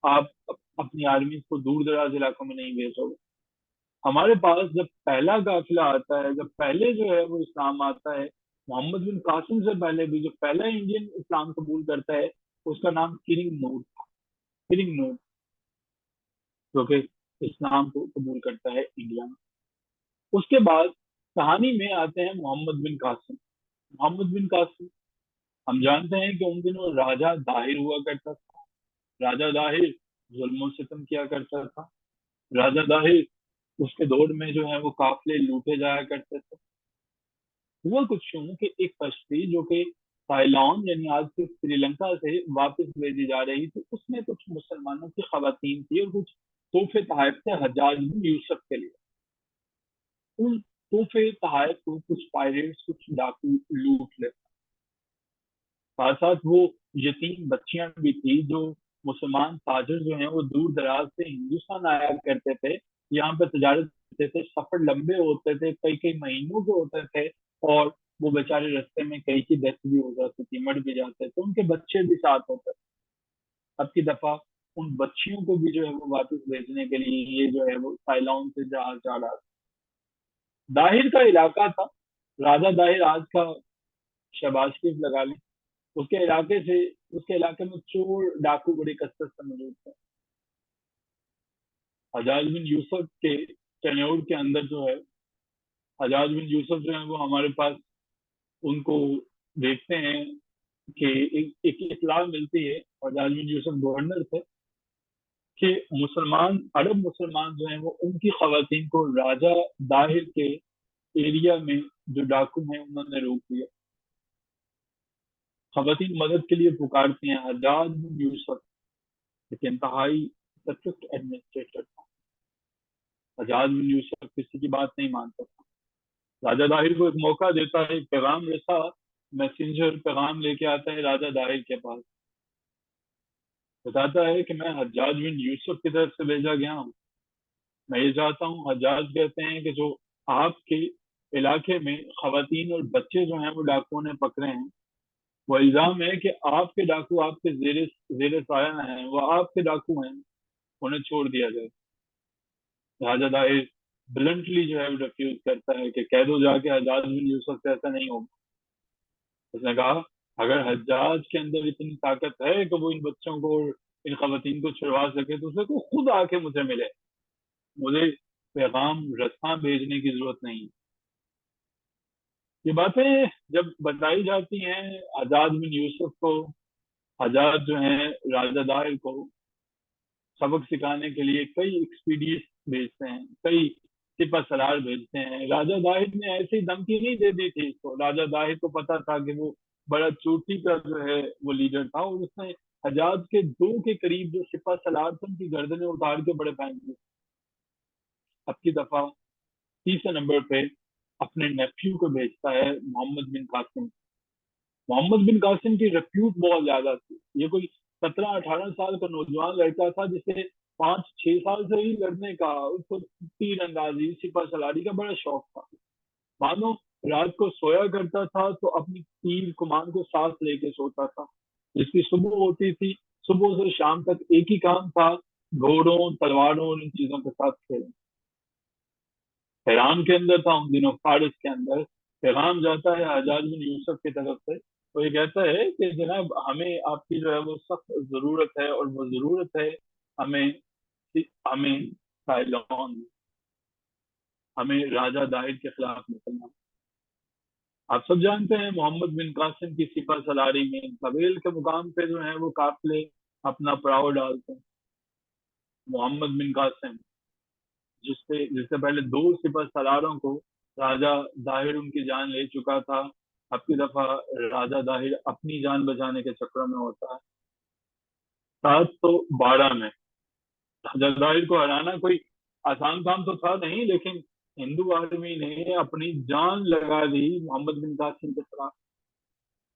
आप अपनी आर्मी को दूर दराज इलाकों में नहीं भेजोगे। हमारे पास जब पहला काफिला आता है, जब पहले जो है वो इस्लाम आता है, मोहम्मद बिन कासिम से पहले भी जो पहला इंडियन इस्लाम कबूल करता है उसका नाम किरिंग नूर था। किरिंग नूर जो कि इस्लाम को कबूल करता है इंडिया में। उसके बाद कहानी में आते हैं मोहम्मद बिन कासिम। मोहम्मद बिन कासिम, हम जानते हैं कि उन दिनों राजा दाहिर हुआ करता था। राजा दाहिर जुल्म सितम किया करता था। राजा दाहिर, उसके दौर में जो है वो काफिले लूटे जाया करते थे। हुआ कुछ यूं कि एक कश्ती जो कि थाईलैंड यानी आज के श्रीलंका से वापस भेजी जा रही थी, उसमें कुछ मुसलमानों की खवातीन थी और कुछ तोहफे तहफ थे हज्जाज बिन यूसुफ के लिए। उन तोहफे तहफ को कुछ पायरेट्स, कुछ डाकू लूट ले। साथ साथ वो यतीम बच्चियां भी थी जो मुसलमान ताजिर जो हैं वो दूर दराज से हिंदुस्तान आया करते थे, यहाँ पे तजारत करते थे। सफर लंबे होते थे, कई कई महीनों के होते थे, और वो बेचारे रास्ते में कई की डेथ भी हो जाती थी, मर भी जाते थे, उनके बच्चे भी साथ होते थे। अब की दफा उन बच्चियों को भी जो है वो वापस भेजने के लिए ये जो है वो थाईलैंड से जहाज जा रहा था। दाहिर का इलाका था, राजा दाहिर आज का शहबाज शरीफ लगा लें, उसके इलाके से, उसके इलाके में चोर डाकू बड़ी कसरत से मौजूद थे। हजाज बिन यूसुफ के टेन्योर के अंदर जो है, हजाज बिन यूसुफ जो है वो हमारे पास उनको देखते हैं कि एक इतला मिलती है, हजाज बिन यूसुफ गवर्नर थे, कि मुसलमान, अरब मुसलमान जो है वो उनकी खवातीन को राजा दाहिर के एरिया में जो डाकू हैं उन्होंने रोक दिया। खवातीन मदद के लिए पुकारती हैं। हजाज बिन यूसुफ एक इंतहाई स्ट्रिक्ट एडमिनिस्ट्रेटर था। हजाज बिन यूसुफ किसी की बात नहीं मानता था। राजा दाहिर को एक मौका देता है, एक पैगाम जैसा मैसेंजर पैगाम लेके आता है राजा दाहिर के पास। बताता है कि मैं हज्जाज बिन यूसुफ की तरफ से भेजा गया हूँ, मैं ये चाहता हूँ। हज्जाज कहते हैं कि जो आपके इलाके में खवातीन और बच्चे जो हैं वो डाकुओं ने पकड़े हैं, वो इल्जाम है कि आपके डाकू आपके जेरे जेरे साया हैं, वो आपके डाकू हैं, उन्हें छोड़ दिया जाए। राजा दाहिर ब्लंटली जो है वो रिफ्यूज करता है कि कह दो जाके हज्जाज बिन यूसुफ से ऐसा नहीं होगा। उसने कहा अगर हज्जाज के अंदर इतनी ताकत है कि वो इन बच्चों को, इन खवातीन को छुड़वा सके, तो उसे को खुद आके मुझे मिले, मुझे पैगाम रस्ता भेजने की जरूरत नहीं। ये बातें जब बताई जाती हैं हज्जाज बिन यूसुफ को, हज्जाज जो है राजा दाहिर को सबक सिखाने के लिए कई एक्सपीडियंस भेजते हैं, कई सिपह सलार भेजते हैं। राजा दाहिर ने ऐसी धमकी नहीं दे दी थी इसको, राजा दाहिर को पता था कि वो बड़ा चोटी का जो है वो लीडर था, और उसने हजाज के दो के करीब जो सिपह सलार थे उनकी गर्दनें उतार के बड़े फेंक दी। अब की दफा तीसरे नंबर पे अपने नेफ्यू को भेजता है मोहम्मद बिन कासिम। मोहम्मद बिन कासिम की रेप्यूट बहुत ज्यादा थी। ये कोई 17-18 साल का नौजवान लड़का था जिसे 5-6 साल से ही लड़ने का, उसको तीर अंदाजी, सिपा सलारी का बड़ा शौक था। मानो रात को सोया करता था तो अपनी तीर कमान को साथ लेके सोता था। जिसकी सुबह होती थी, सुबह से शाम तक एक ही काम था, घोड़ों तलवारों और इन चीजों के साथ खेलना। ईरान के अंदर था उन दिनों, फारिस के अंदर पैगाम जाता है हज्जाज बिन यूसुफ की तरफ से। वो ये कहता है कि जनाब हमें आपकी जो है वो सख्त जरूरत है, और वो जरूरत है हमें, हमें साइलोन, हमें राजा दाहिर के खिलाफ निकलना। आप सब जानते हैं मोहम्मद बिन कासिम की सिपह सलारी में कबील के मुकाम पे जो है वो काफिले अपना पड़ाव डालते हैं। मोहम्मद बिन कासिम, जिससे पहले दो सिपह सलारों को राजा दाहिर उनकी जान ले चुका था, अब की दफा राजा दाहिर अपनी जान बचाने के चक्कर में होता है। 712 में राजा दाहिर को हराना कोई आसान काम तो था नहीं, लेकिन हिंदू आर्मी ने अपनी जान लगा दी मोहम्मद बिन कासिम के खिलाफ।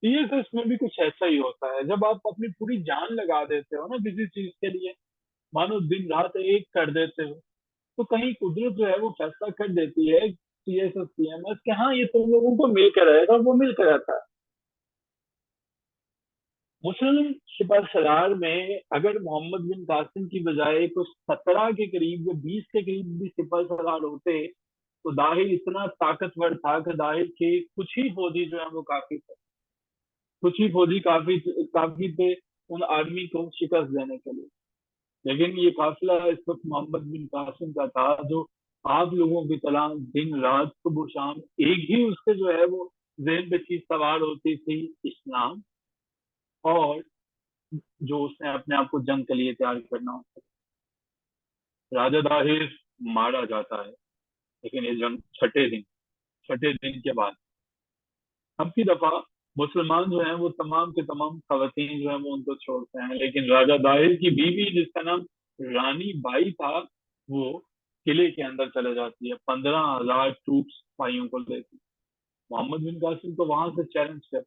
सीएसएस में भी कुछ ऐसा ही होता है, जब आप अपनी पूरी जान लगा देते हो ना किसी चीज के लिए, मानो दिन रात एक कर देते हो, तो कहीं कुदरत जो है वो फैसला कर देती है सीएसएस सीएमएस कि हाँ ये तुम लोगों को मिल कर रहेगा, वो मिल कर रहता है। मुस्लिम सिपह सलार में अगर मोहम्मद बिन कासिम की बजाय कुछ 17 के करीब या 20 के करीब भी सिपह सलार होते, तो दाहिर इतना ताकतवर था कि दाहिर के कुछ ही फौजी जो है वो काफी थे, कुछ ही फौजी काफी काफी थे उन आर्मी को शिकस्त देने के लिए। लेकिन ये काफिला इस वक्त मोहम्मद बिन कासिम का था, जो आप लोगों की तरह दिन रात सुबह शाम एक ही उसके जो है वो जहन पे चीज सवार होती थी, इस्लाम, और जो उसने अपने आप को जंग के लिए तैयार करना होता है। राजा दाहिर मारा जाता है, लेकिन ये जंग छठे दिन के बाद अब की दफा मुसलमान जो है वो तमाम के तमाम खवातीन जो है वो उनको छोड़ते हैं, लेकिन राजा दाहिर की बीवी जिसका नाम रानी बाई था, वो किले के अंदर चले जाती है 15,000 ट्रूप्स भाइयों को लेकर। मोहम्मद बिन कासिम को वहां से चैलेंज कर,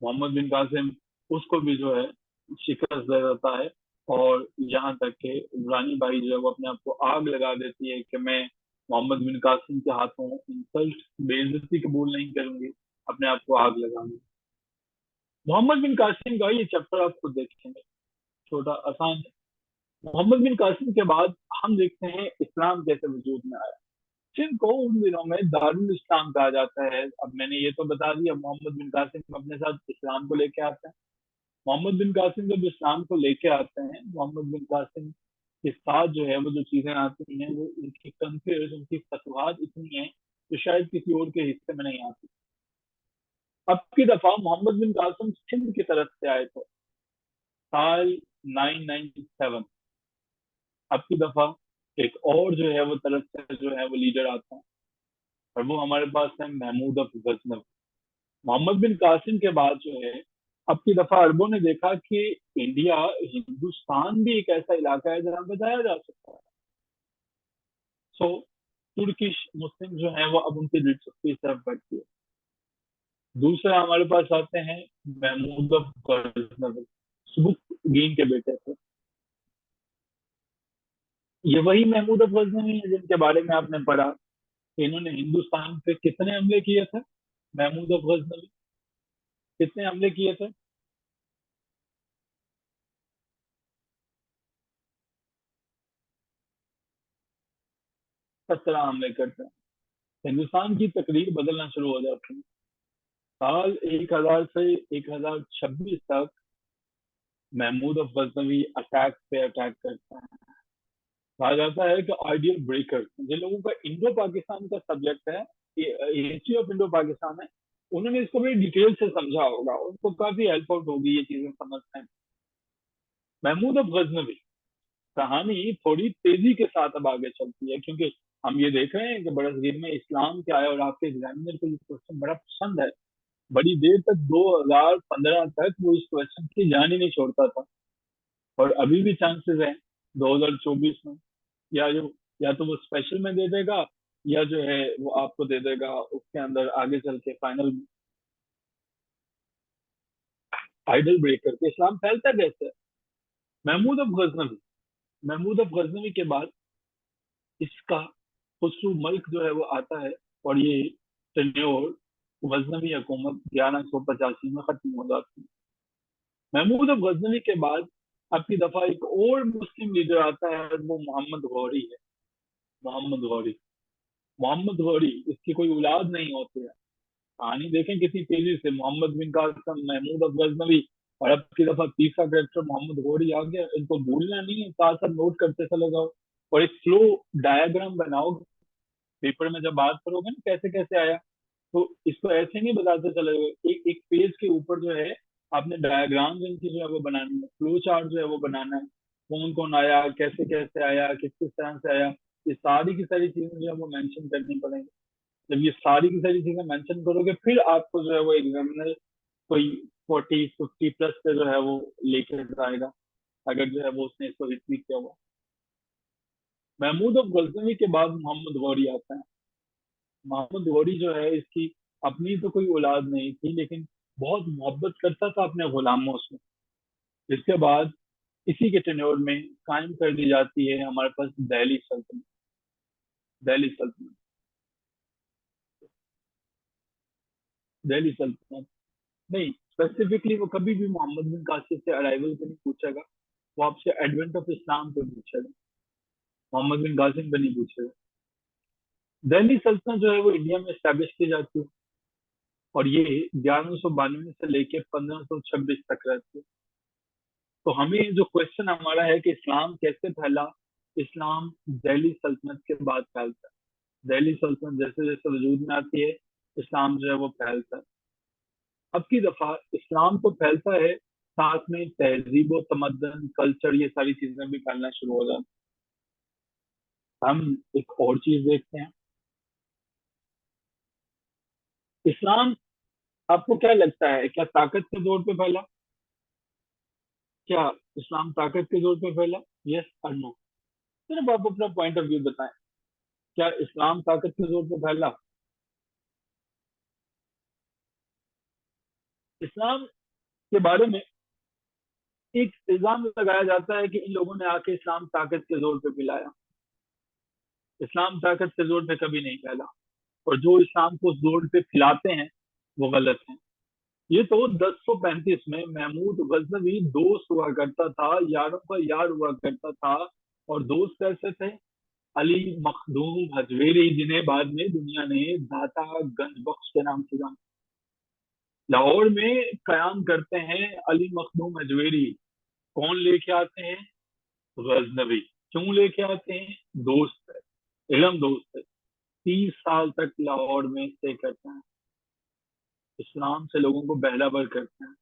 मोहम्मद बिन कासिम उसको भी जो है शिकस्त दे देता है, और यहाँ तक कि रानी बाई जो है वो अपने आप को आग लगा देती है कि मैं मोहम्मद बिन कासिम के हाथों इंसल्ट, बेइज्जती कबूल नहीं करूंगी, अपने आप को आग लगाऊंगी। मोहम्मद बिन कासिम का ये चैप्टर आप खुद देखेंगे, छोटा आसान है। मोहम्मद बिन कासिम के बाद हम देखते हैं इस्लाम कैसे वजूद में आया, जिनको उन दिनों में दारुल इस्लाम कहा जाता है। अब मैंने ये तो बता दिया, मोहम्मद बिन कासिम अपने साथ इस्लाम को लेके आते हैं। मोहम्मद बिन कासिम जब इस्लाम को लेके आते हैं, मोहम्मद बिन कासिम के साथ जो है वो जो चीजें आती हैं, वो उनकी कंफ्यूज, उनकी फतवाहत इतनी है जो शायद किसी और के हिस्से में नहीं आती। अब की दफा मोहम्मद बिन कासिम सिंध की तरफ से आए थे साल 997। अब की दफा एक और जो है वो तरफ से जो है वो लीडर आता है, और वो हमारे पास है महमूद अफ गजनवी। मोहम्मद बिन कासिम के बाद जो है, अब की दफा अरबों ने देखा कि इंडिया, हिंदुस्तान भी एक ऐसा इलाका है जहां बजाया जा सकता है। सो तुर्किश मुस्लिम जो है वो अब उनकी दिलचस्पी इस तरफ बढ़ती है। दूसरा हमारे पास आते हैं महमूद अफ गजनवी, सुबुकगीन के बेटे थे। ये वही महमूद अफ गजनवी है जिनके बारे में आपने पढ़ा, इन्होंने हिंदुस्तान पे कितने हमले किए थे। महमूद अफ गजनवी कितने हमले किए थे? 17 हमले करते हैं। हिंदुस्तान की तकदीर बदलना शुरू हो जाती है। साल 1000 से 1026 तक महमूद अफ गजनवी अटैक पे अटैक करता है। कहा जाता है कि आइडियल ब्रेकर, जिन लोगों का इंडो पाकिस्तान का सब्जेक्ट है, हिस्ट्री ऑफ इंडो पाकिस्तान है, उन्होंने इसको बड़ी डिटेल से समझा होगा, उनको काफी हेल्प आउट होगी ये चीजें समझते हैं। महमूद अफ गजनवी, कहानी थोड़ी तेजी के साथ अब आगे चलती है, क्योंकि हम ये देख रहे हैं कि बरसगीर में इस्लाम क्या है, और आपके एग्जामिनर को ये क्वेश्चन बड़ा पसंद है। बड़ी देर तक 2015 तक वो इस क्वेश्चन की जान ही नहीं छोड़ता था, और अभी भी चांसेस है 2024 में, या जो, या तो वो स्पेशल में दे देगा, या जो है वो आपको दे देगा उसके अंदर आगे चल के फाइनल में। आइडल ब्रेक करके इस्लाम फैलता कैसे है? महमूद अफ गजनवी, महमूद अफ गजनवी के बाद इसका खुसरू मल्क जो है वो आता है, और ये टेन्योर गजनवी हुकूमत 1185 में खत्म हो जाती है। महमूद अफ गजनवी के बाद अब की दफा एक और मुस्लिम लीडर आता है, वो मोहम्मद गौरी है। मोहम्मद गौरी, मोहम्मद गौरी, इसकी कोई औलाद नहीं होती है। कहानी देखें कितनी तेजी से, मोहम्मद बिन कासिम, महमूद अफ गजनवी, और अब की दफा तीसरा कैरेक्टर मोहम्मद गौरी आ गया। इनको भूलना नहीं है, साथ साथ नोट करते चले जाओ, और एक फ्लो डायग्राम बनाओ, पेपर में जब बात करोगे ना कैसे कैसे आया, तो इसको ऐसे नहीं बताते चले गए। एक एक पेज के ऊपर जो है आपने डायग्राम्स इनकी जो है वो बनानी है, फ्लो चार्ट जो है वो बनाना है, कौन कौन आया, कैसे कैसे आया, किस किस तरह से आया, ये सारी की सारी चीजें जो है वो मेंशन करनी पड़ेंगी। जब ये सारी की सारी चीजें मेंशन करोगे फिर आपको जो है वो एग्जामिनर कोई 40-50 प्लस पे जो है वो लेके जाएगा, अगर जो है वो उसने इसको हिट भी किया हुआ। महमूद ऑफ गजनवी के बाद मोहम्मद गौरी आता है। मोहम्मद गौरी जो है इसकी अपनी तो कोई औलाद नहीं थी, लेकिन बहुत मोहब्बत करता था अपने गुलामों से। इसके बाद इसी के टेन्योर में कायम कर दी जाती है हमारे पास दिल्ली सल्तनत। दिल्ली सल्तनत, दिल्ली सल्तनत नहीं, स्पेसिफिकली वो कभी भी मोहम्मद बिन कासिम से अराइवल पे नहीं पूछेगा, वो आपसे एडवेंट ऑफ इस्लाम पे पूछेगा, मोहम्मद बिन कासिम पे नहीं पूछेगा। दिल्ली सल्तनत जो है वो इंडिया में स्टैब्लिश की जाती है, और ये 1192 से लेके 1526 तक रहती है। तो हमें जो क्वेश्चन हमारा है कि इस्लाम कैसे फैला, इस्लाम दिल्ली सल्तनत के बाद फैलता है। दिल्ली सल्तनत जैसे जैसे वजूद में आती है, इस्लाम जो है वो फैलता है। अब की दफा इस्लाम तो फैलता है, साथ में तहजीब व तमद्दन, कल्चर, ये सारी चीजें भी फैलना शुरू हो जाती हैं। हम एक और चीज देखते हैं, इस्लाम आपको क्या लगता है, क्या ताकत के जोर पे फैला? क्या इस्लाम ताकत के जोर पे फैला? यस और नो? सिर्फ आप अपना पॉइंट ऑफ व्यू बताएं, क्या इस्लाम ताकत के जोर पे फैला? इस्लाम के बारे में एक इल्जाम लगाया जाता है कि इन लोगों ने आके इस्लाम ताकत के जोर पे फैलाया। इस्लाम ताकत के जोर पे कभी नहीं फैला, और जो इस्लाम को जोर पे फैलाते हैं वो गलत है। ये तो 1035 में महमूद गजनवी दोस्त हुआ करता था, यारों का यार हुआ करता था। और दोस्त कैसे थे? अली मखदूम हजवेरी, जिन्हें बाद में दुनिया ने दाता गंज बख्श के नाम से जाना। लाहौर में कयाम करते हैं अली मखदूम हजवेरी। कौन लेके आते हैं? गजनवी। क्यों लेके आते हैं? दोस्त है, इलम दोस्त है। 30 साल तक लाहौर में स्टे करते हैं, इस्लाम से लोगों को बहरावर करते हैं।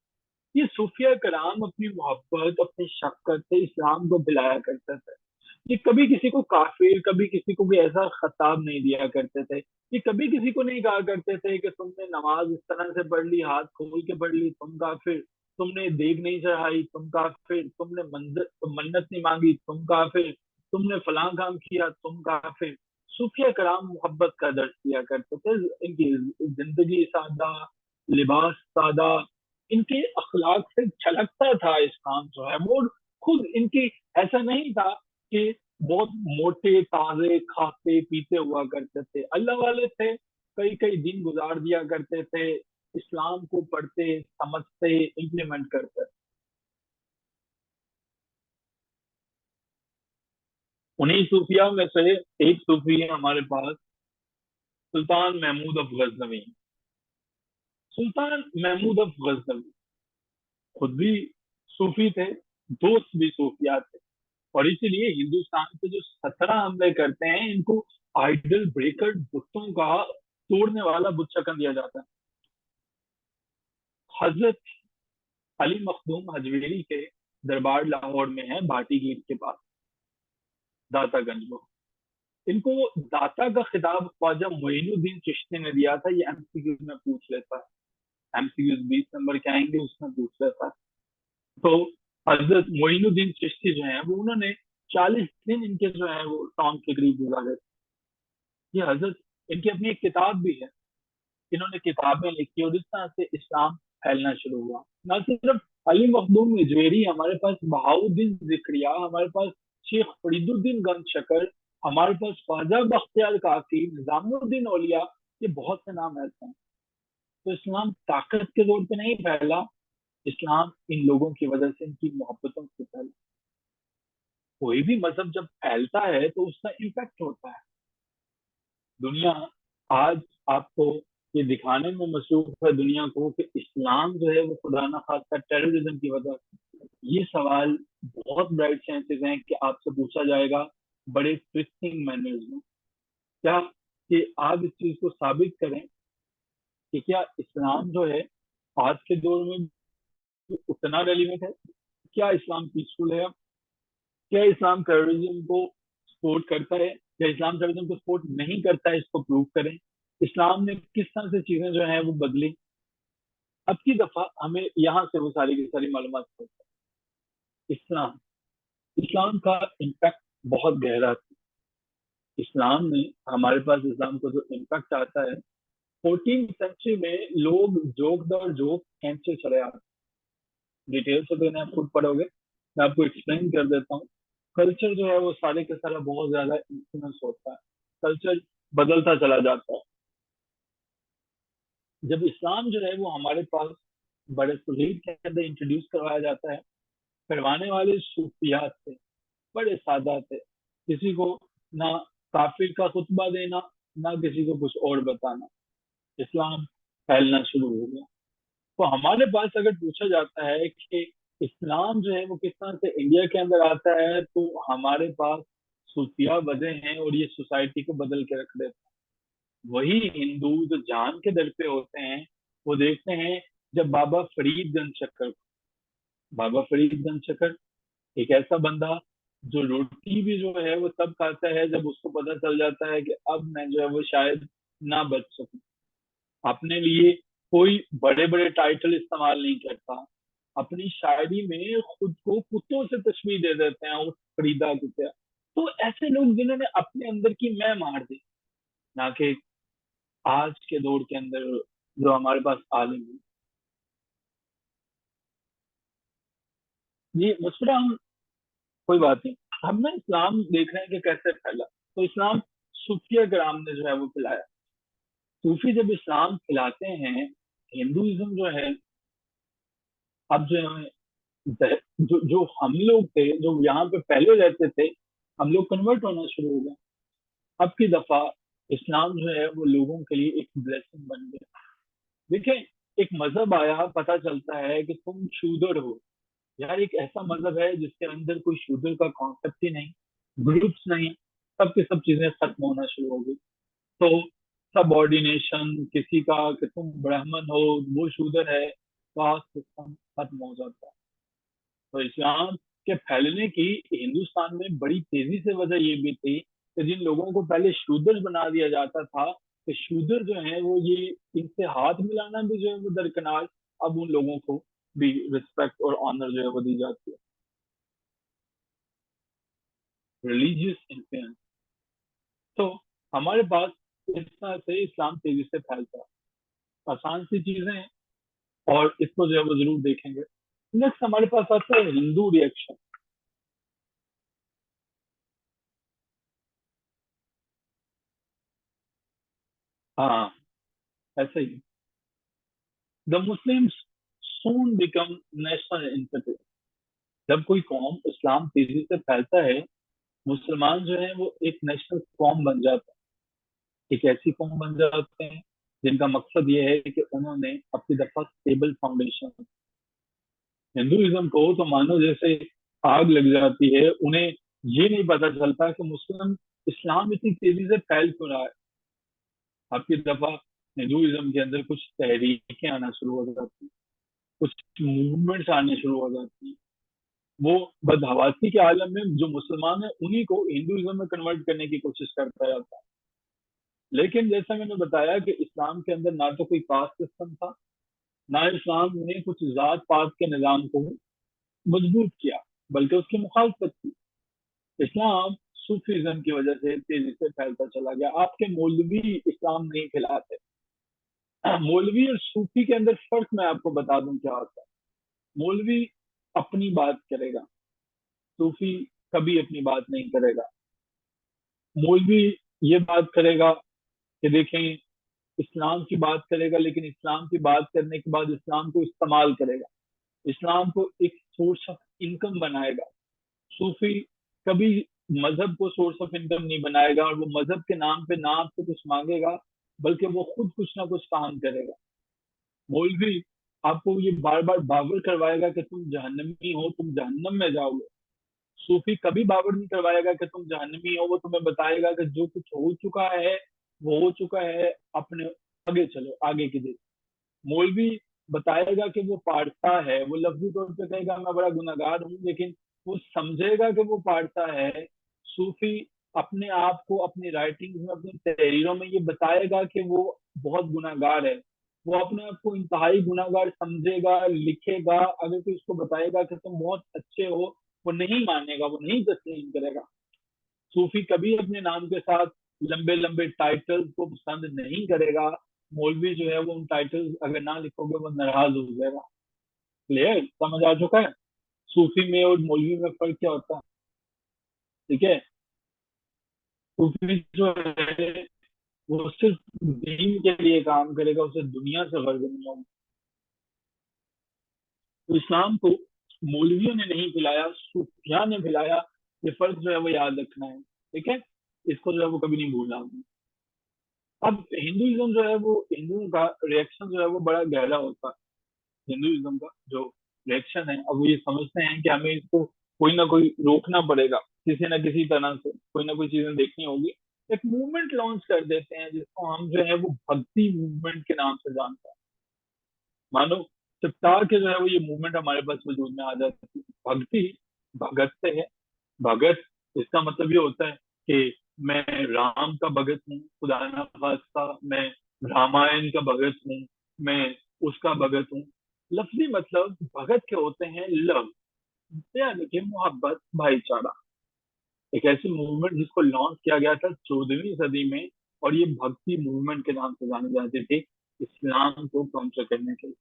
ये सूफिया कराम अपनी मोहब्बत, अपनी शफकत से इस्लाम को पिलाया करते थे। ये कभी किसी को काफिर, कभी किसी को भी ऐसा खताब नहीं दिया करते थे। ये कभी किसी को नहीं कहा करते थे कि तुमने नमाज इस तरह से पढ़ ली, हाथ खोल के पढ़ ली, तुम काफिर। तुमने देग नहीं चढ़ाई, तुम काफिर। तुमने मन्नत नहीं मांगी, तुम काफिर। तुमने फलां काम किया, तुम काफिर। सूफिया कराम मोहब्बत का दर्ज दिया करते थे। इनकी जिंदगी सादा, लिबास सादा, इनके अखलाक से झलकता था इस्लाम जो है वो। खुद इनकी ऐसा नहीं था कि बहुत मोटे ताजे खाते पीते हुआ करते थे, अल्लाह वाले थे। कई कई दिन गुजार दिया करते थे, इस्लाम को पढ़ते, समझते, इम्प्लीमेंट करते। उन्हीं सूफिया में से एक सूफी है हमारे पास, सुल्तान महमूद अफ गजनवी। सुल्तान महमूद अफ गजनवी खुद भी सूफी थे, दोस्त भी सूफिया थे। और इसीलिए हिंदुस्तान पे जो 17 हमले करते हैं, इनको आइडल ब्रेकर, बुतों का तोड़ने वाला बुत शकन दिया जाता है। हजरत अली मखदूम हजवेरी के दरबार लाहौर में है, भाटी गेट के पास, दातागंज में। इनको दाता का खिताब ख्वाजा मोइनुद्दीन चिश्ती ने दिया था। ये एमसीक्यू में पूछ लेता है, एमसीक्यू 20 नंबर के आएंगे उसमें पूछ लेता है। तो हजरत मोइनुद्दीन चिश्ती जो है वो, उन्होंने 40 दिन इनके जो है वो टॉन्ग के करीब गुजारे। ये हजरत, इनकी अपनी एक किताब भी है, इन्होंने किताबें लिखी और इस तरह से इस्लाम फैलना शुरू हुआ। न सिर्फ अली मखदूम निजवेरी, हमारे पास बहाउद्दीन जिक्रिया, हमारे पास शेख फरीदुद्दीन गंज शकर, हमारे पास ख्वाजा बख्तियार काकी, निजामुद्दीन औलिया, ये बहुत से नाम ऐसे हैं। तो इस्लाम ताकत के जोर पे नहीं फैला, इस्लाम इन लोगों की वजह से, इनकी मोहब्बतों से फैला। कोई भी मजहब जब फैलता है तो उसका इम्पैक्ट होता है। दुनिया आज आपको ये दिखाने में मसरूफ है दुनिया को कि इस्लाम जो है वो खुदा ना खास्ता टेररिज्म की वजह से। ये सवाल बहुत ब्राइट चांसेस हैं कि आपसे पूछा जाएगा बड़े ट्विस्टिंग मैनर्स में, क्या कि आप इस चीज को साबित करें कि क्या इस्लाम जो है आज के दौर में उतना रेलिवेंट है? क्या इस्लाम पीसफुल है? क्या इस्लाम टेररिज्म को सपोर्ट करता है या इस्लाम टेररिज्म को सपोर्ट नहीं करता है? इसको प्रूव करें। इस्लाम ने किस तरह से चीजें जो है वो बदली। अब की दफा हमें यहाँ से वो सारी की सारी मालूमात होती है। इस्लाम इस्लाम का इम्पैक्ट बहुत गहरा था। इस्लाम ने हमारे पास इस्लाम को जो इम्पैक्ट आता है, 14वीं सेंचुरी में लोग जोक दर जोक कैंसे चले आते। डिटेल से तो आप खुद पढ़ोगे, मैं आपको एक्सप्लेन कर देता हूँ। कल्चर जो है वो सारे के सारा बहुत ज्यादा इन्फ्लुएंस होता है, कल्चर बदलता चला जाता है। जब इस्लाम जो है वो हमारे पास बड़े तहरीर के अंदर इंट्रोड्यूस करवाया जाता है, करवाने वाले सूफियात थे, बड़े सादा थे। किसी को ना काफिर का खुतबा देना, ना किसी को कुछ और बताना। इस्लाम फैलना शुरू हो गया। तो हमारे पास अगर पूछा जाता है कि इस्लाम जो है वो किस तरह से इंडिया के अंदर आता है, तो हमारे पास सूफिया वजह हैं और ये सोसाइटी को बदल के रख देते हैं। वही हिंदू जो जान के दर पे होते हैं, वो देखते हैं जब बाबा फरीदगंज चक्कर एक ऐसा बंदा जो रोटी भी जो है वो तब खाता है जब उसको पता चल जाता है कि अब मैं जो है वो शायद ना बच सकूं। अपने लिए कोई बड़े बड़े टाइटल इस्तेमाल नहीं करता। अपनी शायरी में खुद को कुत्तों से तस्वीर दे देते हैं, उस फरीदा कुत्ते। तो ऐसे लोग जिन्होंने अपने अंदर की मैं मार दी, ना कि आज के दौर के अंदर जो हमारे पास आलिम है। ये मुस्कुरा हम, कोई बात नहीं। हम ना इस्लाम देख रहे हैं कि कैसे फैला। तो इस्लाम सूफिया ग्राम ने जो है वो फैलाया। सूफी जब इस्लाम खिलाते हैं, हिंदुइज्म जो है, अब जो है जो हम लोग थे जो यहाँ पे पहले रहते थे, हम लोग कन्वर्ट होना शुरू हो गए। अब की दफा इस्लाम जो है वो लोगों के लिए एक ब्लेसिंग बन गया। देखें, एक मजहब आया, पता चलता है कि तुम शूदर हो। यार एक ऐसा मजहब है जिसके अंदर कोई शूदर का कॉन्सेप्ट ही नहीं, ग्रुप्स नहीं, सब की सब चीजें खत्म होना शुरू हो गई। तो सबऑर्डिनेशन किसी का कि तुम ब्राह्मण हो वो शूदर है, कास्ट सिस्टम खत्म हो जाता है। तो इस्लाम के फैलने की हिंदुस्तान में बड़ी तेजी से वजह ये भी थी कि जिन लोगों को पहले शूद्र बना दिया जाता था, कि शूद्र जो है वो ये इनसे हाथ मिलाना भी जो है वो दरकिनार, अब उन लोगों को भी रिस्पेक्ट और ऑनर जो है वो दी जाती है। Religious influence. तो हमारे पास इस तरह से इस्लाम तेजी से फैलता है। आसान सी चीजें हैं और इसको जो है वो जरूर देखेंगे। नेक्स्ट हमारे पास आता है हिंदू रिएक्शन। हाँ, ऐसे ही the Muslims soon become national entity। जब कोई कौम इस्लाम तेजी से फैलता है, मुसलमान जो है वो एक नेशनल कौम बन जाता है, एक ऐसी कौम बन जाते हैं जिनका मकसद ये है कि उन्होंने अपनी दफा स्टेबल फाउंडेशन। हिंदुइज्म को तो मानो जैसे आग लग जाती है, उन्हें ये नहीं पता चलता कि मुस्लिम इस्लाम इतनी तेजी से फैल क्यों रहा है। आपकी दफा हिंदुइज्म के अंदर कुछ तहरीकें आना शुरू हो जाती हैं, कुछ मूवमेंट्स आने शुरू हो जाती हैं। वो बदहवासी के आलम में जो मुसलमान है उन्हीं को हिंदुइज्म में कन्वर्ट करने की कोशिश करता रहता है। लेकिन जैसा मैंने बताया कि इस्लाम के अंदर ना तो कोई कास्ट सिस्टम था, ना इस्लाम ने कुछ जात पात के निज़ाम को मजबूत किया, बल्कि उसकी मुखालफत की। इस्लाम सूफीज्म की वजह से तेजी से फैलता चला गया। आपके मौलवी इस्लाम नहीं खिलाते। मौलवी और सूफी के अंदर फर्क मैं आपको बता दूं क्या होता है। मौलवी अपनी बात करेगा, सूफी कभी अपनी बात नहीं करेगा। मौलवी ये बात करेगा कि देखें, इस्लाम की बात करेगा, लेकिन इस्लाम की बात करने के बाद इस्लाम को इस्तेमाल करेगा, इस्लाम को एक सोर्स ऑफ इनकम बनाएगा। सूफी कभी मजहब को सोर्स ऑफ इनकम नहीं बनाएगा, और वो मजहब के नाम पे ना आपसे कुछ मांगेगा, बल्कि वो खुद कुछ ना कुछ काम करेगा। मौलवी आपको ये बार बार बावर करवाएगा कि तुम जहन्नमी हो, तुम जहन्नम में जाओगे। सूफी कभी बावर नहीं करवाएगा कि तुम जहन्नमी हो, वो तुम्हें बताएगा कि जो कुछ हो चुका है वो हो चुका है, अपने आगे चलो, आगे की देखो। मौलवी बताएगा कि वो पाड़ता है, वो लफ्जी तौर पे कहेगा मैं बड़ा गुनहगार हूँ, लेकिन वो समझेगा कि वो पाड़ता है। सूफी अपने आप को अपनी राइटिंग्स में, अपनी तहरीरों में ये बताएगा कि वो बहुत गुनहगार है। वो अपने आप को इंतहाई गुनहगार समझेगा, लिखेगा। अगर कोई उसको बताएगा कि तुम बहुत अच्छे हो, वो नहीं मानेगा, वो नहीं तस्लीम करेगा। सूफी कभी अपने नाम के साथ लंबे लंबे टाइटल्स को पसंद नहीं करेगा। मौलवी जो है वो उन टाइटल्स अगर ना लिखोगे वो नाराज हो जाएगा। क्लियर, समझ आ चुका है? सूफी में और मौलवी में फर्क क्या होता है? ठीक है। सूफी जो है वो सिर्फ दीन के लिए काम करेगा, उसे दुनिया से गर्ज नहीं होगा। तो इस्लाम को मौलवियों ने नहीं खिलाया, सूफिया ने खिलाया। ये फर्क जो है वो याद रखना है। ठीक है, इसको जो है वो कभी नहीं भूलना आपने। अब हिंदुइज्म जो है वो, हिंदुओं का रिएक्शन जो है वो बड़ा गहरा होता है। हिंदुइज्म का जो रिएक्शन है, अब वो ये समझते हैं कि हमें इसको कोई ना कोई रोकना पड़ेगा, किसी ना किसी तरह से कोई ना कोई चीजें देखनी होगी। एक मूवमेंट लॉन्च कर देते हैं जिसको हम जो है वो भक्ति मूवमेंट के नाम से जानते हैं। मानो चिपटा के जो है वो ये मूवमेंट हमारे पास वजूद में आ जाती है। भक्ति भगत से है। भगत, इसका मतलब ये होता है कि मैं राम का भगत हूँ, खुदा ना खास्ता मैं रामायण का भगत हूँ, मैं उसका भगत हूँ। लफ्जी मतलब भगत के होते हैं लव, यानी कि मोहब्बत, भाईचारा। एक ऐसी मूवमेंट जिसको लॉन्च किया गया था 14वीं सदी में, और ये भक्ति मूवमेंट के नाम से जाने जाते थे, इस्लाम को काउंटर करने के लिए।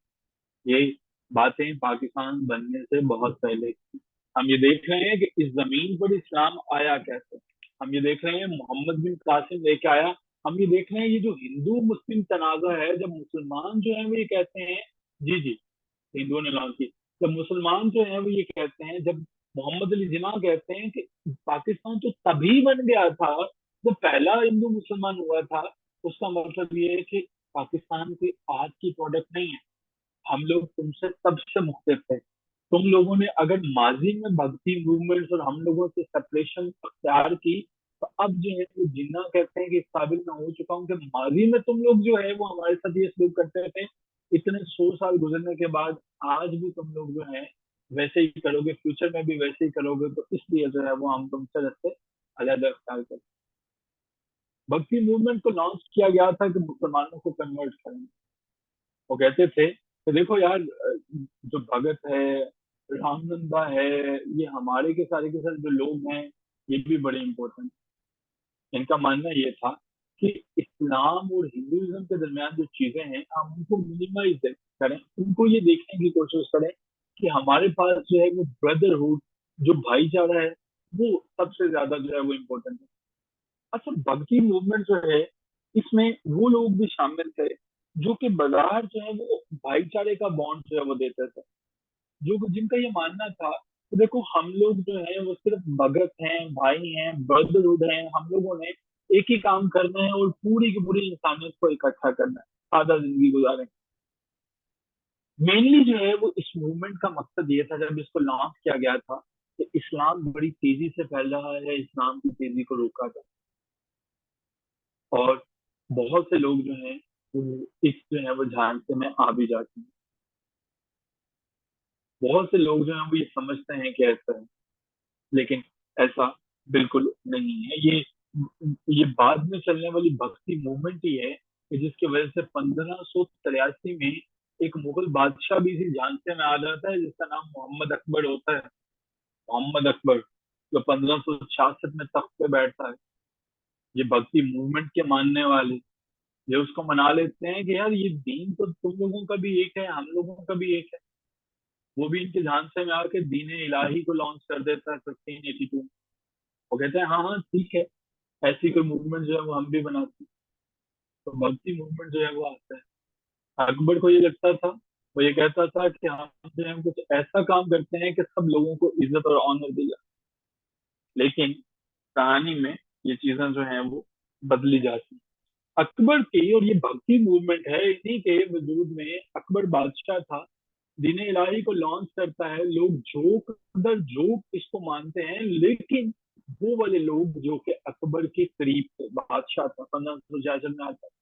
ये बातें पाकिस्तान बनने से बहुत पहले की। हम ये देख रहे हैं कि इस जमीन पर इस्लाम आया कैसे। हम ये देख रहे हैं मोहम्मद बिन कासिम लेके आया। हम ये देख रहे हैं ये जो हिंदू मुस्लिम तनाजा है, जब मुसलमान जो है वो ये कहते हैं, जी जी, हिंदुओं ने लॉन्च की। जब मुसलमान जो है वो ये कहते हैं, जब मोहम्मद अली जिन्ना कहते हैं कि पाकिस्तान तो तभी बन गया था जब पहला हिंदू मुसलमान हुआ था, उसका मतलब ये है कि पाकिस्तान कोई आज की प्रोडक्ट नहीं है। हम लोग तुमसे तब से मुख्तलिफ थे। तुम लोगों ने अगर माजी में भक्ति मूवमेंट्स और हम लोगों से सेपरेशन अख्तियार की, तो अब जो है वो जिन्ना कहते हैं कि इस काबिल मैं हो चुका हूँ कि माजी में तुम लोग जो है वो हमारे साथ ये सलूक करते थे। इतने 100 साल गुजरने के बाद आज भी तुम लोग जो है वैसे ही करोगे, फ्यूचर में भी वैसे ही करोगे, तो इसलिए जो है वो हम तुमसे रस्ते अलग अख्तियार करते। भक्ति मूवमेंट को लॉन्च किया गया था कि मुसलमानों को कन्वर्ट करें। वो कहते थे कि देखो यार, जो भगत है, रामनंदा है, ये हमारे के साथ जो लोग हैं, ये भी बड़े इंपॉर्टेंट। इनका मानना ये था कि इस्लाम और हिंदुइज्म के दरमियान जो चीजें हैं हम उनको मिनिमाइज करें, उनको ये देखने की कोशिश करें कि हमारे पास जो है वो ब्रदरहुड, जो भाईचारा है, वो सबसे ज्यादा जो है वो इम्पोर्टेंट है। अच्छा, भक्ति मूवमेंट जो है इसमें वो लोग भी शामिल थे जो कि बाजार जो है वो भाईचारे का बॉन्ड जो है वो देते थे। जो जिनका ये मानना था कि देखो हम लोग जो है वो सिर्फ भगत हैं, भाई हैं, ब्रदरहुड हैं, हम लोगों ने एक ही काम करना है और पूरी की पूरी इंसानियत को इकट्ठा करना है, सादा जिंदगी गुजारें। मेनली जो है वो इस मूवमेंट का मकसद ये था, जब इसको लॉन्च किया गया था, कि इस्लाम बड़ी तेजी से फैल रहा है, इस्लाम की तेजी को रोका जाए। और बहुत से लोग जो हैं वो इस जो है वो झांसे में आ भी जाते हैं। बहुत से लोग जो हैं वो ये समझते हैं कि ऐसा है, लेकिन ऐसा बिल्कुल नहीं है। ये बाद में चलने वाली भक्ति मूवमेंट ही है कि जिसकी वजह से 1583 में एक मुगल बादशाह भी इसी झांसे में आ जाता है, जिसका नाम मोहम्मद अकबर होता है। मोहम्मद अकबर, जो 1566 में तख्त पे बैठता है। ये भक्ति मूवमेंट के मानने वाले ये उसको मना लेते हैं कि यार ये दीन तो तुम लोगों का भी एक है, हम लोगों का भी एक है। वो भी इनके झांसे में आके दीन इलाही को लॉन्च कर देता है 1582। वो कहते हैं हाँ हाँ ठीक है, ऐसी कोई मूवमेंट जो है वो हम भी बनाते हैं। तो भक्ति मूवमेंट जो है वो आता है। अकबर को ये लगता था, वो ये कहता था कि हम जो है कुछ ऐसा काम करते हैं कि सब लोगों को इज्जत और ऑनर दी जाए। लेकिन कहानी में ये चीजें जो है वो बदली जाती हैं। अकबर की, और ये भक्ति मूवमेंट है, इन्हीं के वजूद में अकबर बादशाह था, दीन इलाही को लॉन्च करता है। लोग जोक दर जोक इसको मानते हैं, लेकिन वो वाले लोग जो कि अकबर के करीब थे, बादशाह था, 1566 में आता है,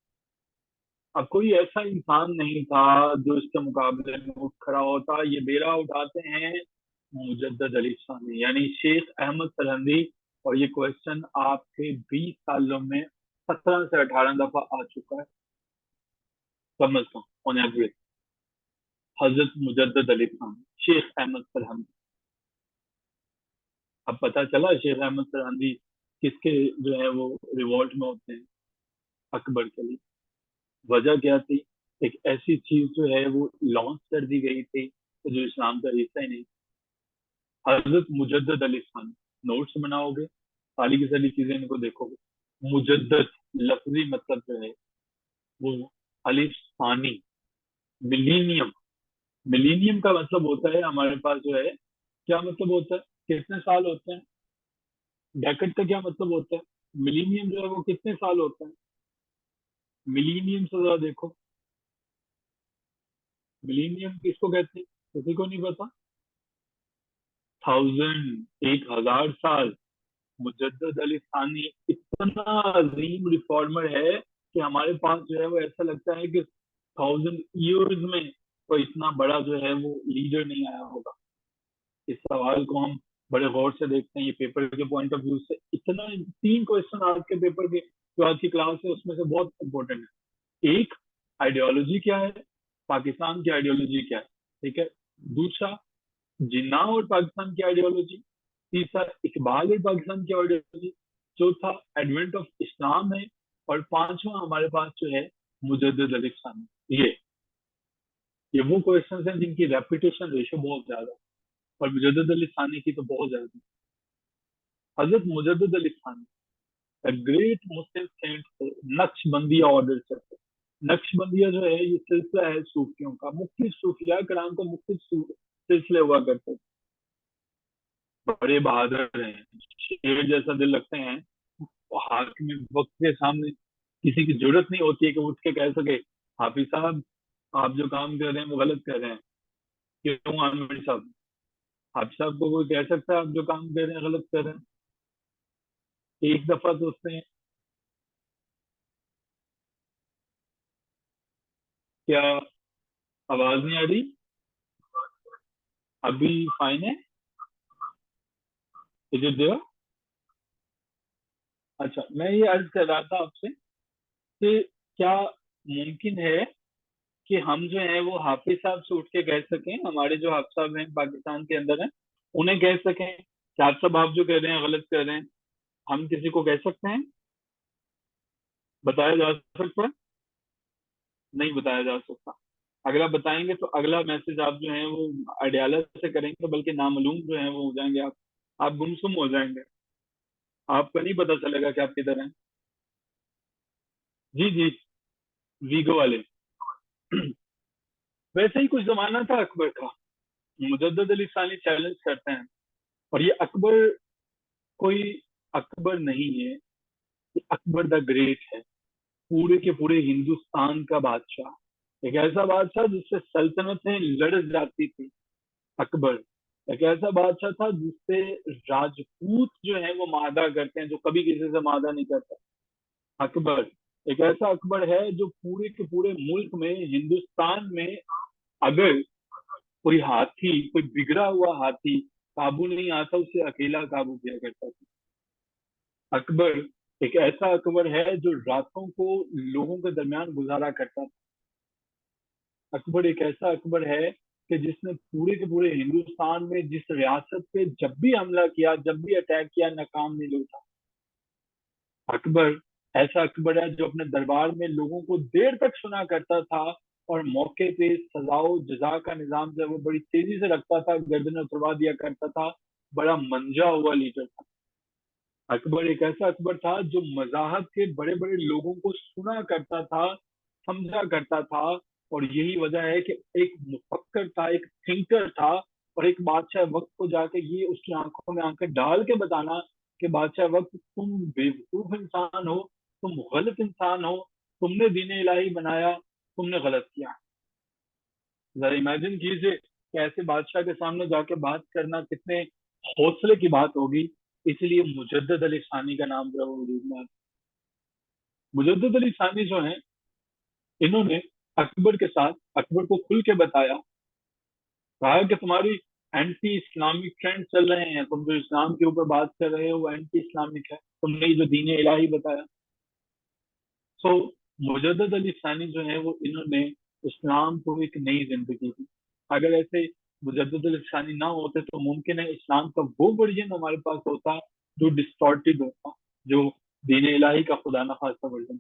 अब कोई ऐसा इंसान नहीं था जो इसके मुकाबले में उठ खड़ा होता। ये बेड़ा उठाते हैं मुजद्दद अली सानी यानी शेख अहमद सरहंदी। और ये क्वेश्चन आपके 20 सालों में 17 से 18 दफा आ चुका है, कम अज कम, ऑन एवरेज। हजरत मुजद्दद अली सानी, शेख अहमद सरहंदी। अब पता चला शेख अहमद सरहंदी किसके जो है वो रिवॉल्ट में होते हैं? अकबर के लिए। वजह क्या थी? एक ऐसी चीज जो है वो लॉन्च कर दी गई थी जो इस्लाम का हिस्सा ही नहीं। हजरत मुजद्दद अली खान, नोट्स बनाओगे, सारी की सारी चीजें इनको देखोगे। मुजद्दद लफ्जी मतलब जो है वो अलिफ सानी, मिलीनियम। मिलीनियम का मतलब होता है हमारे पास जो है, क्या मतलब होता है? कितने साल होते हैं? डेकेड का क्या मतलब होता है? मिलीनियम जो है वो कितने साल होते हैं? मिलीनियम से जरा देखो, मिलीनियम किसको कहते हैं? किसी को नहीं पता? 1000, 1000 साल। मुजद्दद अली थानी इतना अजीम रिफॉर्मर है कि हमारे पास जो है वो ऐसा लगता है कि 1000 ईयर्स में कोई इतना बड़ा जो है वो लीडर नहीं आया होगा। इस सवाल को हम बड़े गौर से देखते हैं, ये पेपर के पॉइंट ऑफ व्यू से इतना। 3 क्वेश्चन आज के पेपर के जो आज की क्लास है उसमें से बहुत इंपॉर्टेंट है। एक, आइडियोलॉजी क्या है, पाकिस्तान की आइडियोलॉजी क्या है, ठीक है। दूसरा, जिन्ना और पाकिस्तान की आइडियोलॉजी। तीसरा, इकबाल और पाकिस्तान की आइडियोलॉजी। चौथा, एडवेंट ऑफ इस्लाम है। और पांचवा हमारे पास जो है मुजद्दद अली खान। ये वो क्वेश्चन हैं जिनकी रेपिटेशन रेशो बहुत ज्यादा है, और मुजद्दद अली खानी की तो बहुत ज्यादा है। हजरत मुजद्दद अली खान ग्रेट मुस्लिम सेंट थे, नक्शबंदिया ऑर्डर से थे। नक्शबंदिया जो है ये सिलसिला है सूफियों का, मुख्तलिफ सूफिया कराम को मुख्तलिफ सिलसिले हुआ करते थे। बड़े बहादुर हैं, शेर जैसा दिल रखते हैं। हाकिम वक्त के सामने किसी की जरूरत नहीं होती है कि वो उठ के कह सके, हाफिज साहब आप जो काम कर रहे हैं वो गलत कर रहे हैं। क्यों आमिर साहब? हाफिज साहब को कोई कह सकता है आप जो काम कर रहे हैं गलत कर रहे हैं? एक दफा तो उसने, क्या आवाज नहीं आ रही? अभी फाइन है? Is it there? अच्छा, मैं ये अर्ज कर रहा था आपसे कि क्या मुमकिन है कि हम जो है वो हाफिज साहब से उठ के कह सकें, हमारे जो हाफिज साहब हैं पाकिस्तान के अंदर हैं, उन्हें कह सकें कि आप सब आप जो कह रहे हैं गलत कर रहे हैं? हम किसी को कह सकते हैं? बताया जा सकता है? नहीं बताया जा सकता। अगर आप बताएंगे तो अगला मैसेज आप जो है वो अडयाला से करेंगे, बल्कि नामालूम जो है वो हो जाएंगे। आप गुमसुम हो जाएंगे, आपको नहीं पता चलेगा कि आप किधर हैं। जी जी, वीगो वाले। वैसे ही कुछ जमाना था अकबर का। मुजद्दद अली सानी चैलेंज करते हैं, और ये अकबर कोई अकबर नहीं है, ये अकबर द ग्रेट है, पूरे के पूरे हिंदुस्तान का बादशाह। एक ऐसा बादशाह जिससे सल्तनतें लड़ जाती थी। अकबर एक ऐसा बादशाह था जिससे राजपूत जो है वो मादा करते हैं, जो कभी किसी से मादा नहीं करता। अकबर एक ऐसा अकबर है जो पूरे के पूरे मुल्क में, हिंदुस्तान में, अगर कोई हाथी, कोई बिगड़ा हुआ हाथी काबू नहीं आता, उसे अकेला काबू किया करता था। अकबर एक ऐसा अकबर है जो रातों को लोगों के दरमियान गुजारा करता था। अकबर एक ऐसा अकबर है कि जिसने पूरे के पूरे हिंदुस्तान में जिस रियासत पे जब भी हमला किया, जब भी अटैक किया, नाकाम नहीं लौटा। अकबर ऐसा अकबर है जो अपने दरबार में लोगों को देर तक सुना करता था, और मौके पे सजाओ जजा का निजाम जो है वो बड़ी तेजी से रखता था, गर्दनें उतरवा दिया करता था। बड़ा मंजा हुआ लीडर था। अकबर एक ऐसा अकबर था जो मजाहब के बड़े बड़े लोगों को सुना करता था, समझा करता था। और यही वजह है कि एक मुफक्कर था, एक थिंकर था। और एक बादशाह वक्त को जाके ये उसकी आंखों में आंखें डाल के बताना कि बादशाह वक्त तुम बेवकूफ इंसान हो, तुम गलत इंसान हो, तुमने दीन इलाही बनाया, तुमने गलत किया। जरा इमेजिन कीजिए कि ऐसे बादशाह के सामने जाके बात करना कितने हौसले की बात होगी। इसलिए मुजद्दद अली सानी का नाम जो है वो वजूद में आता है। मुजद्दद अली सानी जो है इन्होंने अकबर के साथ अकबर को खुल के बताया, कहा कि तुम्हारी एंटी इस्लामिक ट्रेंड चल रहे हैं, तुम जो इस्लाम के ऊपर बात कर रहे हो वो एंटी इस्लामिक है, तुमने जो दीन इलाही बताया। सो मुजद्दद अली सानी जो है वो इन्होंने इस्लाम को एक नई जिंदगी दी। अगर ऐसे मुजद्दद अली सानी ना होते तो मुमकिन है इस्लाम का वो वर्जन हमारे पास होता जो डिस्टॉर्टेड होता, जो दीन इलाही का खुदा न खास्ता वर्जन।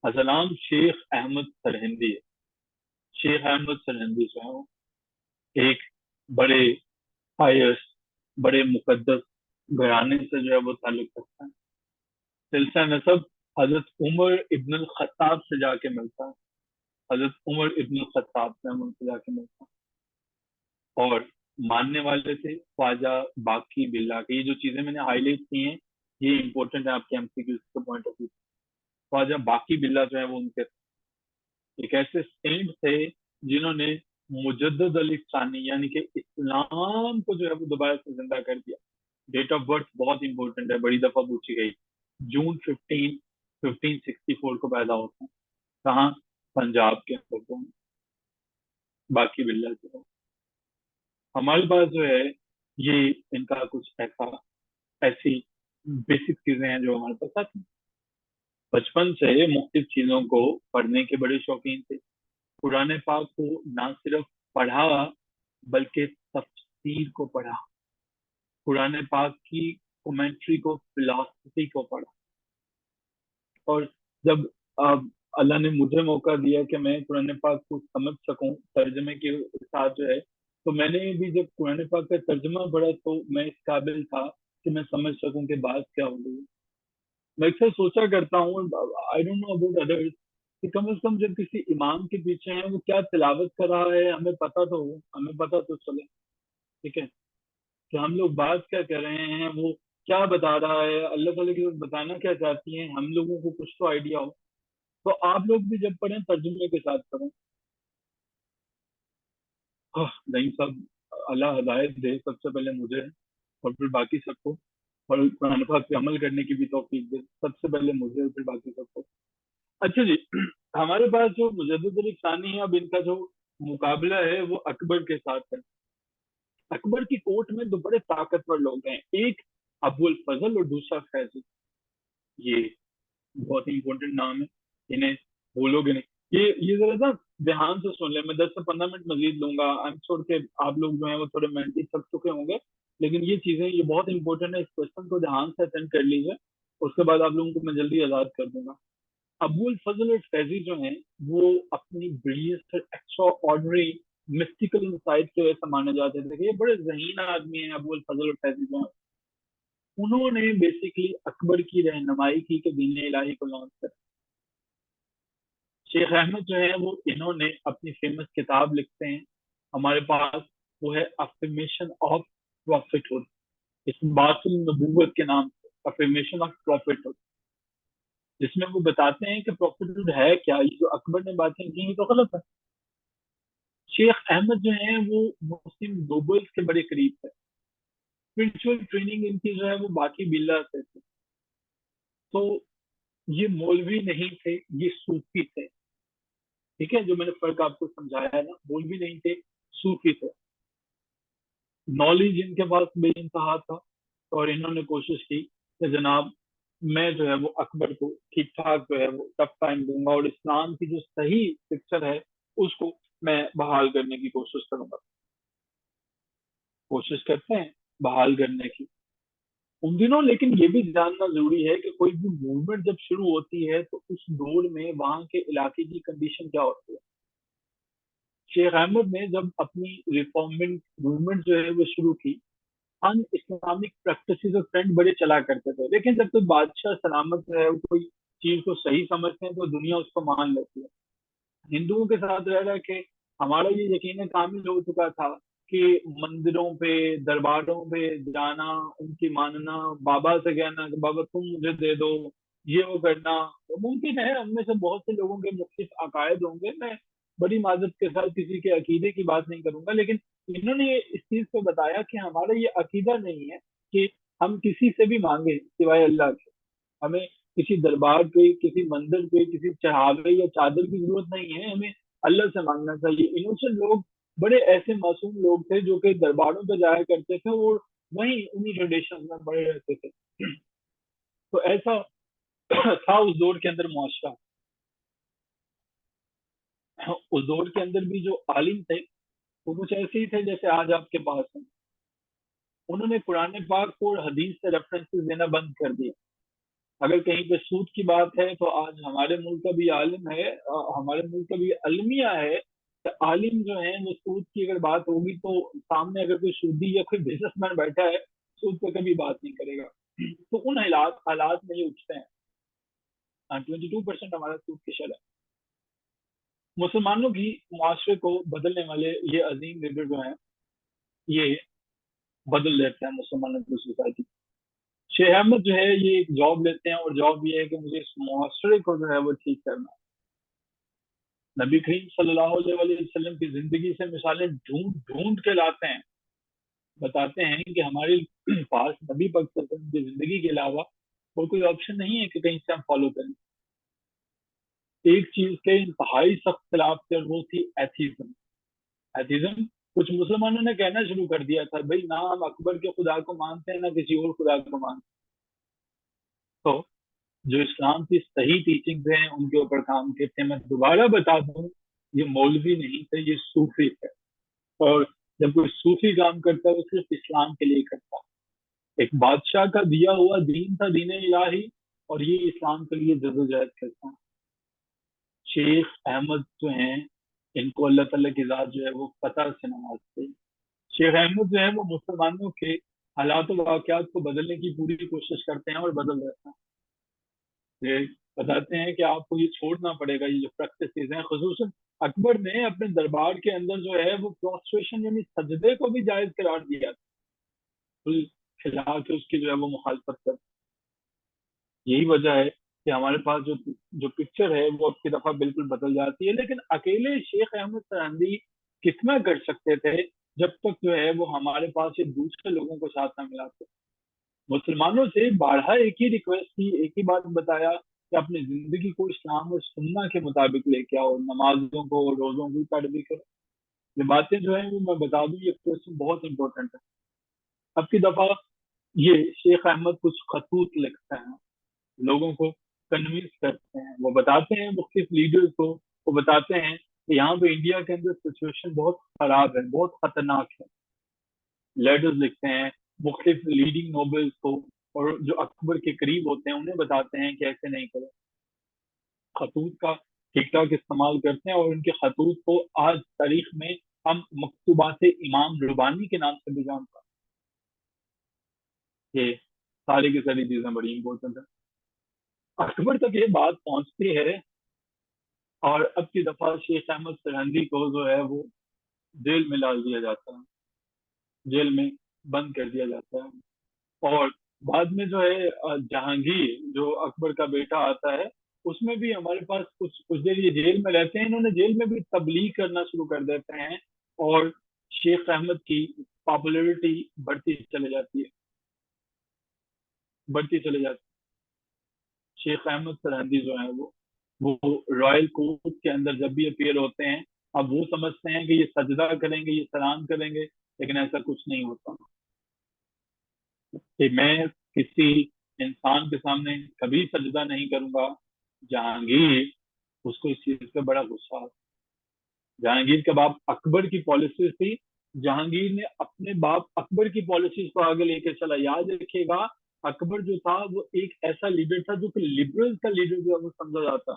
असलाम शेख अहमद सरहिंदी है। शेख अहमद सरहिंदी जो है वो एक बड़े हायस्ट, बड़े मुकद्दस घराने से जो है वो ताल्लुक रखता है। सिलसिला नसब हजरत उमर इब्न खत्ताब से जाके मिलता है, हजरत उमर इब्न खत्ताब से हम उनसे जाके मिलता है। और मानने वाले थे ख्वाजा बाकी बिल्ला के। ये जो चीजें मैंने हाईलाइट की हैं ये इंपॉर्टेंट है आपके एमसीक्यू के पॉइंट ऑफ व्यू। ख्वाजा बाकी बिल्ला जो है वो उनके एक ऐसे सेंट थे जिन्होंने मुजद्दद अली सानी यानी कि इस्लाम को जो है वो दोबारा से जिंदा कर दिया। डेट ऑफ बर्थ बहुत इंपॉर्टेंट है, बड़ी दफा पूछी गई। जून 15 1564 को पैदा होता है। कहाँ? पंजाब के अंदर तो बाकी बिल्ला जो है। हमारे पास जो है ये इनका कुछ ऐसा ऐसी बेसिक चीजें हैं जो हमारे पास आती हैं। बचपन से मुख्तलिफ चीजों को पढ़ने के बड़े शौकीन थे। कुरान पाक को ना सिर्फ पढ़ा बल्कि तफसीर को पढ़ा, कुरान पाक की कमेंट्री को, फिलॉसफी को पढ़ा। और जब अल्लाह ने मुझे मौका दिया कि मैं कुरान पाक को समझ सकूं तर्जमे के साथ जो है, तो मैंने भी जब कुरान पाक का तर्जमा पढ़ा तो मैं इस काबिल था कि मैं समझ सकूं कि बात क्या हो रही है। मैं अक्सर सोचा करता हूँ, I don't know about others, कि कम से कम जब किसी इमाम के पीछे है वो क्या तिलावत कर रहा है हमें पता तो हो, हमें पता तो चले। ठीक है, कि हम लोग बात क्या कर रहे हैं, वो क्या बता रहा है, अल्लाह ताला की बताना क्या चाहती हैं, हम लोगों को कुछ तो आइडिया हो। तो आप लोग भी जब पढ़ें तर्जुमे के साथ पढ़ें। नहीं सब, अल्लाह हदायत दे सबसे पहले मुझे और फिर बाकी सबको, और कुरान पाक पे अमल करने की भी तौफीक दे सबसे पहले मुझे और फिर बाकी सबको। अच्छा जी, हमारे पास जो मुजद्दिद अली सानी है, अब इनका जो मुकाबला है वो अकबर के साथ है। अकबर की कोर्ट में दो बड़े ताकतवर लोग हैं, एक अबुल फजल और दूसरा फैजल। ये बहुत ही इंपॉर्टेंट नाम है, इन्हें भूलोगे नहीं। ये जरा सा ध्यान से सुन ले, मैं 10 से 15 मिनट मजीद लूंगा। आई एम श्योर के आप लोग जो है वो थोड़े मेंटली थक चुके होंगे, लेकिन ये चीजें ये बहुत इंपॉर्टेंट है, इस क्वेश्चन को ध्यान से अटेंड कर लीजिए। उसके बाद आप लोगों को मैं जल्दी आजाद कर दूंगा। अबुल फजल और फैजी जो हैं वो अपनी ब्रिलियंस और एक्स्ट्रा ऑर्डिनरी मिस्टिकल इंसाइट की वजह से माने जाते थे कि ये बड़े ज़हीन आदमी हैं। अबुल फजल और फैजी जो हैं, उन्होंने बेसिकली अकबर की रहनुमाई की कि दीन इलाही को लॉन्च कर। शेख अहमद जो है वो इन्होंने अपनी फेमस किताब लिखते हैं हमारे पास, वो है अफर्मेशन ऑफ प्रॉफिटहुड, इस बातुल नबूवत के नाम से, अफर्मेशन ऑफ प्रॉफिटहुड, जिसमें वो बताते हैं कि प्रॉफिटहुड है क्या। ये जो अकबर ने बातें की ये तो गलत है। शेख अहमद जो है वो मुस्लिम नोबल्स के बड़े करीब थे। स्पिरिचुअल ट्रेनिंग इनकी जो है वो बाकी बिल्ला से थी। तो ये मौलवी नहीं थे, ये सूफी थे। ठीक है, जो मैंने फर्क आपको समझाया है ना, मौलवी नहीं थे, सूफी थे। नॉलेज इनके पास बेइंतहा था, और इन्होंने कोशिश की कि जनाब मैं जो है वो अकबर को ठीक ठाक जो है वो टफ टाइम दूंगा और इस्लाम की जो सही पिक्चर है उसको मैं बहाल करने की कोशिश करूंगा। कोशिश करते हैं बहाल करने की उन दिनों। लेकिन ये भी जानना जरूरी है कि कोई भी मूवमेंट जब शुरू होती है तो उस दौर में वहां के इलाके की कंडीशन क्या होती है। शेख अहमद ने जब अपनी रिफॉर्मिंग मूवमेंट जो है वो शुरू की, अन इस्लामिक प्रैक्टिसेस और ट्रेंड बड़े चला करते थे, लेकिन जब कोई बादशाह सलामत जो है वो कोई चीज को सही समझते हैं तो दुनिया उसको मान लेती है। हिंदुओं के साथ रह रहा कि हमारा ये यकीन कामिल हो चुका था कि मंदिरों पे, दरबारों पे जाना, उनकी मानना, बाबा से कहना कि बाबा तुम मुझे दे दो, ये वो करना, तो मुमकिन है हम में से बहुत से लोगों के मुख्तलिफ अकायद होंगे। मैं बड़ी माजरत के साथ किसी के अकीदे की बात नहीं करूंगा, लेकिन इन्होंने ये इस चीज को बताया कि हमारा ये अकीदा नहीं है कि हम किसी से भी मांगे सिवाय अल्लाह के। हमें کسی دربار پہ، کسی مندر پہ، کسی چڑھاوے یا چادر کی ضرورت نہیں ہے، ہمیں اللہ سے مانگنا چاہیے. انوسنٹ لوگ، بڑے ایسے معصوم لوگ تھے جو کہ درباروں پہ جایا کرتے تھے اور وہیں انہی ٹریڈیشن میں بڑے رہتے تھے. تو ایسا تھا اس دور کے اندر معاشرہ. اس دور کے اندر بھی جو عالم تھے وہ کچھ ایسے ہی تھے جیسے آج آپ کے پاس ہیں. انہوں نے قرآن پاک کو اور حدیث سے ریفرنسز دینا بند کر دیا. اگر کہیں پہ سود کی بات ہے تو آج ہمارے ملک کا بھی عالم ہے، ہمارے ملک کا بھی المیہ ہے کہ عالم جو ہیں وہ سود کی اگر بات ہوگی تو سامنے اگر کوئی سودی یا کوئی بزنس مین بیٹھا ہے سود پہ کبھی بات نہیں کرے گا. تو ان حالات میں یہ اٹھتے ہیں. 22% ہمارا سود کی شرح ہے. مسلمانوں کی معاشرے کو بدلنے والے یہ عظیم لیڈر جو ہیں یہ بدل دیتے ہیں مسلمانوں کی سوسائٹی. شیخ احمد جو ہے یہ ایک جاب لیتے ہیں اور جاب یہ ہے کہ مجھے اس معاشرے کو جو ہے وہ ٹھیک کرنا ہے. نبی کریم صلی اللہ علیہ وسلم کی زندگی سے مثالیں ڈھونڈ ڈھونڈ کے لاتے ہیں. بتاتے ہیں کہ ہمارے پاس نبی پاک صلی اللہ علیہ وسلم کی زندگی کے علاوہ اور کوئی آپشن نہیں ہے کہ کہیں سے ہم فالو کریں. ایک چیز کے انتہائی سخت خلاف تھے اور وہ تھی ایتھیزم. ایتھیزم کچھ مسلمانوں نے کہنا شروع کر دیا تھا بھائی نہ ہم اکبر کے خدا کو مانتے ہیں نہ کسی اور خدا کو مانتے. تو جو اسلام کی صحیح ٹیچنگز ہیں ان کے اوپر کام کرتے ہیں. میں دوبارہ بتا دوں یہ مولوی نہیں تھے، یہ صوفی تھے. اور جب کوئی صوفی کام کرتا ہے وہ صرف اسلام کے لیے کرتا ہے. ایک بادشاہ کا دیا ہوا دین تھا، دین الہی، اور یہ اسلام کے لیے جدوجہد کرتا ہے. شیخ احمد جو ہیں ان کو اللہ تعالیٰ کی ذات جو ہے وہ پتہ سے نوازتے ہیں. شیخ احمد جو ہے وہ مسلمانوں کے حالات و واقعات کو بدلنے کی پوری کوشش کرتے ہیں اور بدل دیتے ہیں. یہ بتاتے ہیں کہ آپ کو یہ چھوڑنا پڑے گا یہ جو پریکٹسز ہیں. خصوصاً اکبر نے اپنے دربار کے اندر جو ہے وہ پروسٹریشن یعنی سجدے کو بھی جائز قرار دیا تھا، کھلا کے اس کی جو ہے وہ مخالفت کر. یہی وجہ ہے کہ ہمارے پاس جو پکچر ہے وہ اب کی دفعہ بالکل بدل جاتی ہے. لیکن اکیلے شیخ احمد سرہندی کتنا کر سکتے تھے جب تک جو ہے وہ ہمارے پاس ایک دوسرے لوگوں کو ساتھ نہ ملاتے. مسلمانوں سے بارہا ایک ہی ریکویسٹ کی، ایک ہی بات بتایا کہ اپنی زندگی کو اسلام اور سنہ کے مطابق لے کے آؤ، نمازوں کو روزوں کو پیروی کرو. یہ باتیں جو ہیں وہ میں بتا دوں یہ کوشچن بہت امپورٹنٹ ہے. اب کی دفعہ یہ شیخ احمد کچھ خطوط لکھتے ہیں، لوگوں کو کنوینس کرتے ہیں. وہ بتاتے ہیں مختلف لیڈرز کو، وہ بتاتے ہیں کہ یہاں پہ انڈیا کے اندر سچویشن بہت خراب ہے، بہت خطرناک ہے. لیٹرز لکھتے ہیں مختلف لیڈنگ نوبلز کو، اور جو اکبر کے قریب ہوتے ہیں انہیں بتاتے ہیں کہ ایسے نہیں کرو. خطوط کا ٹھیک ٹھاک استعمال کرتے ہیں اور ان کے خطوط کو آج تاریخ میں ہم مکتوبات امام ربانی کے نام سے بھی جانتے ہیں. یہ ساری کی ساری چیزیں بڑی امپورٹنٹ ہیں. اکبر تک یہ بات پہنچتی ہے اور اب کی دفعہ شیخ احمد سرہندی کو جو ہے وہ جیل میں ڈال دیا جاتا ہے، جیل میں بند کر دیا جاتا ہے. اور بعد میں جو ہے جہانگیر جو اکبر کا بیٹا آتا ہے اس میں بھی ہمارے پاس کچھ دیر یہ جیل میں رہتے ہیں. انہوں نے جیل میں بھی تبلیغ کرنا شروع کر دیتے ہیں اور شیخ احمد کی پاپولیرٹی بڑھتی چلے جاتی ہے، بڑھتی چلے جاتی ہے. شیخ احمد سرہندی جو ہیں وہ رائل کورٹ کے اندر جب بھی اپیئر ہوتے ہیں اب وہ سمجھتے ہیں کہ یہ سجدہ کریں گے، یہ سلام کریں گے، لیکن ایسا کچھ نہیں ہوتا. کہ میں کسی انسان کے سامنے کبھی سجدہ نہیں کروں گا. جہانگیر اس کو اس چیز پہ بڑا غصہ آتا. جہانگیر کا باپ اکبر کی پالیسیز تھی، جہانگیر نے اپنے باپ اکبر کی پالیسیز کو آگے لے کے چلا. یاد رکھیے گا اکبر جو تھا وہ ایک ایسا لیڈر تھا جو کہ لبرل کا لیڈر جو ہے وہ سمجھا جاتا.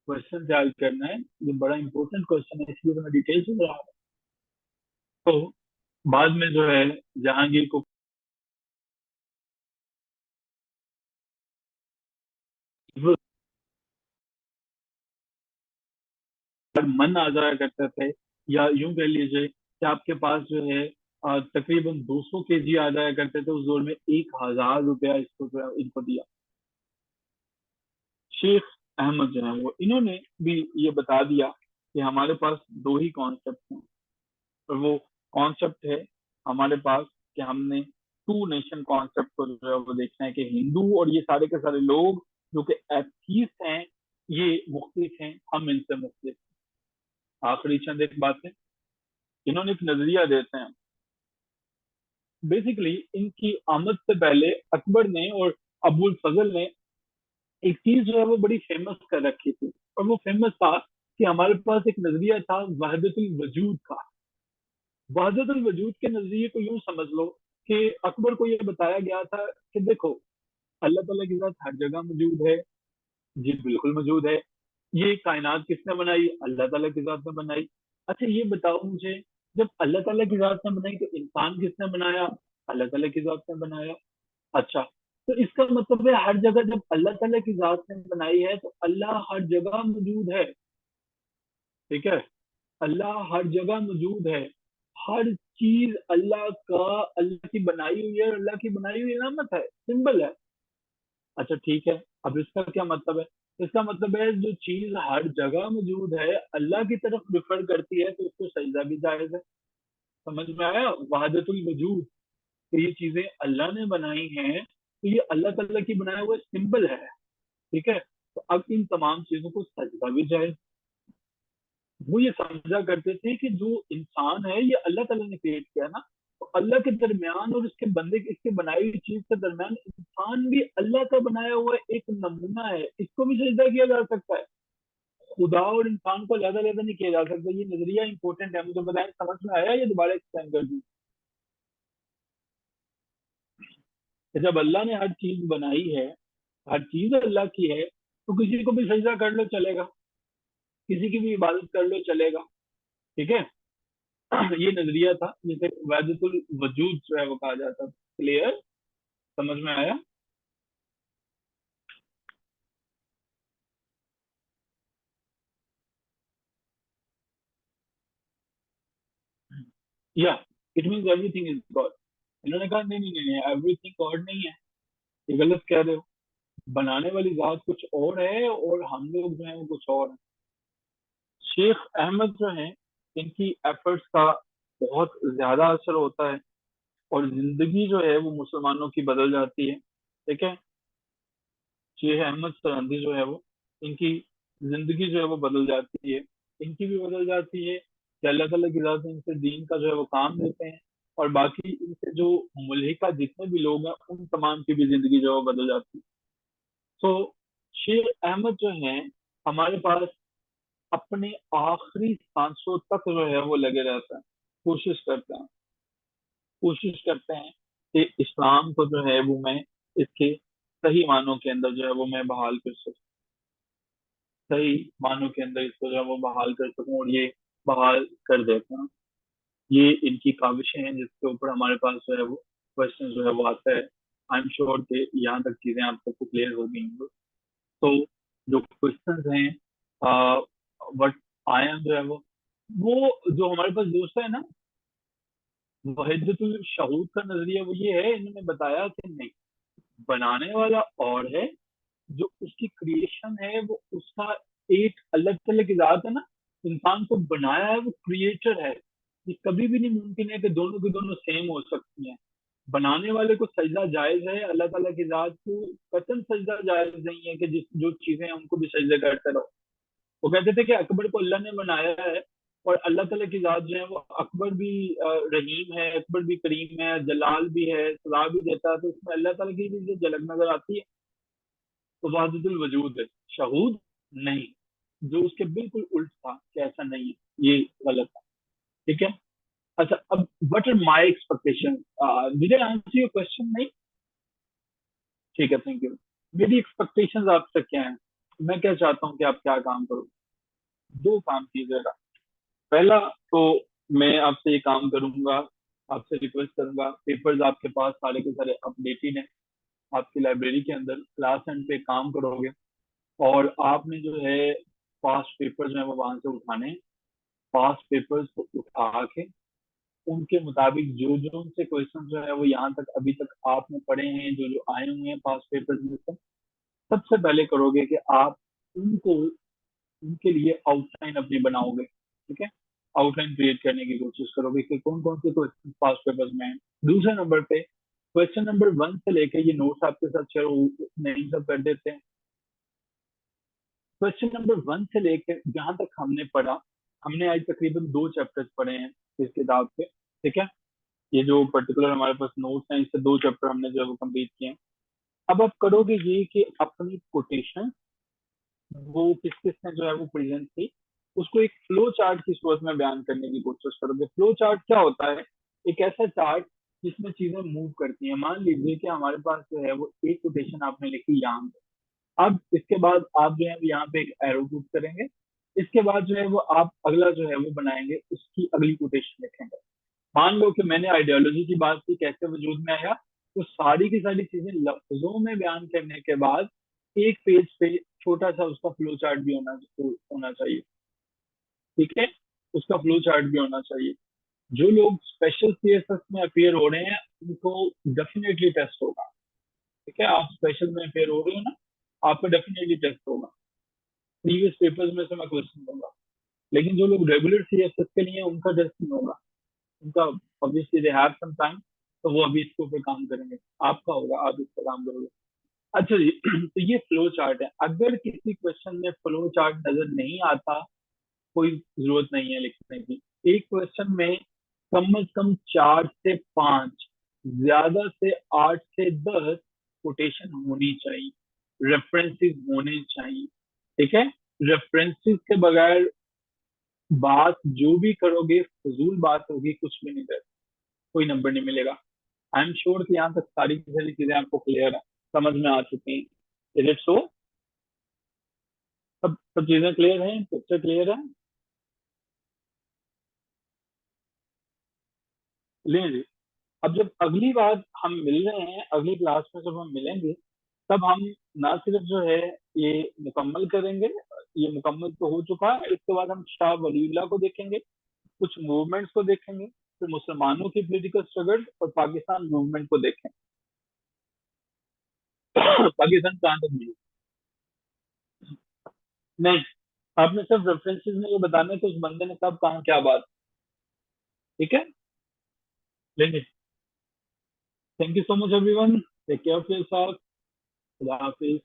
کوشچن خیال کرنا ہے، یہ بڑا امپورٹنٹ کوشچن ہے اس لیے میں ڈیٹیل سے رہا ہوں. تو بعد میں جو ہے جہانگیر کو من آ جایا کرتے تھے، یا یوں کہہ لیجیے کہ آپ کے پاس جو ہے تقریباً 200 کے جی آ جایا کرتے تھے. اس دور میں 1000 روپیہ اس کو جو ہے ان کو دیا. شیخ احمد جو ہے وہ انہوں نے بھی یہ بتا دیا کہ ہمارے پاس دو ہی کانسیپٹ ہیں، اور وہ کانسیپٹ ہے ہمارے پاس کہ ہم نے टू नेशन कॉन्सेप्ट को जो है वो देखना है कि हिंदू और ये सारे के सारे लोग जो कि एथीस्ट हैं ये मुख्तलिफ हैं, हम इनसे मुख्तलिफ। आखिरी चंद एक बातें, इन्होंने एक नजरिया देते हैं। बेसिकली इनकी आमद से पहले अकबर ने और अबुल फजल ने एक चीज जो है वो बड़ी फेमस कर रखी थी, और वो फेमस था कि हमारे पास एक नजरिया था वहदतुल वजूद का। वहदतुल वजूद के नजरिए को यूं समझ लो कि अकबर को ये बताया गया था कि देखो, अल्लाह ताला की जात हर जगह मौजूद है। जी बिल्कुल मौजूद है। ये कायनात किसने बनाई? अल्लाह ताला की जात ने बनाई। अच्छा ये बताओ मुझे, जब अल्लाह ताला की जात ने बनाई तो इंसान किसने बनाया? अल्लाह ताला की जात ने बनाया। अच्छा, तो इसका मतलब है हर जगह जब अल्लाह ताला की जात ने बनाई है तो अल्लाह हर जगह मौजूद है। ठीक है, अल्लाह हर जगह मौजूद है। हर चीज अल्लाह का, अल्लाह की बनाई हुई है, अल्लाह की बनाई हुई नामत है, सिंबल है। अच्छा ठीक है, अब इसका क्या मतलब है? इसका मतलब है जो चीज हर जगह मौजूद है, अल्लाह की तरफ रिफर करती है, तो उसको सजदा भी जायज है। समझ में आया? वहादतुल वजूद, तो ये चीजें अल्लाह ने बनाई हैं, तो ये अल्लाह ताला की बनाया हुआ सिंबल है। ठीक है, तो अब इन तमाम चीजों को सजदा भी जायज। वो ये समझा करते थे कि जो इंसान है ये अल्लाह ताला ने क्रिएट किया ना, तो अल्लाह के दरमियान और इसके बंदे के, इसके बनाई हुई चीज के दरमियान इंसान भी अल्लाह का बनाया हुआ एक नमूना है, इसको भी सजदा किया जा सकता है। खुदा और इंसान को अलग अलग नहीं किया जा सकता। ये नजरिया इंपॉर्टेंट है, मुझे बताएं समझ में आया? ये दोबारा एक्सप्लेन कर दी। जब अल्लाह ने हर चीज बनाई है, हर चीज अल्लाह की है, तो किसी को भी सजदा कर लो चलेगा, किसी की भी इबादत कर लो चलेगा। ठीक है, ये नजरिया था जिसे वहदतुल वजूद जो है वो कहा जाता था। क्लियर? समझ में आया? या it means everything is God. इन्होंने कहा नहीं नहीं नहीं नहीं, एवरीथिंग गॉड नहीं है, ये गलत कह रहे हो। बनाने वाली जात कुछ और है और हम लोग जो है वो कुछ और है। शेख अहमद जो है, इनकी एफर्ट्स का बहुत ज्यादा असर होता है और जिंदगी जो है वो मुसलमानों की बदल जाती है। ठीक है, शेख अहमद सरहंदी जो है वो, इनकी जिंदगी जो है वो बदल जाती है। इनकी भी बदल जाती है कि अल्लाह ताला की जात इनसे दीन का जो है वो काम देते हैं, और बाकी इनसे जो मुल्हिका जितने भी लोग हैं उन तमाम की भी जिंदगी जो है वो बदल जाती है। तो शेख अहमद जो है हमारे पास अपने आखिरी सांसों तक जो है वो लगे रहते हैं, कोशिश करते हैं, कोशिश करते हैं कि इस्लाम को जो है वो मैं इसके सही मानों के अंदर जो है वो मैं बहाल कर सकूं, सही मानों के अंदर इसको जो है वो बहाल कर सकूं, और ये बहाल कर देता हूं। ये इनकी काविशें हैं जिसके ऊपर हमारे पास जो है वो क्वेश्चन जो है वो आता है। आई एम श्योर कि यहाँ तक चीजें आप सबको क्लियर हो गई होंगी। तो जो क्वेश्चंस हैं, वट आया जो है वो जो हमारे पास दोस्त है ना, वहीदतुल शहूद का नजरिया वो ये है, इन्होंने बताया कि नहीं, बनाने वाला और है, जो उसकी क्रिएशन है वो उसका एक अलग अलग जात है ना। इंसान को बनाया है वो क्रिएटर है। ये कभी भी नहीं मुमकिन है कि दोनों की दोनों सेम हो सकती हैं। बनाने वाले को सजदा जायज है, अल्लाह ताला की जात को कतन सजदा जायज नहीं है कि जिस जो चीजें हैं उनको भी सजदे करते रहो। वो कहते थे कि अकबर को अल्लाह ने बनाया है, और अल्लाह ताला की जात जो है वो अकबर भी रहीम है, अकबर भी करीम है, जलाल भी है, सजा भी देता है, तो उसमें अल्लाह ताला की भी जो झलक नजर आती है तो वाहिदुल वजूद है, शहूद नहीं। जो उसके बिल्कुल उल्ट था कि ऐसा नहीं है, ये गलत था। ठीक है। अच्छा, अब what are my expectation? Did I answer your question? नहीं? ठीक है, थैंक यू। मेरी एक्सपेक्टेशंस आपसे क्या है? मैं क्या चाहता हूँ कि आप क्या काम करो। दो काम कीजिएगा। पहला तो मैं आपसे ये काम करूंगा, आपसे रिक्वेस्ट करूंगा, पेपर्स आपके पास सारे के सारे अपडेटेड हैं आपकी लाइब्रेरी के अंदर, क्लास एंड पे काम करोगे, और आपने जो है पास्ट पेपर्स जो है वो वहां से उठाने हैं। पास्ट पेपर्स को उठा के उनके मुताबिक जो जो उनसे क्वेश्चन जो है वो यहाँ तक अभी तक आपने पढ़े हैं, जो जो आए हुए हैं पास्ट पेपर्स में से, सबसे पहले करोगे कि आप उनको, उनके लिए आउटलाइन अपनी बनाओगे। ठीक है, आउटलाइन क्रिएट करने की कोशिश करोगे कि कौन कौन से क्वेश्चन पास्ट पेपर्स में हैं। दूसरे नंबर पे क्वेश्चन नंबर 1 से लेके ये नोट्स आपके साथ शेयर नहीं सब कर देते हैं। क्वेश्चन नंबर 1 से लेके जहां तक हमने पढ़ा, हमने आज तकरीबन 2 चैप्टर्स पढ़े हैं इस किताब के, ठीक है। ये जो पर्टिकुलर हमारे पास नोट्स हैं, इससे 2 चैप्टर हमने जो है वो कंप्लीट किए हैं। अब आप करोगे ये कि अपनी कोटेशन वो किस किस ने जो है वो प्रेजेंट थी, उसको एक फ्लो चार्ट की सूरत में बयान करने की कोशिश करोगे। फ्लो चार्ट क्या होता है? एक ऐसा चार्ट जिसमें चीजें मूव करती हैं। मान लीजिए कि हमारे पास जो है वो एक कोटेशन आपने लिखी यहाँ पे, अब इसके बाद आप जो है यहाँ पे एक एरो पुट करेंगे, इसके बाद जो है वो आप अगला जो है वो बनाएंगे, उसकी अगली कोटेशन लिखेंगे। मान लो कि मैंने आइडियोलॉजी की बात की, कैसे वजूद में आया, तो सारी की सारी चीजें लफ्जों में बयान करने के बाद एक पेज पे छोटा सा उसका फ्लो चार्ट भी होना चाहिए, ठीक है। उसका फ्लो चार्ट भी होना चाहिए। जो लोग स्पेशल सीएसएस में अपियर हो रहे हैं उनको डेफिनेटली टेस्ट होगा, ठीक है। आप स्पेशल में अपियर हो रहे हो ना, आपका डेफिनेटली टेस्ट होगा। प्रीवियस पेपर्स में से मैं क्वेश्चन दूंगा, लेकिन जो लोग रेगुलर सीएसएस के लिए हैं, उनका टेस्ट नहीं होगा। उनका obviously they have some time, तो वो अभी इसके ऊपर काम करेंगे। आपका होगा, आप इस पर काम करोगे। अच्छा जी, तो ये फ्लो चार्ट है। अगर किसी क्वेश्चन में फ्लो चार्ट नजर नहीं आता, कोई जरूरत नहीं है लिखने की। एक क्वेश्चन में कम से कम 4 से 5, ज्यादा से 8 से 10 कोटेशन होनी चाहिए, रेफरेंसेस होने चाहिए, ठीक है। रेफरेंसेस के बगैर बात जो भी करोगे फजूल बात होगी, कुछ भी नहीं कर, कोई नंबर नहीं मिलेगा। आई एम श्योर कि यहाँ तक सारी की सारी चीजें आपको क्लियर है, समझ में आ चुकी हैं। Is it so? सब सब चीजें क्लियर हैं, पिक्चर क्लियर है? लें जी। अब जब अगली बार हम मिल रहे हैं, अगली क्लास में जब हम मिलेंगे, तब हम ना सिर्फ जो है ये मुकम्मल करेंगे, ये मुकम्मल तो हो चुका है, इसके बाद हम शाह वलीउल्लाह को देखेंगे, कुछ मूवमेंट्स को देखेंगे, फिर मुसलमानों की पॉलिटिकल स्ट्रगल और पाकिस्तान मूवमेंट को देखेंगे। पाकिस्तान कहाँ तक मिली? नहीं, आपने सिर्फ रेफरेंसेस में ये बताना है कि उस बंदे ने कब कहा क्या बात, ठीक है। लेंगे। Thank you so much everyone, take care of yourself, खुदा हाफिज।